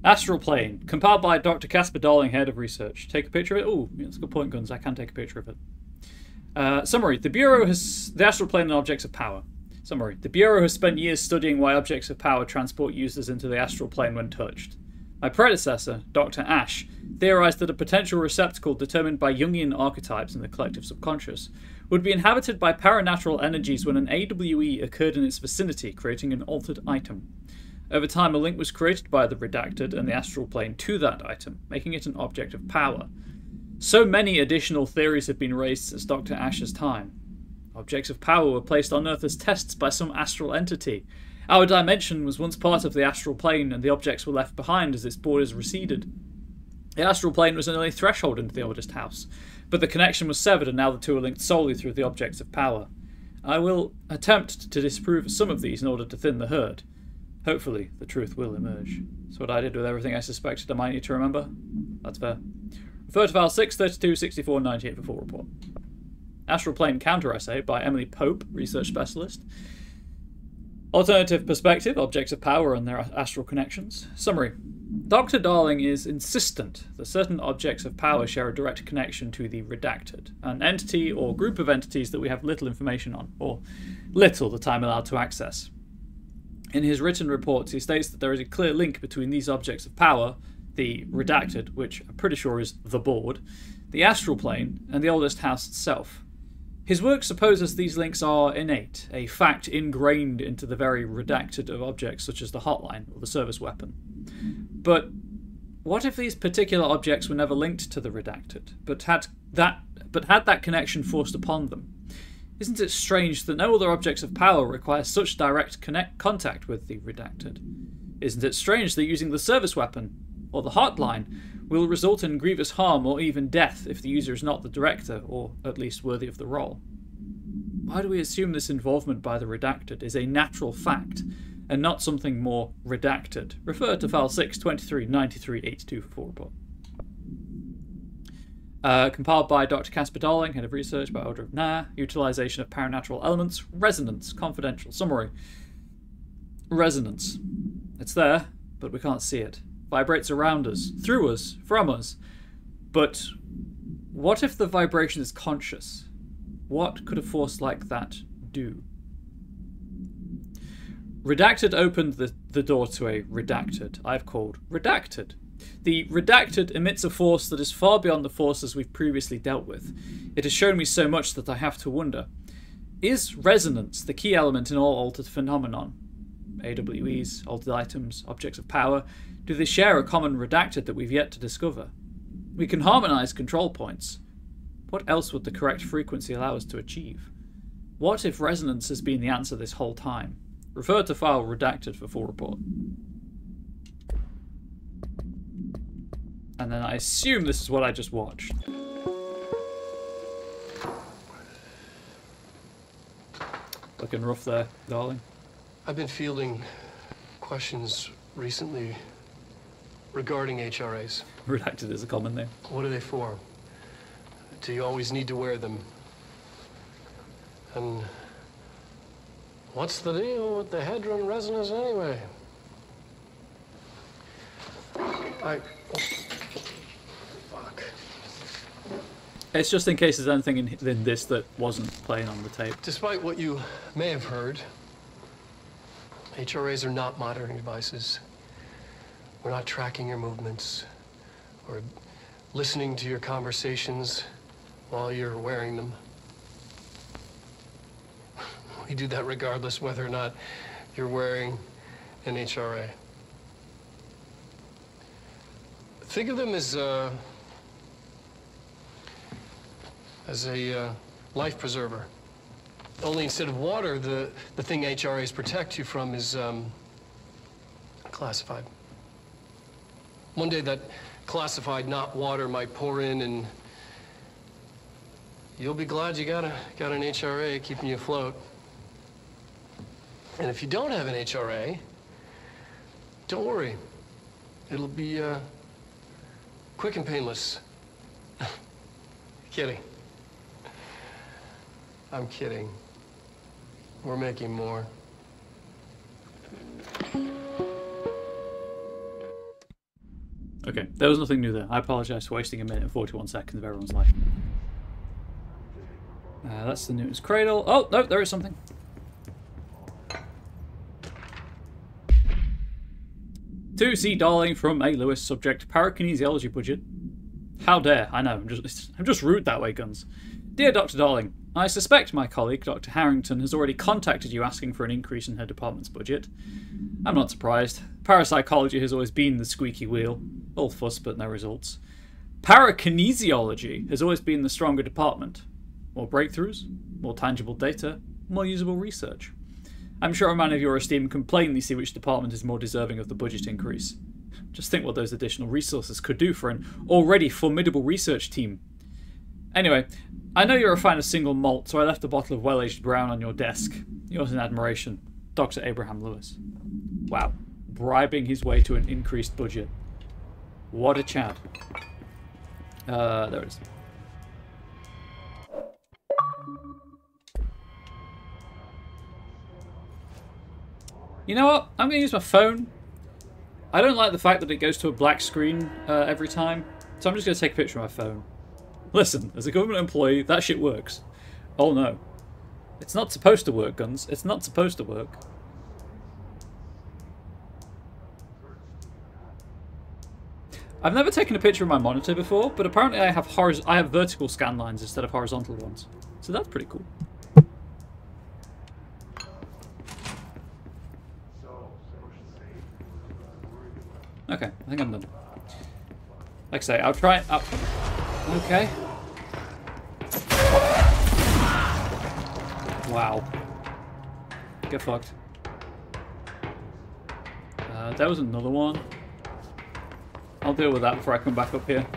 Astral Plane, compiled by Dr. Casper Darling, head of research. Take a picture of it. Oh, yeah, that's a good point, Guns. I can take a picture of it. Summary. The Bureau has... The Astral Plane and objects of power. Summary. The Bureau has spent years studying why objects of power transport users into the Astral Plane when touched. My predecessor, Dr. Ash, theorized that a potential receptacle determined by Jungian archetypes in the collective subconscious would be inhabited by paranatural energies when an AWE occurred in its vicinity, creating an altered item. Over time, a link was created by the Redacted and the Astral Plane to that item, making it an object of power. So many additional theories have been raised since Dr. Ash's time. Objects of power were placed on Earth as tests by some astral entity. Our dimension was once part of the Astral Plane, and the objects were left behind as its borders receded. The Astral Plane was an early threshold into the oldest house, but the connection was severed, and now the two are linked solely through the objects of power. I will attempt to disprove some of these in order to thin the herd. Hopefully, the truth will emerge. That's what I did with everything I suspected I might need to remember. That's fair. Refer to file 6326498 for full report. Astral Plane Counter Essay by Emily Pope, Research Specialist. Alternative Perspective, Objects of Power and their Astral Connections. Summary. Dr. Darling is insistent that certain objects of power share a direct connection to the Redacted, an entity or group of entities that we have little information on, or little that I'm allowed to access. In his written reports, he states that there is a clear link between these objects of power, the Redacted, which I'm pretty sure is the board, the Astral Plane, and the oldest house itself. His work supposes these links are innate, a fact ingrained into the very Redacted of objects such as the hotline or the service weapon. But what if these particular objects were never linked to the Redacted, but had that connection forced upon them? Isn't it strange that no other objects of power require such direct contact with the Redacted? Isn't it strange that using the service weapon, or the hotline, will result in grievous harm or even death if the user is not the director, or at least worthy of the role? Why do we assume this involvement by the Redacted is a natural fact, and not something more redacted? Refer to file 6239382 for full report. Compiled by Dr. Casper Darling, head of research by order of NAR. Utilization of paranatural elements. Resonance. Confidential. Summary. Resonance. It's there, but we can't see it. Vibrates around us, through us, from us. But what if the vibration is conscious? What could a force like that do? Redacted opened the door to a Redacted I've called Redacted. The Redacted emits a force that is far beyond the forces we've previously dealt with. It has shown me so much that I have to wonder. Is resonance the key element in all altered phenomenon? AWEs, altered items, objects of power, do they share a common Redacted that we've yet to discover? We can harmonise control points. What else would the correct frequency allow us to achieve? What if resonance has been the answer this whole time? Refer to file Redacted for full report. And then I assume this is what I just watched. Looking rough there, darling. I've been fielding questions recently regarding HRAs. Redacted is a common name. What are they for? Do you always need to wear them? And what's the deal with the Hedron resonance anyway? Fuck. It's just in case there's anything in this that wasn't playing on the tape. Despite what you may have heard, HRAs are not monitoring devices. We're not tracking your movements or listening to your conversations while you're wearing them. We do that regardless whether or not you're wearing an HRA. Think of them as a life preserver. Only instead of water, the thing HRAs protect you from is classified. One day that classified, not water, might pour in, and you'll be glad you got an HRA keeping you afloat. And if you don't have an HRA, don't worry. It'll be quick and painless. Kidding. I'm kidding. We're making more. Okay, there was nothing new there. I apologise for wasting a minute and 41 seconds of everyone's life. That's the Newton's Cradle. Oh, no, there is something. To C. Darling from A. Lewis, subject parakinesiology budget. How dare, I know, I'm just rude that way, Guns. Dear Dr. Darling, I suspect my colleague, Dr. Harrington, has already contacted you asking for an increase in her department's budget. I'm not surprised. Parapsychology has always been the squeaky wheel. All fuss but no results. Parakinesiology has always been the stronger department. More breakthroughs, more tangible data, more usable research. I'm sure a man of your esteem can plainly see which department is more deserving of the budget increase. Just think what those additional resources could do for an already formidable research team. Anyway, I know you're a fan of single malt, so I left a bottle of well-aged brown on your desk. Yours in admiration, Dr. Abraham Lewis. Wow, bribing his way to an increased budget. What a Chad. There it is. You know what? I'm going to use my phone. I don't like the fact that it goes to a black screen every time, so I'm just going to take a picture of my phone. Listen, as a government employee, that shit works. Oh no. It's not supposed to work, Guns. It's not supposed to work. I've never taken a picture of my monitor before, but apparently I have vertical scan lines instead of horizontal ones. So that's pretty cool. Okay, I think I'm done. Like I say, I'll try it up. Okay. Wow. Get fucked. There was another one. I'll deal with that before I come back up here.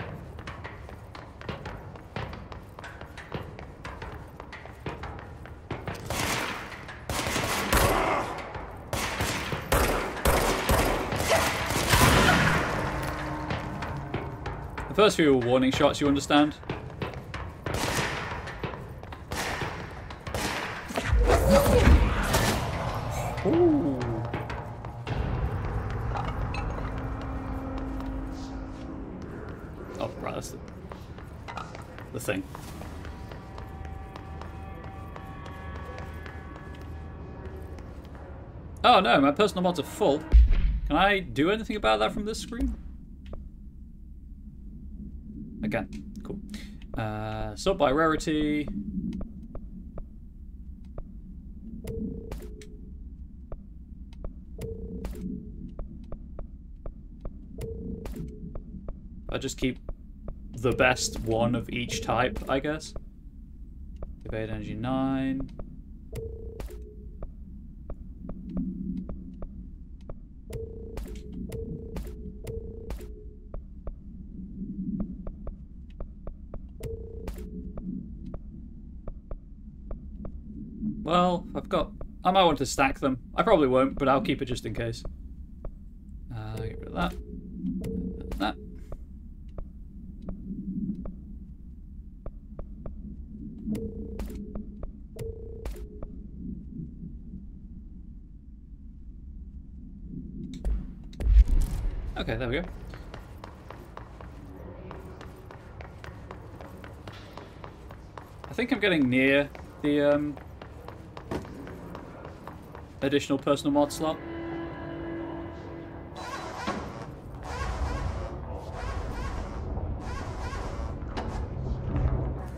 The first few were warning shots, you understand? Ooh. Oh, right, that's the thing. Oh no, my personal mods are full. Can I do anything about that from this screen? Again, cool. Sort by rarity. I just keep the best one of each type, I guess. Evade energy 9. Well, I might want to stack them. I probably won't, but I'll keep it just in case. Get rid of that. That. Okay, there we go. I think I'm getting near the additional personal mod slot.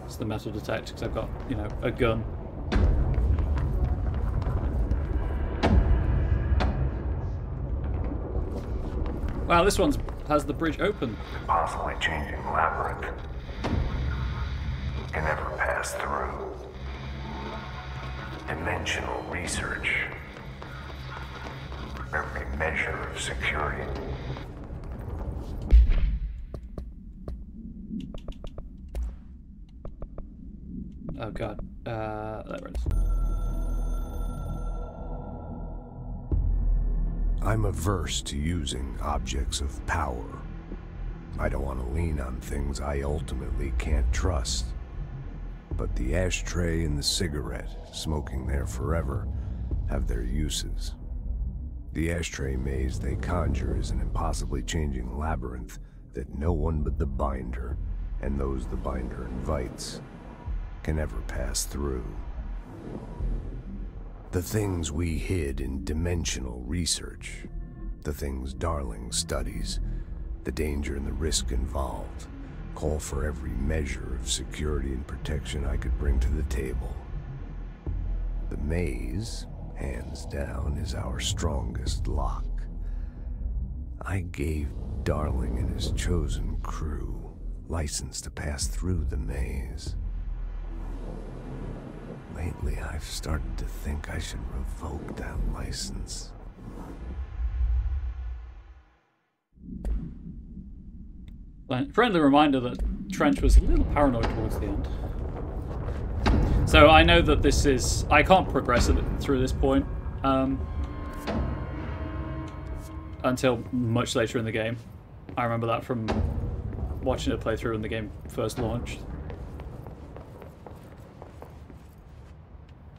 It's the metal detector because I've got, you know, a gun. Wow, this one has the bridge open. Possibly changing labyrinth. Can never pass through. Dimensional research. Every measure of security. Oh god. There it is. I'm averse to using objects of power. I don't want to lean on things I ultimately can't trust. But the ashtray and the cigarette, smoking there forever, have their uses. The ashtray maze they conjure is an impossibly changing labyrinth that no one but the Binder, and those the Binder invites, can ever pass through. The things we hid in dimensional research, the things Darling studies, the danger and the risk involved, call for every measure of security and protection I could bring to the table. The maze, hands down, is our strongest lock. I gave Darling and his chosen crew license to pass through the maze. Lately, I've started to think I should revoke that license. Friendly reminder that Trench was a little paranoid towards the end. So I know that this is... I can't progress it through this point until much later in the game. I remember that from watching it play through when the game first launched.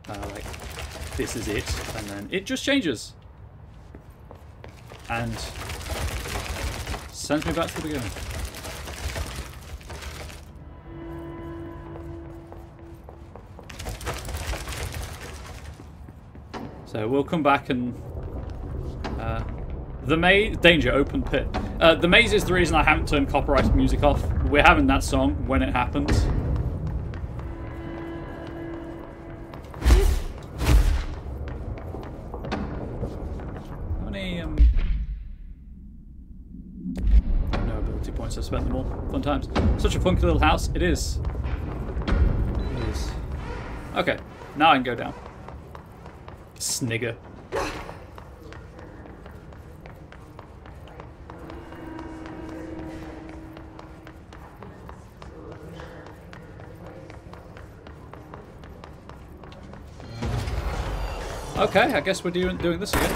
Like, this is it, and then it just changes. And sends me back to the beginning. So we'll come back and... the maze... Danger, open pit. The maze is the reason I haven't turned copyrighted music off. We're having that song when it happens. How many... no ability points, I've spent them all. Fun times. Such a funky little house. It is. It is. Okay, now I can go down. Snigger. Okay, I guess we're doing this again.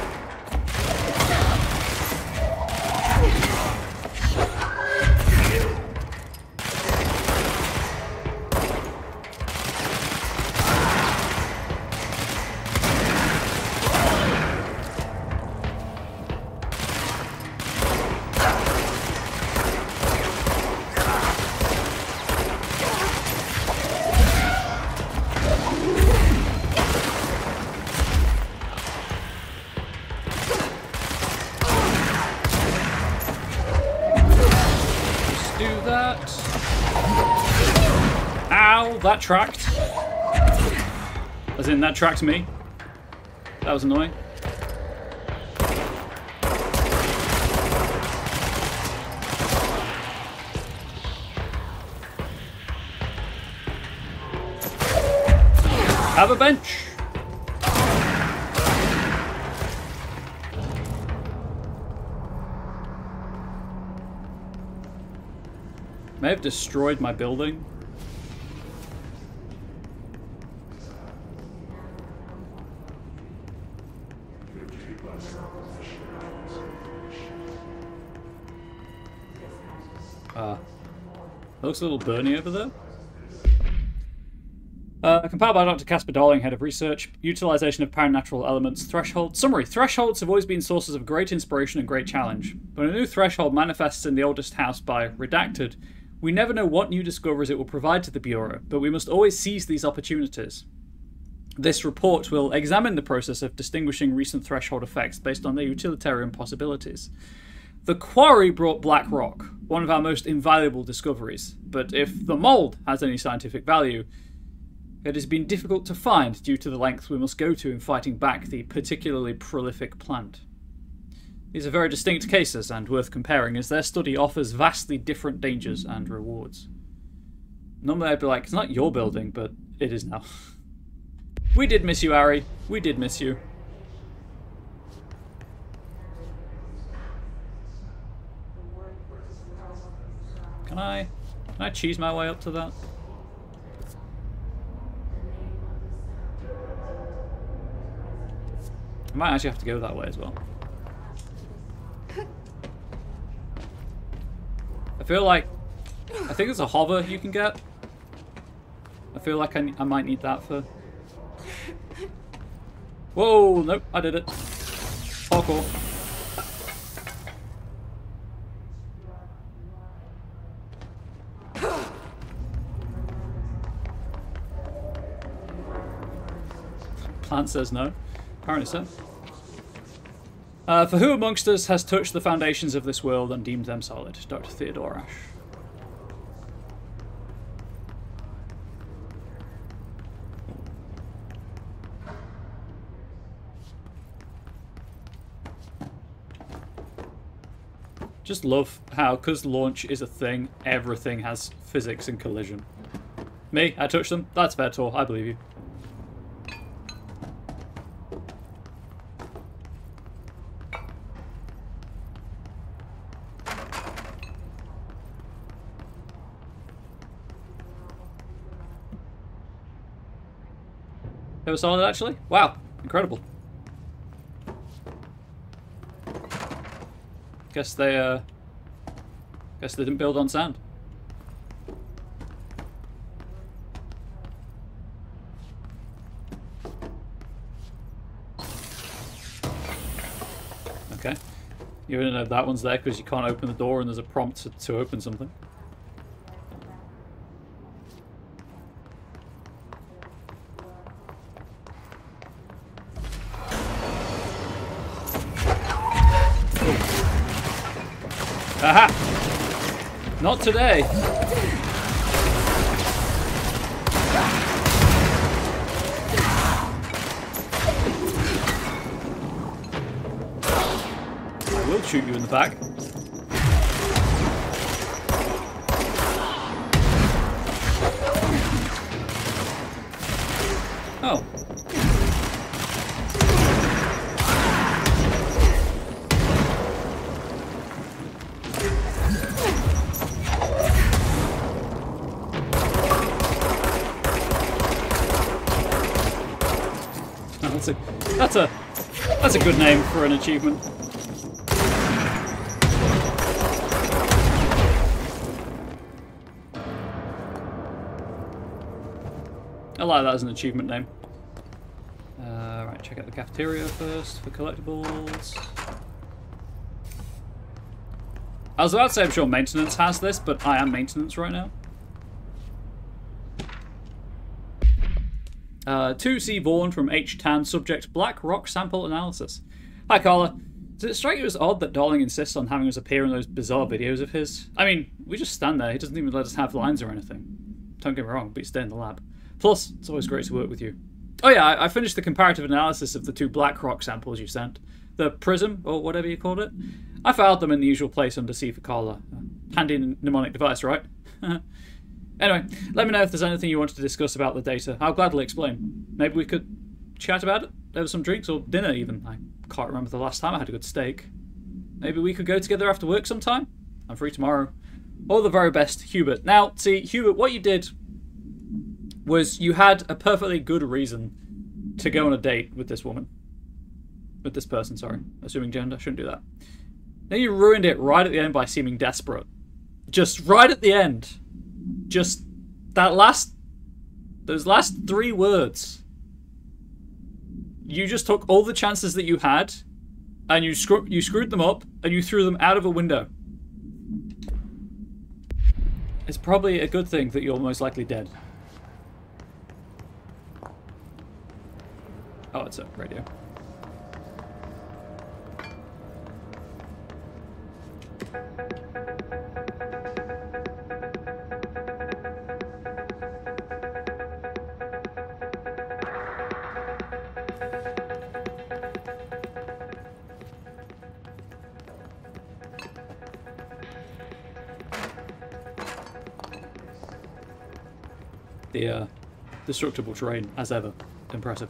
that. Ow, that tracked. As in, that tracked me. That was annoying. Have a bench. May have destroyed my building. Looks a little burny over there. Compiled by Dr. Casper Darling, Head of Research. Utilization of Paranatural Elements. Threshold. Summary. Thresholds have always been sources of great inspiration and great challenge. When a new threshold manifests in the oldest house by Redacted, we never know what new discoveries it will provide to the Bureau, but we must always seize these opportunities. This report will examine the process of distinguishing recent threshold effects based on their utilitarian possibilities. The quarry brought Black Rock, one of our most invaluable discoveries, but if the mold has any scientific value, it has been difficult to find due to the lengths we must go to in fighting back the particularly prolific plant. These are very distinct cases and worth comparing, as their study offers vastly different dangers and rewards. Normally I'd be like, it's not your building, but it is now. We did miss you, Ari. We did miss you. Can I cheese my way up to that? I might actually have to go that way as well. I think there's a hover you can get. I feel like I might need that for... Whoa, nope, I did it. Parkour. Plant says no. Apparently so. For who amongst us has touched the foundations of this world and deemed them solid? Dr. Theodore Ash. Just love how, because launch is a thing, everything has physics and collision. Me, I touched them. That's fair, Tor. I believe you. They were solid, actually? Wow, incredible. Guess they didn't build on sand. Okay. You don't know that one's there because you can't open the door and there's a prompt to open something. Aha! Not today. I will shoot you in the back. Oh. That's a good name for an achievement. I like that as an achievement name. Right, check out the cafeteria first for collectibles. I was about to say I'm sure maintenance has this, but I am maintenance right now. 2C Vaughan from H. Tan, subject Black Rock Sample Analysis. Hi Carla. Does it strike you as odd that Darling insists on having us appear in those bizarre videos of his? I mean, we just stand there. He doesn't even let us have lines or anything. Don't get me wrong, but you stay in the lab. Plus, it's always great to work with you. Oh yeah, I finished the comparative analysis of the 2 black rock samples you sent. The Prism, or whatever you called it. I filed them in the usual place under C for Carla. Handy mnemonic device, right? Anyway, let me know if there's anything you wanted to discuss about the data. I'll gladly explain. Maybe we could chat about it over some drinks or dinner even. I can't remember the last time I had a good steak. Maybe we could go together after work sometime? I'm free tomorrow. All the very best, Hubert. Now, see, Hubert, what you did was you had a perfectly good reason to go on a date with this woman. With this person, sorry. Assuming gender, shouldn't do that. Then you ruined it right at the end by seeming desperate. Just right at the end. Just those last 3 words. You just took all the chances that you had and you screwed them up and you threw them out of a window. It's probably a good thing that you're most likely dead. Oh, it's a radio. The destructible terrain, as ever. Impressive.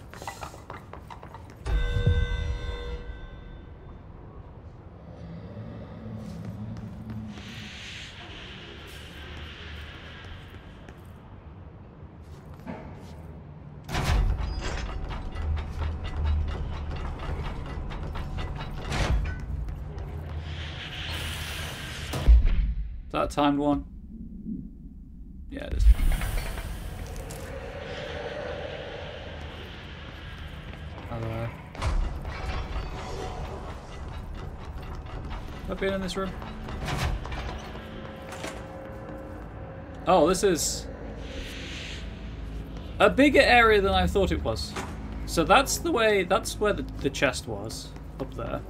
Is that a timed one? Yeah, it is. Have I been in this room? Oh, this is a bigger area than I thought it was. So that's the way, that's where the chest was, up there.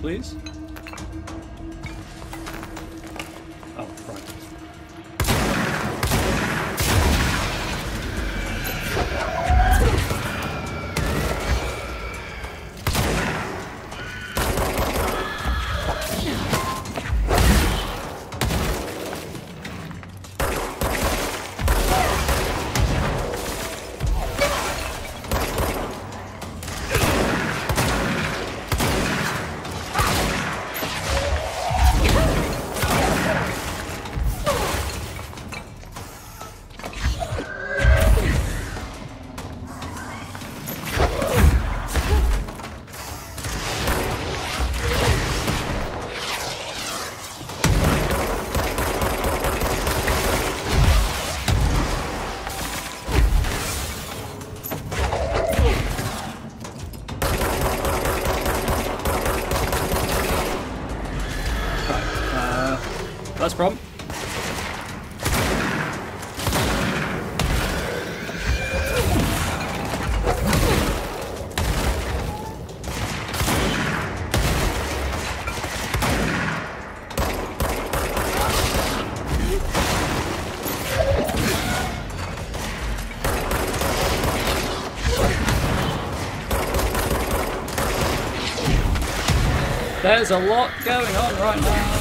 Please? Oh, right. That's a problem. There's a lot going on right now.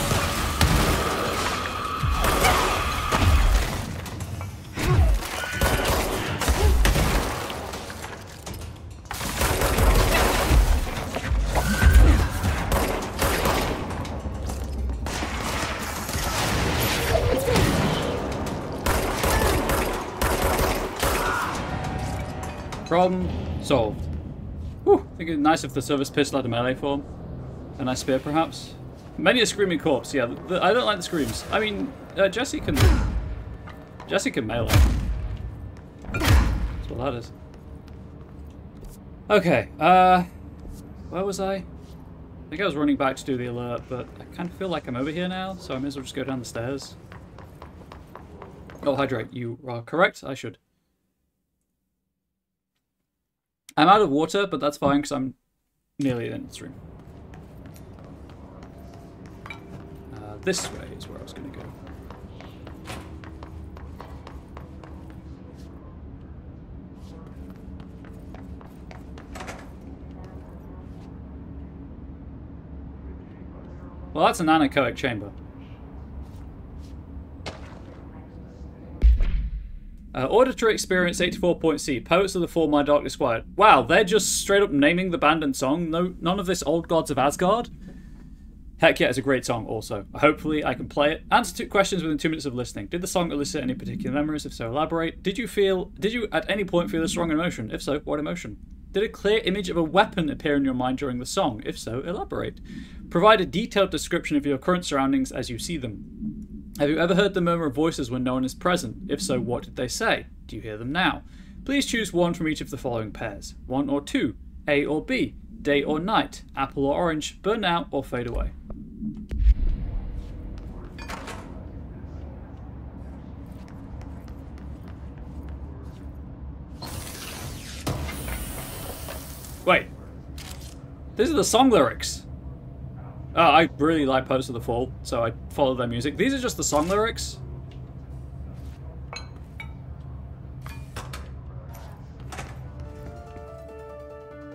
Problem solved. Whew, I think it's nice if the service pistol had a melee form. A nice spear, perhaps. Many a screaming corpse. Yeah, I don't like the screams. I mean, Jesse can melee. That's what that is. Okay, where was I? I think I was running back to do the alert, but I kind of feel like I'm over here now, so I may as well just go down the stairs. Oh, hydrate. You are correct. I should. I'm out of water, but that's fine because I'm nearly in the stream. This way is where I was going to go. Well, that's an anechoic chamber. Auditory Experience 84.C, Poets of the Fall, My Dark Disquiet. Wow, they're just straight up naming the band and song. No, none of this Old Gods of Asgard? Heck yeah, it's a great song also. Hopefully I can play it. Answer 2 questions within 2 minutes of listening. Did the song elicit any particular memories? If so, elaborate. Did you at any point feel a strong emotion? If so, what emotion? Did a clear image of a weapon appear in your mind during the song? If so, elaborate. Provide a detailed description of your current surroundings as you see them. Have you ever heard the murmur of voices when no one is present? If so, what did they say? Do you hear them now? Please choose one from each of the following pairs. 1 or 2, A or B, day or night, apple or orange, burn out or fade away. Wait. These are the song lyrics. I really like Poets of the Fall, so I follow their music. These are just the song lyrics.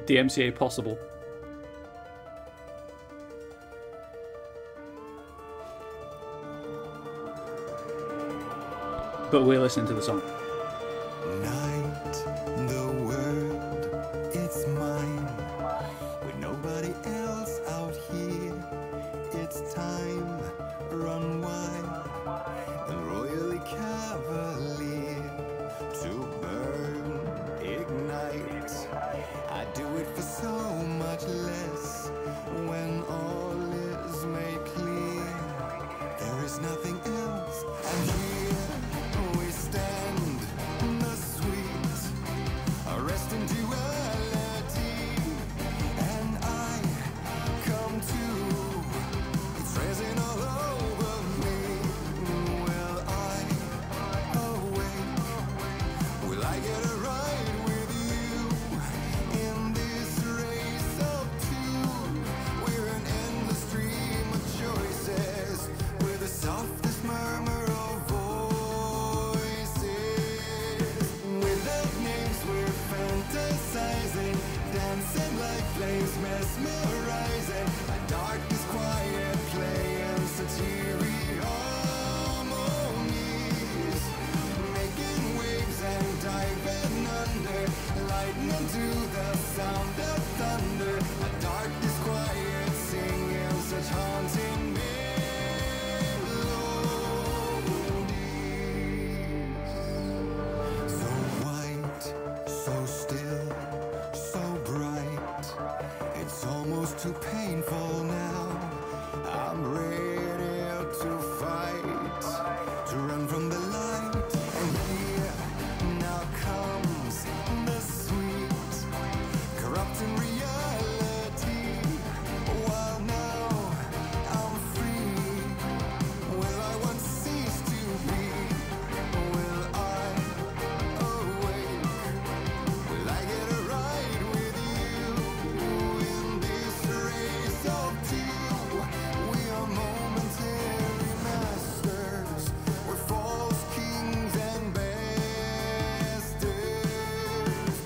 DMCA possible. But we're listening to the song. Night, the world, it's mine. With nobody else out here, it's time, run wide and royally cavalier to burn, ignite. I do it for so much less when all is made clear. There is nothing else, and here we stand, the sweet, arrest in duality, and I come to, it's resin all over me. Will I awake? Will I get a ride with you in this race of two? We're an endless stream of choices with the softest murmur of voices. Without names we're fantasizing, dancing like flames, mesmerizing. A darkness quiet playing satiric harmonies, making waves and diving under, lightning to the sound of thunder. A darkness quiet singing such haunting melodies. So white, so still, so bright. It's almost too painful now. I'm ready to fight, to run from the light. And here now comes the sweet, corrupting reality. While now I'm free, will I once cease to be? Will I awake? Will I get a ride with you in this race of two? We are momentary masters, we're false kings and bastards.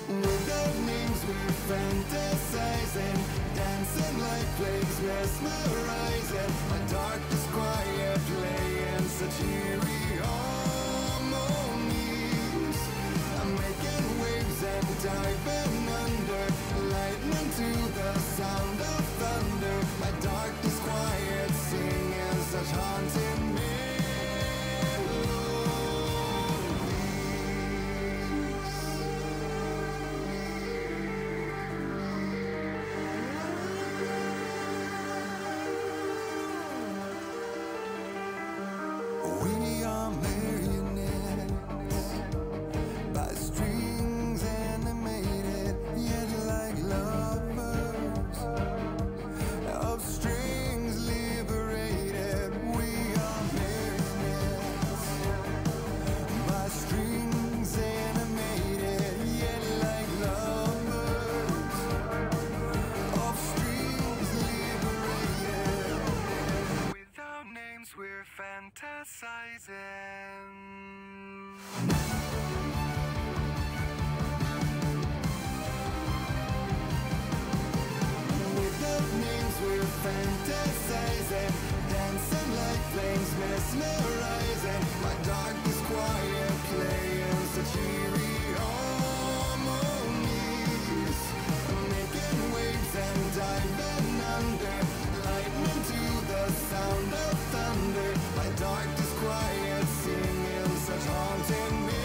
Without names we're fantasizing, dancing like flames, mesmerizing. A darkness quiet playing such eerie harmonies. I'm making waves and diving under, lightning to the sound of thunder. My darkness quiet singing such haunting melodies. We are marionettes by strings animated. With the names we're fantasizing, dancing like flames, mesmerizing. My darkest choir playing such eerie harmonies, making waves and diving under, lightning to the sound of thunder. My darkest choir singing such haunting melodies.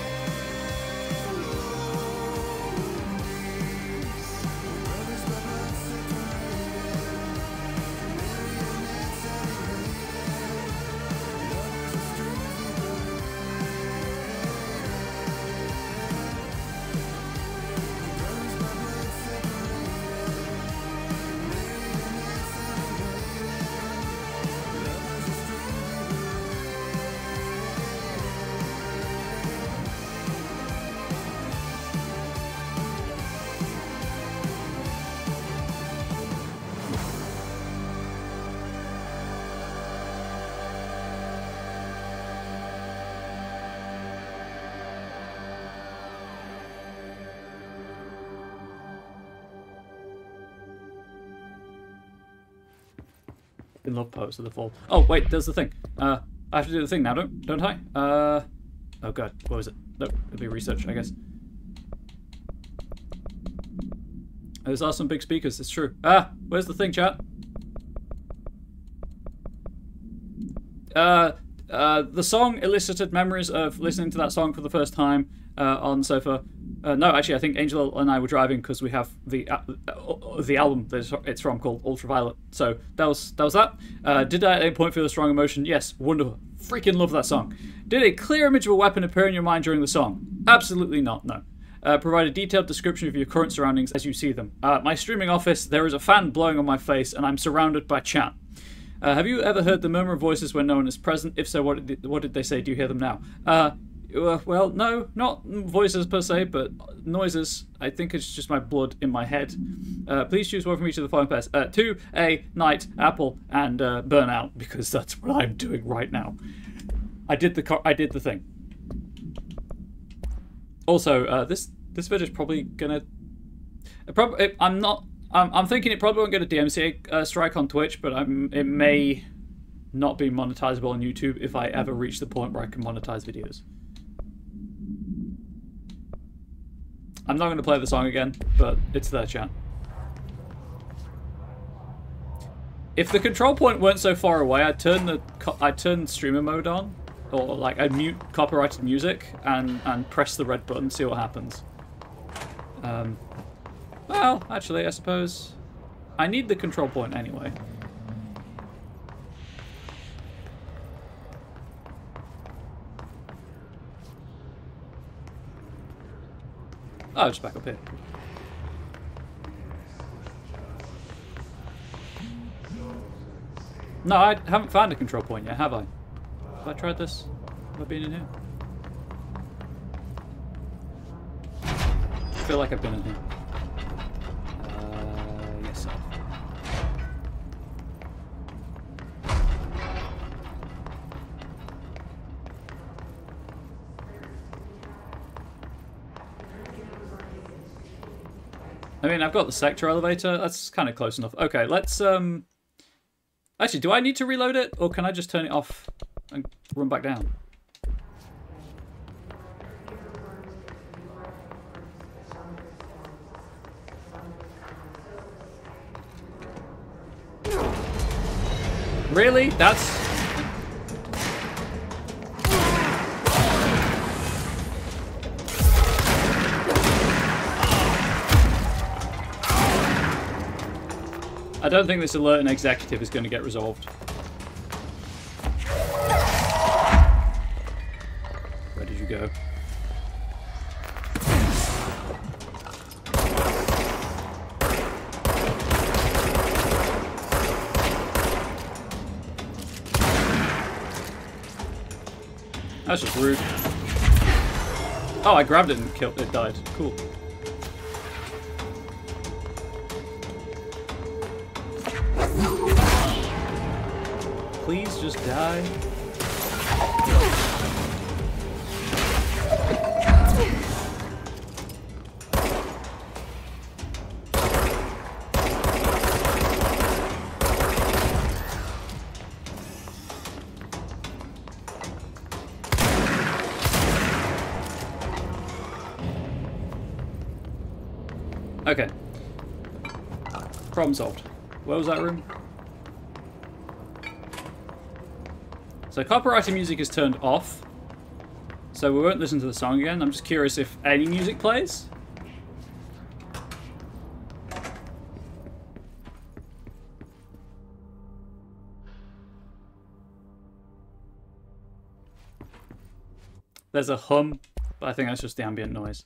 Brothers but not separated, marionettes animated, lovers of strangely related. Brothers but not separated, marionettes animated, lovers of strangely In love pose of the fall. Oh wait, there's the thing. I have to do the thing now, don't I? Oh god, what was it? No, it'll be research, I guess. Those are some big speakers, it's true. Where's the thing, chat? The song elicited memories of listening to that song for the first time on the sofa. No, actually, I think Angel and I were driving because we have the album that it's from called Ultraviolet. So that was that. Did I at any point feel a strong emotion? Yes, wonderful. Freaking love that song. Did a clear image of a weapon appear in your mind during the song? Absolutely not, no. Provide a detailed description of your current surroundings as you see them. My streaming office, there is a fan blowing on my face and I'm surrounded by chat. Have you ever heard the murmur of voices when no one is present? If so, what did they say? Do you hear them now? Well, no, not voices per se, but noises. I think it's just my blood in my head. Please choose one from each of the following pairs. 2, A, Night, Apple, and Burnout, because that's what I'm doing right now. I did the thing. Also, this video is probably gonna. I'm thinking it probably won't get a DMCA strike on Twitch, but it may not be monetizable on YouTube if I ever reach the point where I can monetize videos. I'm not going to play the song again, but it's there, chat. If the control point weren't so far away, I'd turn streamer mode on, or like I'd mute copyrighted music and press the red button, see what happens. Well, actually, I suppose I need the control point anyway. Oh, just back up here. No, I haven't found a control point yet, have I? Have I tried this? Have I been in here? I feel like I've been in here. Yes, I have. I mean, I've got the sector elevator. That's kind of close enough. Okay, let's, actually, do I need to reload it? Or can I just turn it off and run back down? Really? That's... I don't think this alert and executive is going to get resolved. Where did you go? That's just rude. Oh, I grabbed it and killed it. Died. Cool. Please just die. Okay. Problem solved. Where was that room? So copyrighted music is turned off. So we won't listen to the song again. I'm just curious if any music plays. There's a hum, but I think that's just the ambient noise.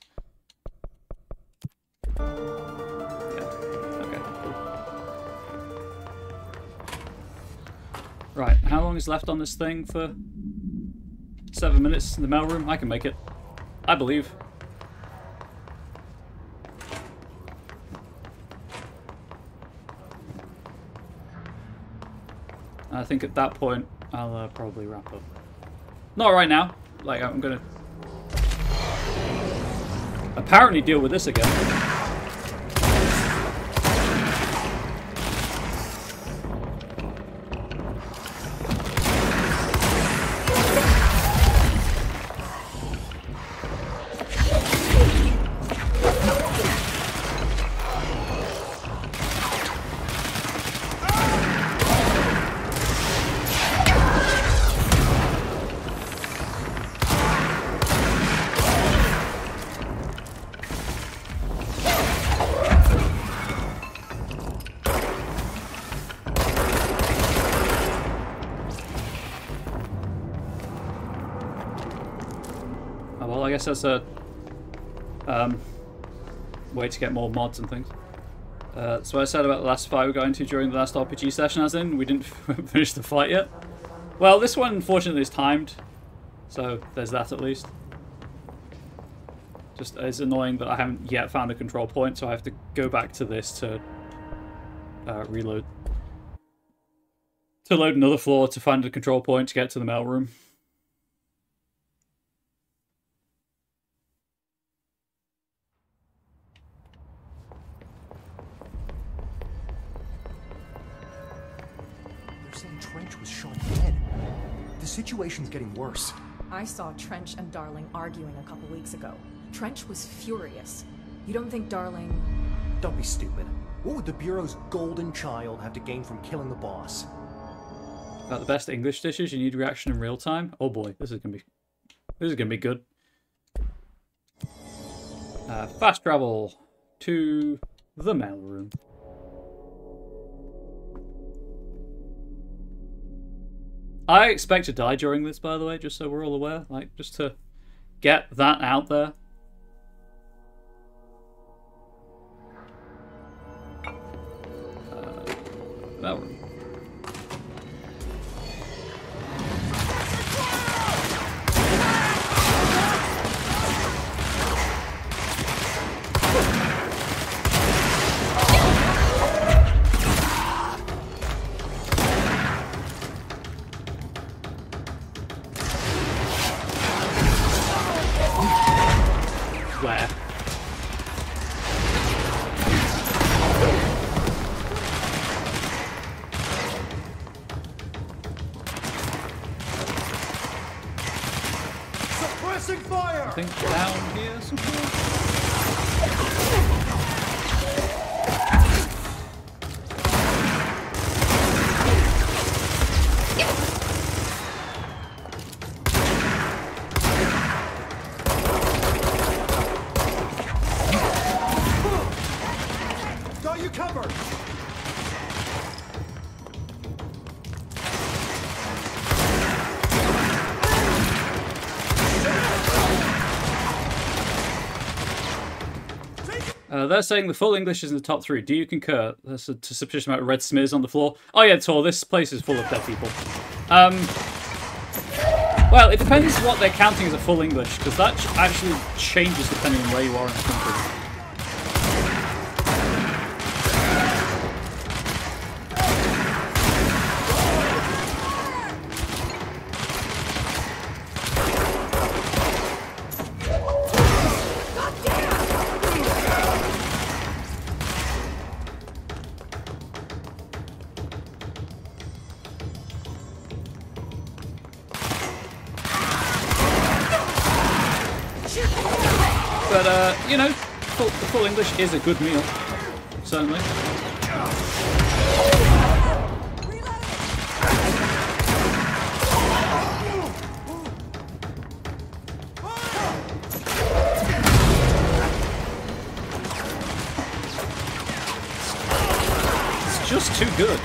Right, how long is left on this thing for? 7 minutes in the mailroom? I can make it. I believe. I think at that point, I'll probably wrap up. Not right now. Like, I'm gonna apparently deal with this again. Well, I guess that's a way to get more mods and things. So I said about the last fight we got into during the last RPG session, as in we didn't finish the fight yet. Well, this one unfortunately is timed, so there's that at least. Just it's annoying that I haven't yet found a control point, so I have to go back to this to reload. To load another floor to find a control point to get to the mailroom. Trench was shot dead. The situation's getting worse. I saw Trench and Darling arguing a couple weeks ago. Trench was furious. You don't think Darling... Don't be stupid. What would the Bureau's golden child have to gain from killing the boss? About the best English dishes, you need reaction in real time. Oh boy, this is gonna be good. Fast travel to the mailroom. I expect to die during this, by the way, just so we're all aware. Like, just to get that out there. Mailroom. Where? Suppressing fire! I think down here somewhere. Got you covered! They're saying the full English is in the top 3. Do you concur? There's a suspicious amount of red smears on the floor. Oh yeah, Tor, this place is full of dead people. Well, it depends what they're counting as a full English, because that actually changes depending on where you are in the country. But, you know, the full English is a good meal. Certainly. It's just too good.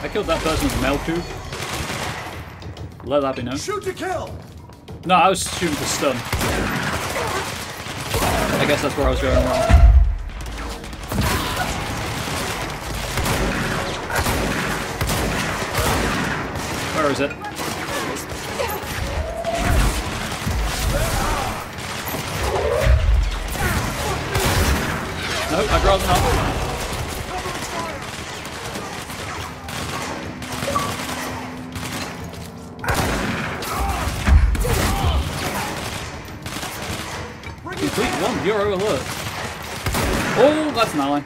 I killed that person with a mail tube. Let that be known. Shoot to kill! No, I was shooting for stun. I guess that's where I was going wrong. Where is it? No, I'd rather not. Complete 1 Bureau alert. Oh, that's an ally.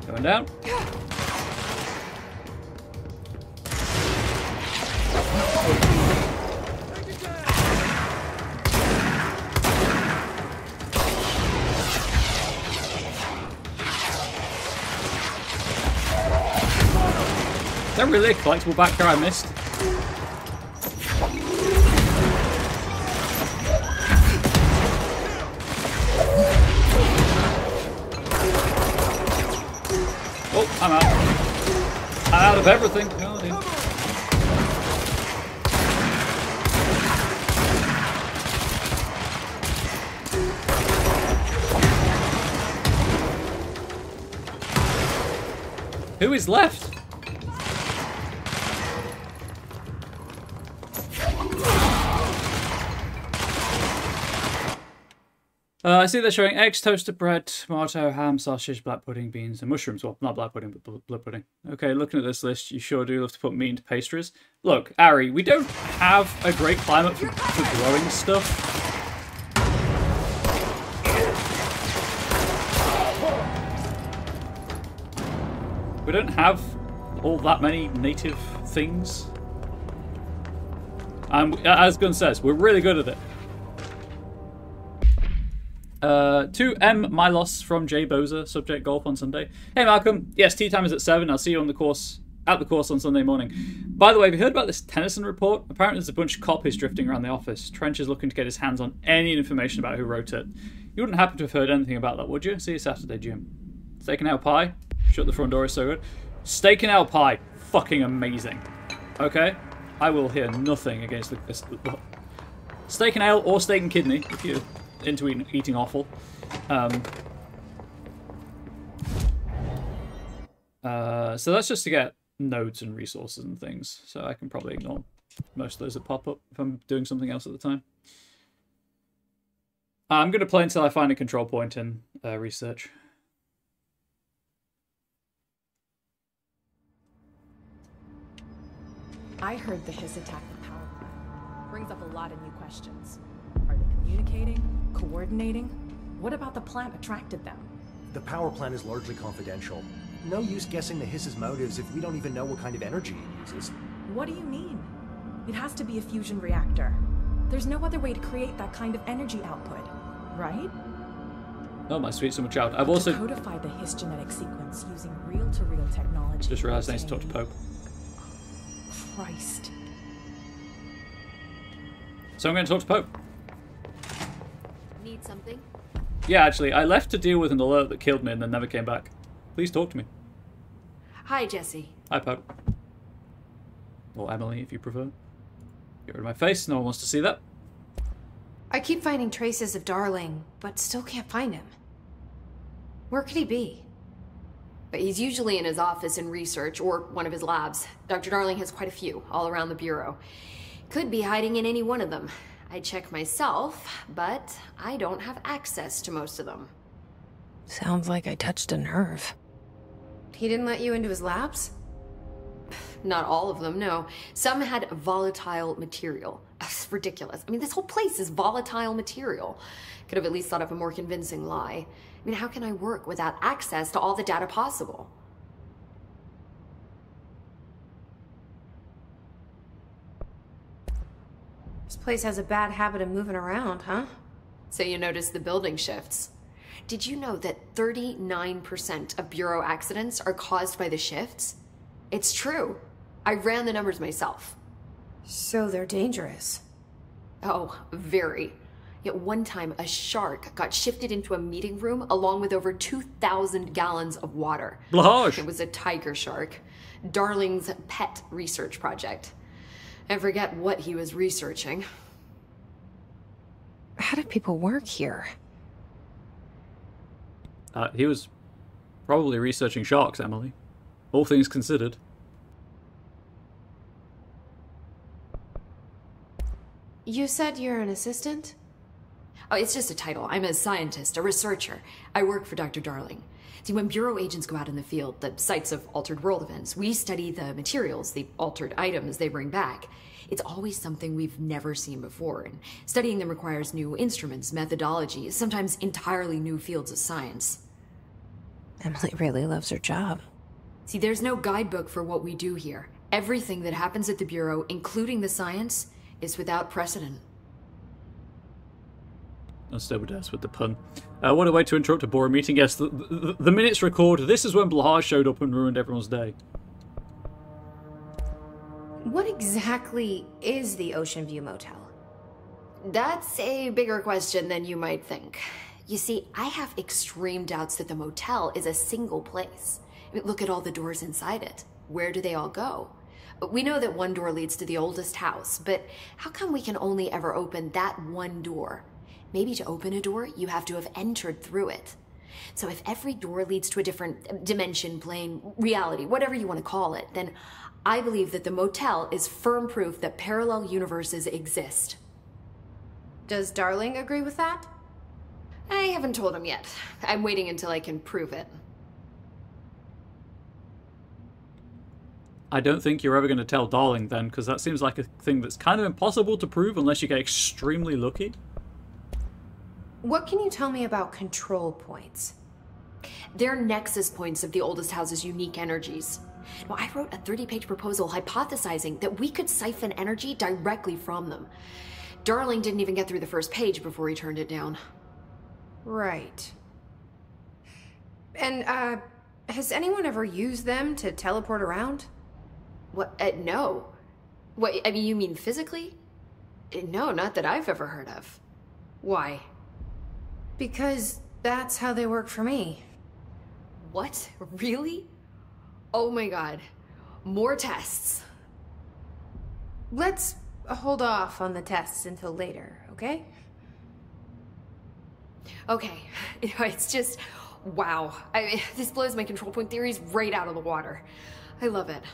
Going down. Is that really a collectible back here I missed? Oh, I'm out. I'm out of everything. Oh, dear. Who is left? I see they're showing eggs, toasted bread, tomato, ham, sausage, black pudding, beans, and mushrooms. Well, not black pudding, but blood pudding. Okay, looking at this list, you sure do love to put meat into pastries. Look, Ari, we don't have a great climate for growing stuff. We don't have all that many native things. And as Gunn says, we're really good at it. To M. Milos from J. Boza, subject golf on Sunday. Hey Malcolm, yes, tea time is at 7. I'll see you on the course, at the course on Sunday morning. By the way, have you heard about this Tennyson report? Apparently there's a bunch of copies drifting around the office. Trench is looking to get his hands on any information about who wrote it. You wouldn't happen to have heard anything about that, would you? See you Saturday, Jim. Steak and ale pie. Shut the front door, is so good. Steak and ale pie. Fucking amazing. Okay? I will hear nothing against the steak and ale or steak and kidney, if you're into eating awful. So that's just to get nodes and resources and things. So I can probably ignore most of those that pop up if I'm doing something else at the time. I'm going to play until I find a control point in research. I heard the Hiss attacked the power plant. Brings up a lot of new questions. Are they communicating? Coordinating? What about the plant attracted them? The power plant is largely confidential. No use guessing the Hiss's motives if we don't even know what kind of energy it uses. What do you mean? It has to be a fusion reactor. There's no other way to create that kind of energy output, right? Oh, my sweet summer child. I've also codified the Hiss genetic sequence using reel-to-reel technology. Just realized I need to talk to Pope. Christ. So I'm going to talk to Pope. Need something? Yeah, actually, I left to deal with an alert that killed me and then never came back. Please talk to me. Hi, Jesse. Hi, Pope. Or Emily, if you prefer. Get rid of my face. No one wants to see that. I keep finding traces of Darling, but still can't find him. Where could he be? But he's usually in his office in research or one of his labs. Dr. Darling has quite a few all around the Bureau. Could be hiding in any one of them. I check myself, but I don't have access to most of them. Sounds like I touched a nerve. He didn't let you into his labs? Not all of them, no. Some had volatile material. It's ridiculous. I mean, this whole place is volatile material. Could have at least thought of a more convincing lie. I mean, how can I work without access to all the data possible? This place has a bad habit of moving around, huh? So you notice the building shifts. Did you know that 39% of Bureau accidents are caused by the shifts? It's true. I ran the numbers myself. So they're dangerous. Oh, very. Yet one time, a shark got shifted into a meeting room along with over 2,000 gallons of water. Blahage. It was a tiger shark. Darling's pet research project. I forget what he was researching. How do people work here? He was probably researching sharks, Emily. All things considered. You said you're an assistant? Oh, it's just a title. I'm a scientist, a researcher. I work for Dr. Darling. See, when Bureau agents go out in the field, the sites of altered world events, we study the materials, the altered items they bring back. It's always something we've never seen before, and studying them requires new instruments, methodologies, sometimes entirely new fields of science. Emily really loves her job. See, there's no guidebook for what we do here. Everything that happens at the Bureau, including the science, is without precedent. I'll stay with us with the pun. What a way to interrupt a boring meeting. Yes, the minutes record. This is when Blahage showed up and ruined everyone's day. What exactly is the Ocean View Motel? That's a bigger question than you might think. You see, I have extreme doubts that the motel is a single place. I mean, look at all the doors inside it. Where do they all go? We know that one door leads to the oldest house, but how come we can only ever open that one door? Maybe to open a door, you have to have entered through it. So if every door leads to a different dimension, plane, reality, whatever you want to call it, then I believe that the motel is firm proof that parallel universes exist. Does Darling agree with that? I haven't told him yet. I'm waiting until I can prove it. I don't think you're ever going to tell Darling then, because that seems like a thing that's kind of impossible to prove unless you get extremely lucky. What can you tell me about control points? They're nexus points of the oldest house's unique energies. Now, I wrote a 30-page proposal hypothesizing that we could siphon energy directly from them. Darling didn't even get through the first page before he turned it down. Right. And, has anyone ever used them to teleport around? What? No. What, I mean, you mean physically? No, not that I've ever heard of. Why? Because that's how they work for me. What? Really? Oh my god. More tests. Let's hold off on the tests until later, okay? Okay. It's just, wow. I mean, this blows my control point theories right out of the water. I love it.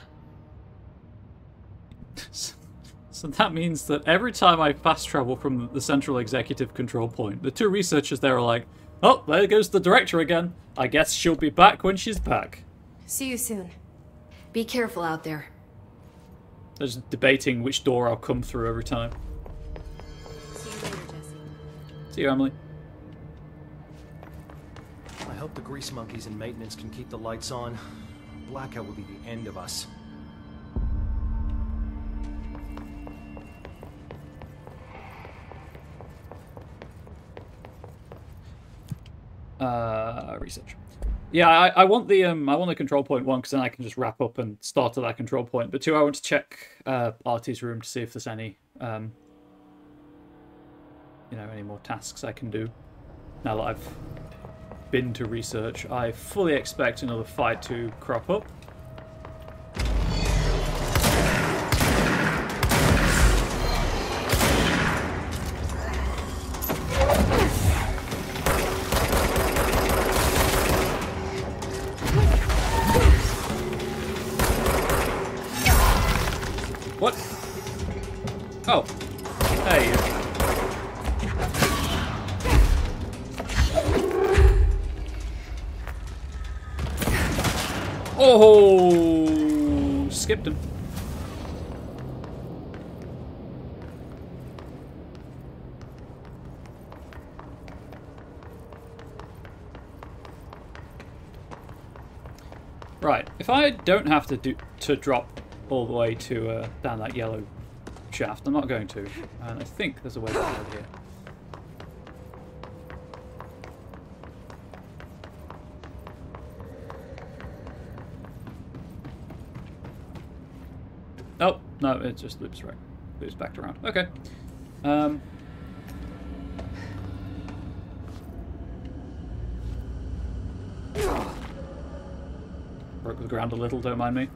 So that means that every time I fast travel from the central executive control point, the two researchers there are like, oh, there goes the director again. I guess she'll be back when she's back. See you soon. Be careful out there. They're just debating which door I'll come through every time. See you later, Jesse. See you, Emily. I hope the grease monkeys and maintenance can keep the lights on. Blackout will be the end of us. Research. Yeah, I want the control point one because then I can just wrap up and start at that control point. But two, I want to check Artie's room to see if there's any any more tasks I can do. Now that I've been to research, I fully expect another fight to crop up. What? Oh. Hey. Oh! Skipped him. Right, if I don't have to drop all the way to down that yellow shaft, I'm not going to, and I think there's a way down over here. Oh no, it just loops back around. Okay. Broke the ground a little, don't mind me.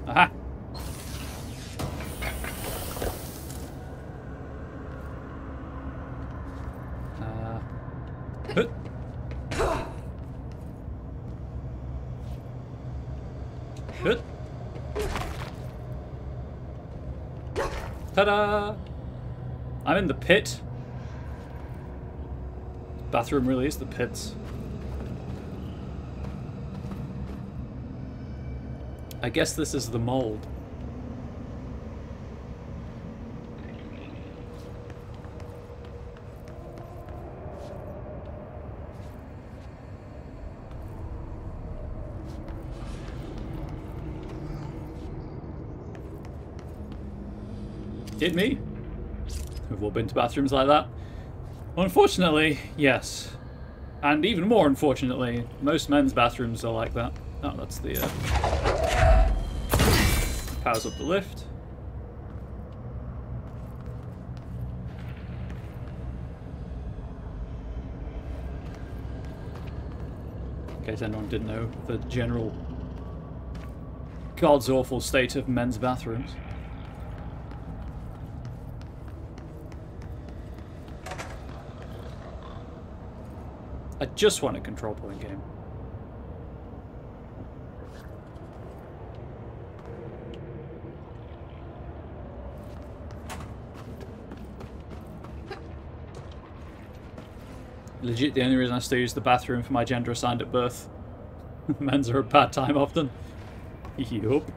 Aha! Ta-da! I'm in the pit. Bathroom really is the pits. I guess this is the mold. Did me? We've all been to bathrooms like that. Unfortunately, yes. And even more unfortunately, most men's bathrooms are like that. Oh, that's the powers up the lift. In case anyone didn't know, the general god's awful state of men's bathrooms. I just want a control point game. Legit, the only reason I still use the bathroom for my gender assigned at birth. Men's are a bad time often. Yup.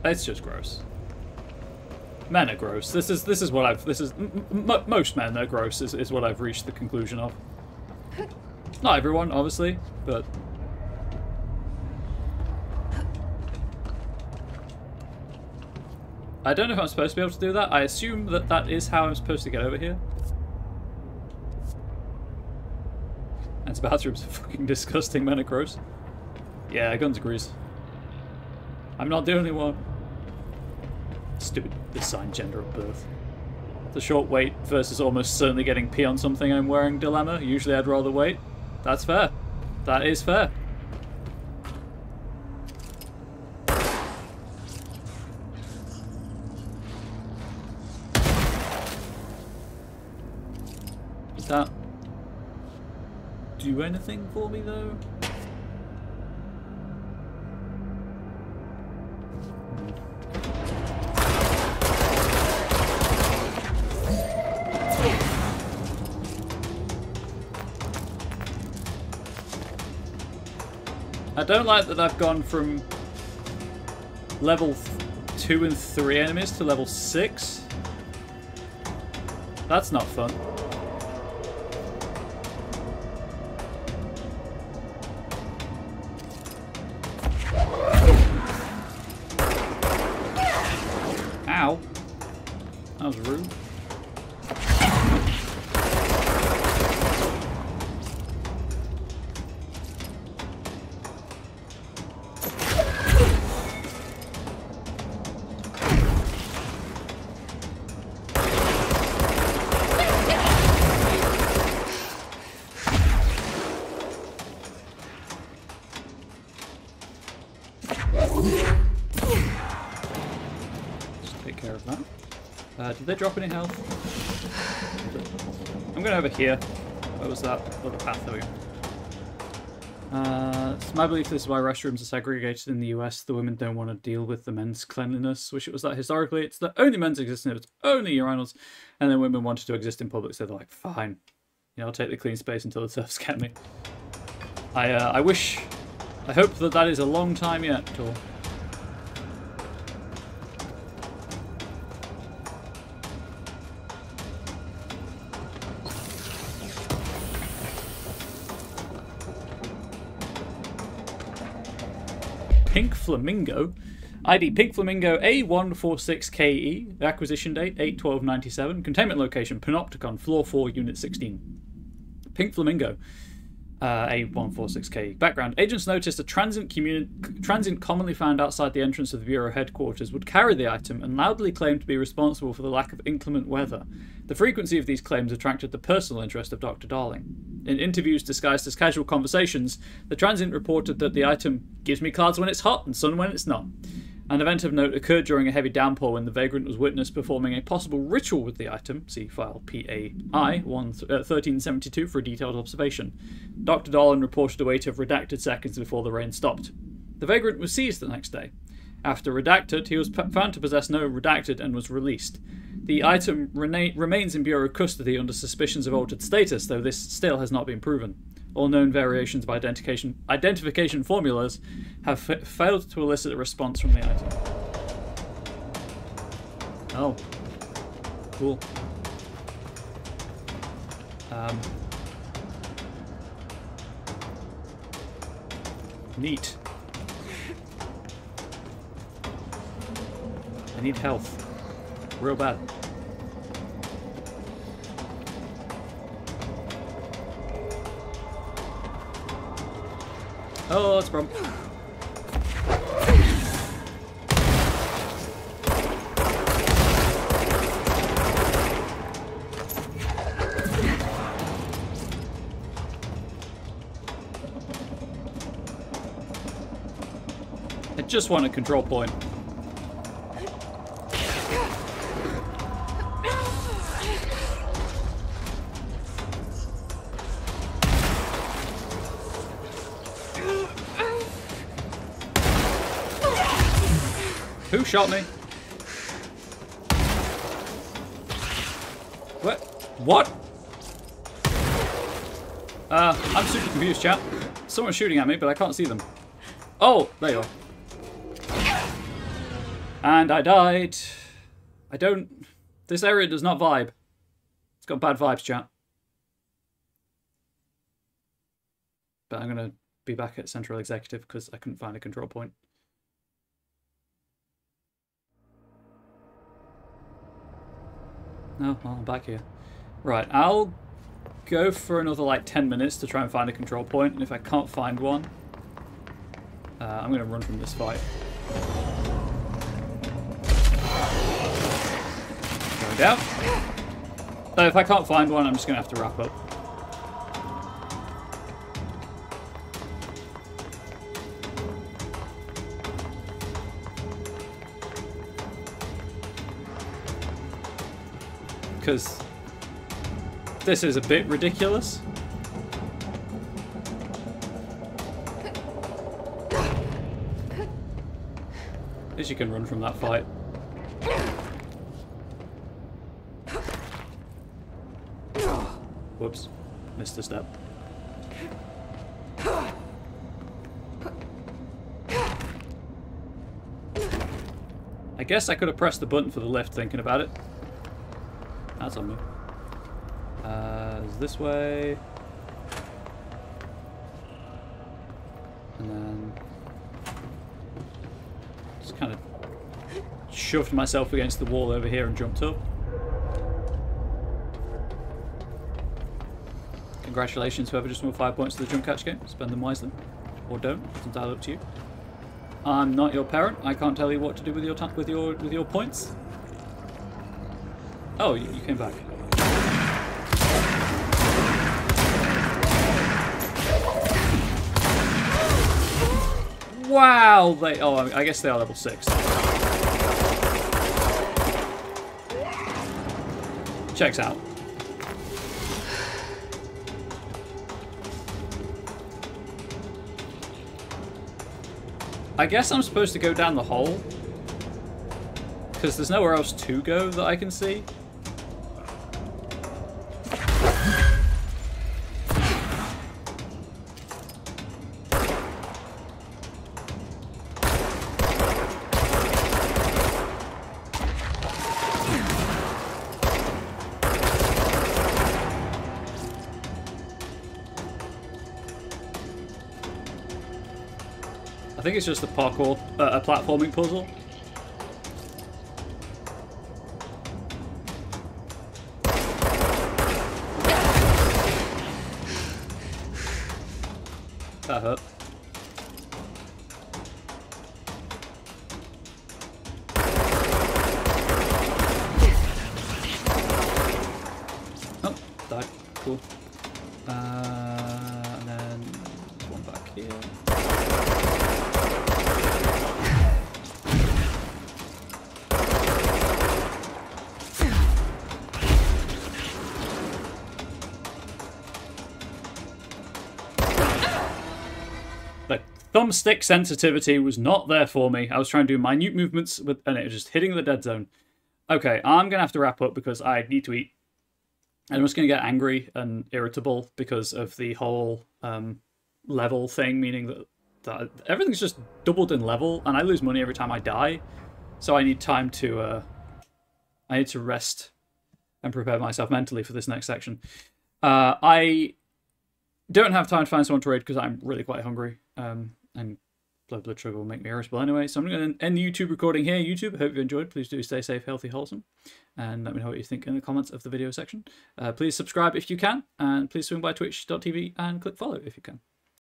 It's just gross. Men are gross. This is what I've. Most men are gross. Is what I've reached the conclusion of. Not everyone, obviously, but. I don't know if I'm supposed to be able to do that. I assume that that is how I'm supposed to get over here. And bathrooms are fucking disgusting. Men are gross. Yeah, Guns agrees. I'm not the only one. Stupid assigned gender at birth. The short wait versus almost certainly getting pee on something I'm wearing dilemma. Usually I'd rather wait. That's fair. That is fair. Does that do anything for me though? I don't like that I've gone from level 2 and 3 enemies to level 6. That's not fun. Ow. That was rude. Did they drop any health? I'm going over here. What was that? Other path? There we go. It's my belief this is why restrooms are segregated in the US. The women don't want to deal with the men's cleanliness. Wish it was that historically. It's the only men's existence. It's only urinals. And then women wanted to exist in public, so they're like, fine. You know, I'll take the clean space until the turfs get me. I hope that that is a long time yet, or... Pink Flamingo. ID Pink Flamingo A146KE. Acquisition date 8/12/97. Containment location Panopticon, floor 4, unit 16. Pink Flamingo. A146KE. Background. Agents noticed a transient commonly found outside the entrance of the Bureau headquarters would carry the item and loudly claimed to be responsible for the lack of inclement weather. The frequency of these claims attracted the personal interest of Dr. Darling. In interviews disguised as casual conversations, the transient reported that the item gives me cards when it's hot and sun when it's not. An event of note occurred during a heavy downpour when the vagrant was witnessed performing a possible ritual with the item. See file PAI 1372 for a detailed observation. Dr. Darling reported a wait of redacted seconds before the rain stopped. The vagrant was seized the next day. After redacted, he was found to possess no redacted and was released. The item remains in Bureau custody under suspicions of altered status, though this still has not been proven. All known variations of identification formulas have failed to elicit a response from the item. Oh. Cool. Neat. I need health. Real bad. Oh, that's a problem. I just want a control point. Who shot me? What? I'm super confused, chat. Someone's shooting at me, but I can't see them. Oh, there you are. And I died. I don't... This area does not vibe. It's got bad vibes, chat. But I'm going to be back at Central Executive because I couldn't find a control point. No, well, I'm back here. Right, I'll go for another like 10 minutes to try and find a control point, and if I can't find one, I'm going to run from this fight. Going down. So if I can't find one, I'm just going to have to wrap up. Because this is a bit ridiculous. At least you can run from that fight. Whoops. Missed a step. I guess I could have pressed the button for the lift thinking about it. That's on me. This way. And then just kind of shoved myself against the wall over here and jumped up. Congratulations, whoever just won 5 points to the jump catch game. Spend them wisely. Or don't. It's entirely up to you. I'm not your parent. I can't tell you what to do with your points. Oh, you came back. Wow! I guess they are level 6. Checks out. I guess I'm supposed to go down the hole, because there's nowhere else to go that I can see. I think it's just a parkour, a platforming puzzle. That hurt. Oh, died. Cool. And then one back here. Thumbstick sensitivity was not there for me. I was trying to do minute movements and it was just hitting the dead zone. Okay, I'm going to have to wrap up because I need to eat. And I'm just going to get angry and irritable because of the whole level thing, meaning that everything's just doubled in level and I lose money every time I die. So I need time to rest and prepare myself mentally for this next section. I don't have time to find someone to raid because I'm really quite hungry. And low blood sugar will make me irritable anyway. So I'm going to end the YouTube recording here. YouTube, hope you enjoyed. Please do stay safe, healthy, wholesome. And let me know what you think in the comments of the video section. Please subscribe if you can. And please swing by twitch.tv and click follow if you can.